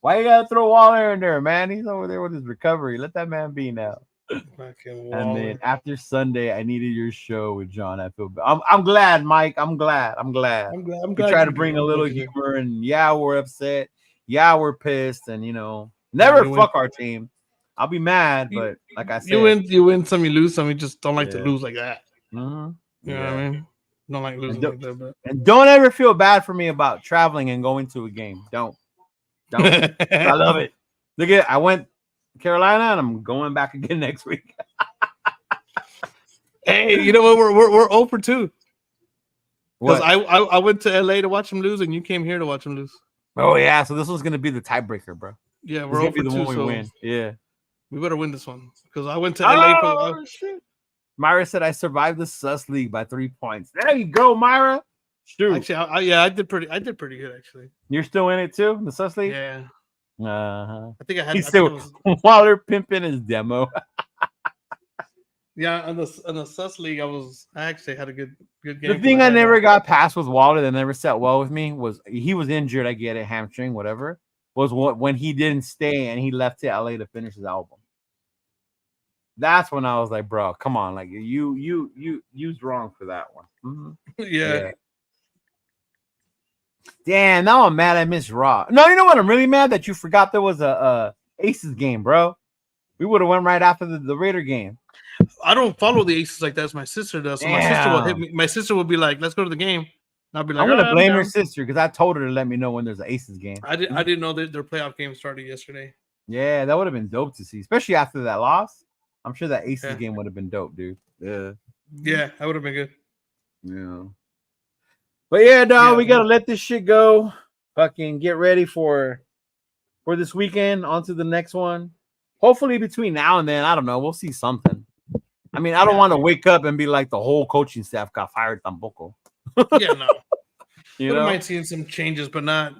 Speaker 1: Why you gotta throw Waller in there, man? He's over there with his recovery. Let that man be now. And then after Sunday, I needed your show with John. I feel bad. I'm glad, Mike. I'm glad. We try to bring a little humor, and we're upset. Yeah, we're pissed, and never fuck our team. I'll be mad, but like I said,
Speaker 2: you win some, you lose some. We just don't like to lose like that.
Speaker 1: Mm-hmm.
Speaker 2: You know what I mean? Don't like losing like that. But...
Speaker 1: And don't ever feel bad for me about traveling and going to a game. Don't. I love it. Look at I went to Carolina and I'm going back again next week.
Speaker 2: Hey, you know what? We're 0 for 2. Because I went to LA to watch them lose, and you came here to watch them lose.
Speaker 1: Oh yeah, so this one's gonna be the tiebreaker, bro.
Speaker 2: Yeah, we're 0 for 2.
Speaker 1: We win. Yeah,
Speaker 2: we better win this one because I went to LA for.
Speaker 1: Shit. Myra said I survived the sus league by 3 points. There you go, Myra. Shoot.
Speaker 2: Actually, I did pretty good actually.
Speaker 1: You're still in it too, the sus league.
Speaker 2: Yeah.
Speaker 1: I
Speaker 2: think I had.
Speaker 1: He's still Waller pimping his demo.
Speaker 2: Yeah, on the sus league, I actually had a good game.
Speaker 1: The thing I never got past with Waller that never set well with me was he was injured. I get it, hamstring, whatever. Was when he didn't stay and he left to LA to finish his album. That's when I was like, bro, come on, like you's wrong for that one. Mm-hmm.
Speaker 2: Yeah.
Speaker 1: Damn, now I'm mad I missed Raw. No, you know what? I'm really mad that you forgot there was a Aces game, bro. We would have went right after the Raider game.
Speaker 2: I don't follow the Aces like that as my sister does. So my sister will hit me. My sister will be like, let's go to the game. And I'll be like,
Speaker 1: I'm gonna blame her sister because I told her to let me know when there's an Aces game.
Speaker 2: I didn't know that their playoff game started yesterday.
Speaker 1: Yeah, that would have been dope to see, especially after that loss. I'm sure that Aces game would have been dope, dude. Yeah,
Speaker 2: that would have been good.
Speaker 1: Yeah. But yeah, dog, we gotta let this shit go. Fucking get ready for this weekend. On to the next one. Hopefully between now and then, I don't know, we'll see something. I mean, I don't want to wake up and be like the whole coaching staff got fired tampoco.
Speaker 2: Yeah, no. We might see some changes, but not.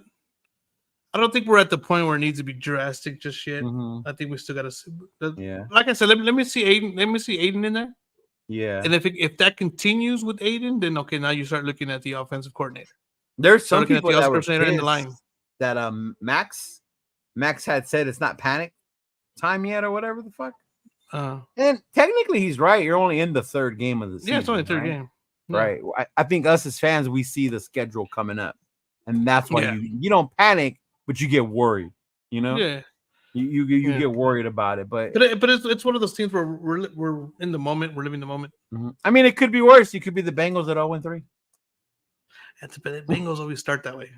Speaker 2: I don't think we're at the point where it needs to be drastic just yet.
Speaker 1: Mm-hmm.
Speaker 2: I think we still got to. Like I said, let me see Aiden. Let me see Aiden in there.
Speaker 1: Yeah.
Speaker 2: And if that continues with Aiden, then okay, now you start looking at the offensive coordinator.
Speaker 1: There's some people that were
Speaker 2: in the line.
Speaker 1: That Max had said it's not panic time yet or whatever the fuck. And technically he's right. You're only in the third game of the season.
Speaker 2: Yeah, it's only the third game. Yeah.
Speaker 1: Right. I think us as fans, we see the schedule coming up, and that's why you don't panic, but you get worried. You know.
Speaker 2: Yeah.
Speaker 1: You get worried about it, but
Speaker 2: it's one of those things where we're in the moment. We're living the moment.
Speaker 1: Mm-hmm. I mean, it could be worse. You could be the Bengals at 0-3.
Speaker 2: The Bengals always start that way.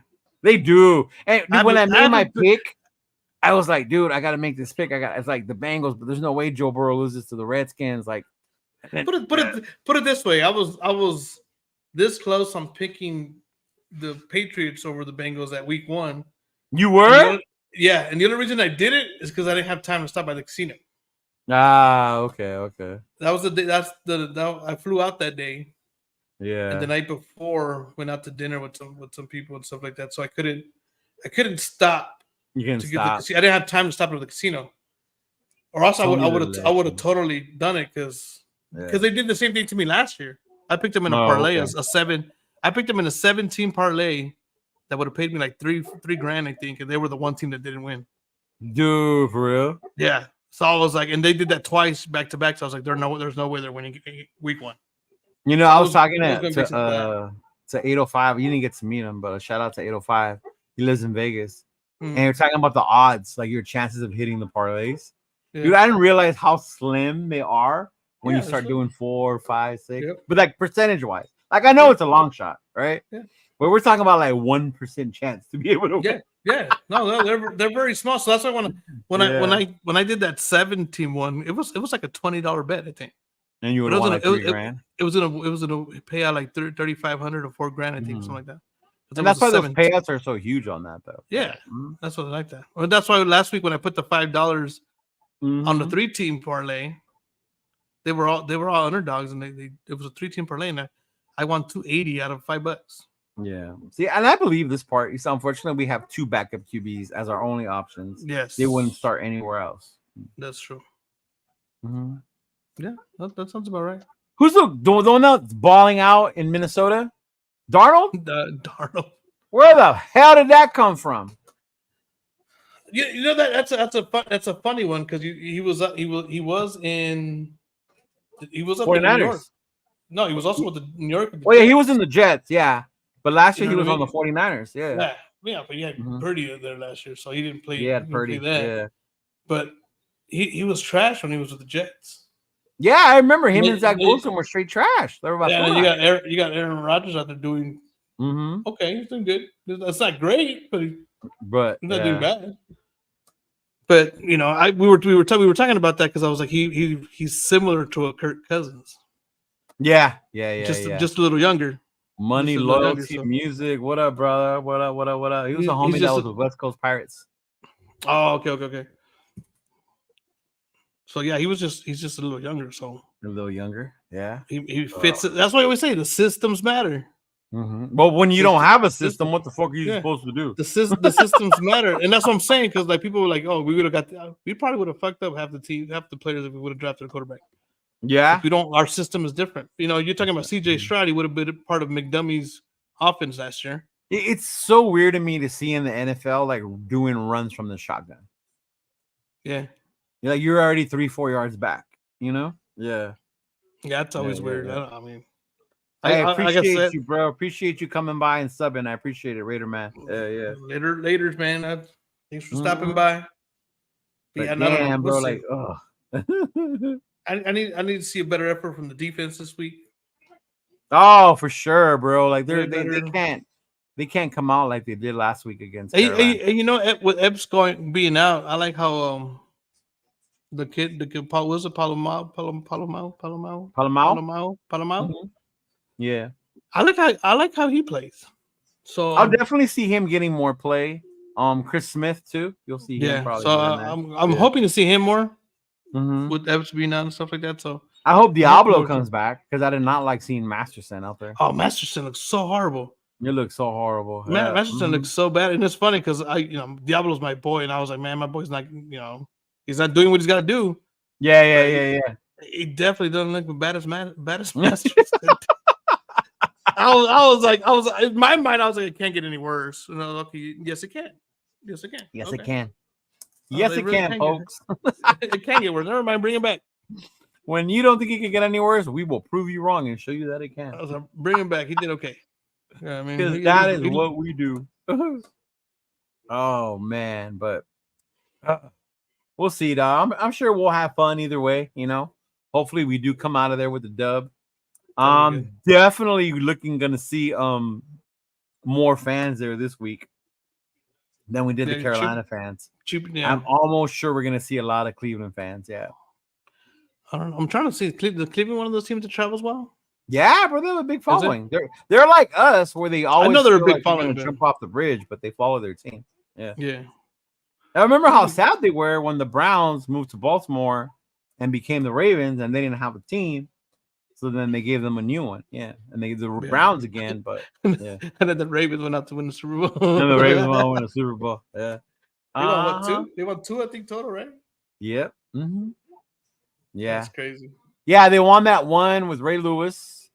Speaker 1: They do. And when I made my pick, I was like, dude, I got to make this pick. It's like the Bengals, but there's no way Joe Burrow loses to the Redskins. Like,
Speaker 2: put it this way. I was this close on picking the Patriots over the Bengals at week 1.
Speaker 1: You were?
Speaker 2: Yeah, and the only reason I did it is because I didn't have time to stop by the casino.
Speaker 1: Okay.
Speaker 2: That was the day. I flew out that day.
Speaker 1: Yeah.
Speaker 2: And the night before, went out to dinner with some people and stuff like that. So I couldn't stop.
Speaker 1: You couldn't stop.
Speaker 2: I didn't have time to stop at the casino, or else I would have totally done it because they did the same thing to me last year. I picked them in a parlay, a 7. I picked them in a 7-team parlay that would have paid me like three grand, I think, and they were the one team that didn't win.
Speaker 1: Dude, for real?
Speaker 2: Yeah. So I was like, and they did that twice back to back. So I was like, there's no way they're winning week 1.
Speaker 1: You know, I was talking to 805. You didn't get to meet him, but a shout out to 805. He lives in Vegas. And you're talking about the odds, like your chances of hitting the parlays. Yeah. Dude, I didn't realize how slim they are when you start doing 4, 5, 6. Yep. But like percentage wise, like I know it's a long shot, right? Yeah. But we're talking about like 1% chance to be able to win.
Speaker 2: Yeah. No, they're very small. So that's why when I did that 7-team one, it was like a $20 bet, I think.
Speaker 1: And you would have won like $3,000.
Speaker 2: It was gonna pay out like $3,500 or $4,000, I think, something like that.
Speaker 1: And that's why those payouts are so huge on that, though.
Speaker 2: Yeah, that's what I like that. Well, that's why last week when I put the $5 on the 3-team parlay, they were all underdogs, and it was a 3-team parlay, and I won $280 out of $5.
Speaker 1: Yeah. See, and I believe this part. So unfortunately, we have 2 backup QBs as our only options.
Speaker 2: Yes,
Speaker 1: they wouldn't start anywhere else.
Speaker 2: That's true. Yeah, that sounds about right.
Speaker 1: Who's the one that's balling out in Minnesota? Darnold?
Speaker 2: Darnold.
Speaker 1: Where the hell did that come from?
Speaker 2: You know that's a funny one because he was up in New York. No, he was also with the New York.
Speaker 1: Oh yeah, he was in the Jets. Yeah, but last year he was on the 49ers. Yeah,
Speaker 2: but he had Purdy there last year, so he didn't play.
Speaker 1: Yeah, Purdy. Yeah,
Speaker 2: but he was trash when he was with the Jets.
Speaker 1: Yeah, I remember him and Zach Wilson were straight trash. They were about
Speaker 2: you got Aaron Rodgers out there doing okay. He's doing good. That's not great, but he's not doing bad. But you know, we were talking about that because I was like, he's similar to a Kirk Cousins.
Speaker 1: Yeah.
Speaker 2: Just a little younger.
Speaker 1: Money, loyalty, music. What up, brother? What up? He was a homie that was with West Coast Pirates.
Speaker 2: Oh, okay. So yeah, he's just a little younger. So
Speaker 1: a little younger, yeah.
Speaker 2: He fits it. That's why I always say the systems matter.
Speaker 1: But when you don't have a system, what the fuck are you supposed to do?
Speaker 2: The systems matter, and that's what I'm saying. Because like people were like, "Oh, we probably would have fucked up half the players if we would have drafted a quarterback."
Speaker 1: Yeah,
Speaker 2: if we don't. Our system is different. You know, you're talking about CJ Stroud. He would have been a part of McDummie's offense last year.
Speaker 1: It's so weird to me to see in the NFL like doing runs from the shotgun.
Speaker 2: Yeah.
Speaker 1: You're already 3-4 yards back, you know? Yeah.
Speaker 2: Yeah, that's always weird. Yeah. I mean,
Speaker 1: I appreciate you, bro. Appreciate you coming by and subbing. I appreciate it, Raider man. Yeah.
Speaker 2: Later, man. Thanks for stopping by.
Speaker 1: But yeah, damn, bro. Like,
Speaker 2: I need to see a better effort from the defense this week.
Speaker 1: Oh, for sure, bro. Like they can't come out like they did last week against.
Speaker 2: Hey, you know, with Epps being out, I like how the kid was it Palomao?
Speaker 1: Yeah,
Speaker 2: I like how he plays. So
Speaker 1: I'll definitely see him getting more play. Chris Smith too. You'll see him probably.
Speaker 2: So I'm hoping to see him more with Epps being out and stuff like that. So
Speaker 1: I hope Diablo comes back because I did not like seeing Masterson out there.
Speaker 2: Oh, Masterson looks so horrible.
Speaker 1: It looks so horrible.
Speaker 2: Masterson looks so bad, and it's funny because Diablo's my boy, and I was like, man, my boy's not, he's not doing what he's got to do.
Speaker 1: Yeah.
Speaker 2: He definitely doesn't look the baddest Masterson. I was like, in my mind, I was like, it can't get any worse. And I was like, yes, it can. Yes, it can.
Speaker 1: Yes, it can. Yes, it can, folks.
Speaker 2: It can get worse. Never mind, bring it back.
Speaker 1: When you don't think it can get any worse, we will prove you wrong and show you that it can.
Speaker 2: I was like, bring him back. He did okay. Yeah, I mean,
Speaker 1: because that is what we do. Oh man, but we'll see, dog. I'm sure we'll have fun either way. Hopefully we do come out of there with the dub. Definitely gonna see more fans there this week than we did the Carolina fans. I'm almost sure we're gonna see a lot of Cleveland fans. Yeah.
Speaker 2: I don't know. I'm trying to see Cleveland one of those teams that travels well.
Speaker 1: Yeah, bro, they have a big following. They're like us, where they always.
Speaker 2: I know they're a big following.
Speaker 1: Jump off the bridge, but they follow their team. Yeah. I remember how sad they were when the Browns moved to Baltimore and became the Ravens, and they didn't have a team. So then they gave them a new one. Yeah, and they the Browns again, but yeah.
Speaker 2: And then the Ravens went out to win the Super Bowl.
Speaker 1: And the Ravens went out to win the Super Bowl. Yeah.
Speaker 2: They won what, 2? They won 2, I think, total, right?
Speaker 1: Yep. Yeah.
Speaker 2: That's crazy.
Speaker 1: Yeah, they won that one with Ray Lewis.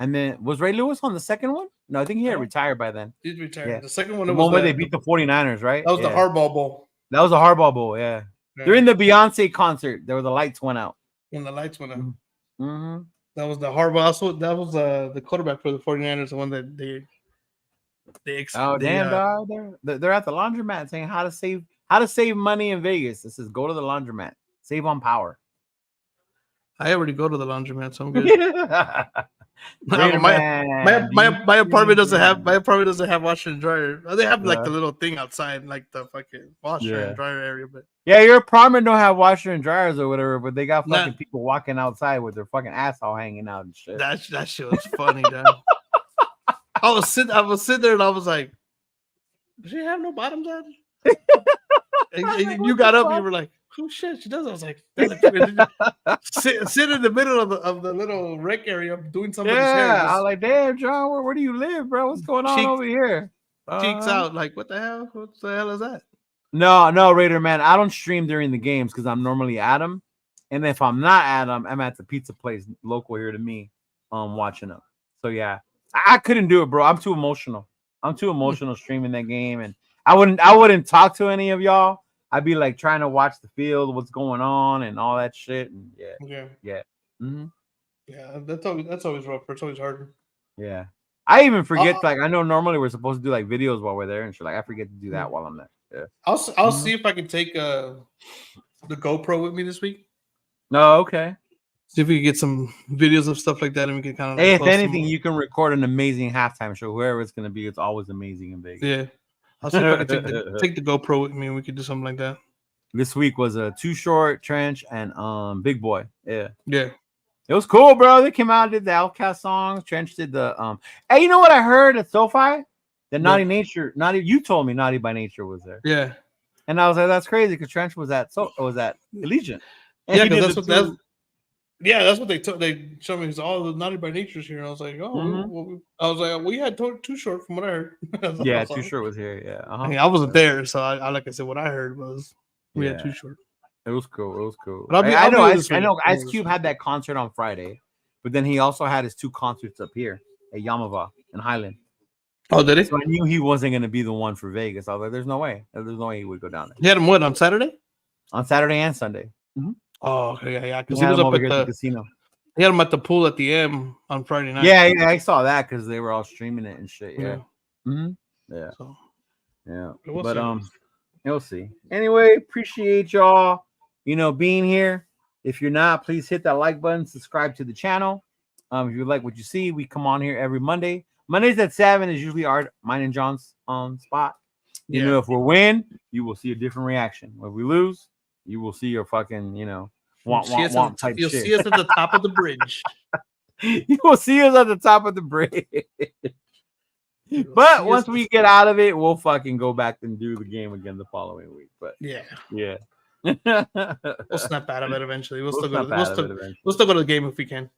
Speaker 1: And then was Ray Lewis on the second one? No, I think he had retired by then.
Speaker 2: He's retired.
Speaker 1: Yeah.
Speaker 2: The second one,
Speaker 1: the one where they beat the 49ers, right?
Speaker 2: That was the Hardball Bowl.
Speaker 1: That was a Hardball Bowl, yeah. During the Beyonce concert, the lights went out.
Speaker 2: When the lights went out.
Speaker 1: Mm-hmm.
Speaker 2: That was the Hardball. Also, that was the quarterback for the 49ers, the one that they
Speaker 1: dog. They're at the laundromat saying how to save money in Vegas. It says go to the laundromat. Save on power.
Speaker 2: I already go to the laundromat, so I'm good. my apartment doesn't have washer and dryer. They have like the little thing outside, like the fucking washer and dryer area. But
Speaker 1: your apartment don't have washer and dryers or whatever, but they got fucking people walking outside with their fucking asshole hanging out and shit.
Speaker 2: That shit was funny, dude. I was sitting there and I was like, does she have no bottoms on? and you got up and you were like, oh shit, she does. I was like, sit in the middle of the little rec area doing somebody's hair.
Speaker 1: I was like, damn, John, where do you live, bro? What's going on over here?
Speaker 2: Cheeks out, like, what the hell? What the hell is that?
Speaker 1: No, Raider man, I don't stream during the games because I'm normally at them, and if I'm not at them, I'm at the pizza place local here to me, watching them. So yeah, I couldn't do it, bro. I'm too emotional. Streaming that game, and I wouldn't talk to any of y'all. I'd be like trying to watch the field, what's going on, and all that shit. And yeah. Mm-hmm.
Speaker 2: Yeah, that's always rough. It's always harder.
Speaker 1: Yeah, I even forget. Like I know normally we're supposed to do like videos while we're there and shit. Like I forget to do that while I'm there. Yeah,
Speaker 2: I'll see if I can take the GoPro with me this week.
Speaker 1: No, okay.
Speaker 2: See if we can get some videos of stuff like that, and we can kind of.
Speaker 1: Hey, if anything, you can record an amazing halftime show. Whoever it's gonna be, it's always amazing in Vegas.
Speaker 2: Yeah. I'll see if I can take the GoPro with me and we could do something like that.
Speaker 1: This week was a Too Short, Trench, and Big Boy. Yeah.
Speaker 2: It
Speaker 1: was cool, bro. They came out, did the Outkast songs. Trench did the Hey, you know what I heard at SoFi? That you told me Naughty by Nature was there.
Speaker 2: Yeah.
Speaker 1: And I was like, that's crazy because Trench was at Allegiant.
Speaker 2: Yeah, because that's what they showed me. It's all the Naughty by Nature's here. And I was like, I was like, we had Too Short from what I heard.
Speaker 1: Too Short was here. Yeah,
Speaker 2: I mean, I wasn't there, so I like I said, what I heard was we had Too Short.
Speaker 1: It was cool. But I know. Ice Cube had that concert on Friday, but then he also had his 2 concerts up here at Yamava and Highland.
Speaker 2: Oh, did he?
Speaker 1: So I knew he wasn't going to be the one for Vegas. I was like, there's no way he would go down there.
Speaker 2: He had him what on Saturday?
Speaker 1: On Saturday and Sunday. Mm-hmm.
Speaker 2: Oh, okay, yeah, because he was up at the
Speaker 1: casino.
Speaker 2: He had him at the pool at the M on Friday night.
Speaker 1: Yeah, I saw that because they were all streaming it and shit. Yeah,
Speaker 2: yeah. So,
Speaker 1: yeah, but we'll see. Anyway, appreciate y'all, being here. If you're not, please hit that like button, subscribe to the channel. If you like what you see, we come on here every Monday. Mondays at 7 is usually mine and John's spot. If we win, you will see a different reaction. If we lose, you will see your fucking, want type
Speaker 2: you'll
Speaker 1: shit.
Speaker 2: See us at the top of the bridge.
Speaker 1: You will see us at the top of the bridge. But once we get out of it, we'll fucking go back and do the game again the following week. But
Speaker 2: yeah.
Speaker 1: We'll
Speaker 2: snap out of it eventually. We'll still go to the game if we can.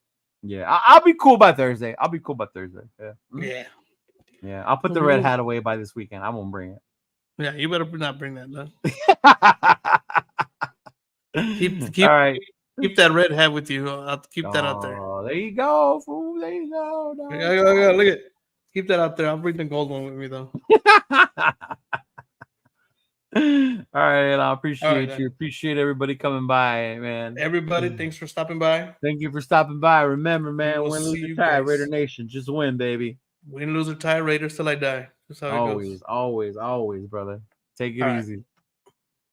Speaker 1: Yeah, I'll be cool by Thursday.
Speaker 2: Yeah.
Speaker 1: Yeah. I'll put the red hat away by this weekend. I won't bring it.
Speaker 2: Yeah, you better not bring that, though. Keep
Speaker 1: all right.
Speaker 2: Keep that red hat with you. I'll keep that out there.
Speaker 1: Oh, there you go, fool. There you go.
Speaker 2: Yeah, look at. Keep that out there. I'll bring the gold one with me though.
Speaker 1: All right, I appreciate you. Appreciate everybody coming by, man.
Speaker 2: Everybody, thanks for stopping by.
Speaker 1: Thank you for stopping by. Remember, man, win, lose, or tie, Raider Nation. Just win, baby.
Speaker 2: Win, lose, or tie, Raiders till I die. That's how it goes.
Speaker 1: Always, brother. Take it easy.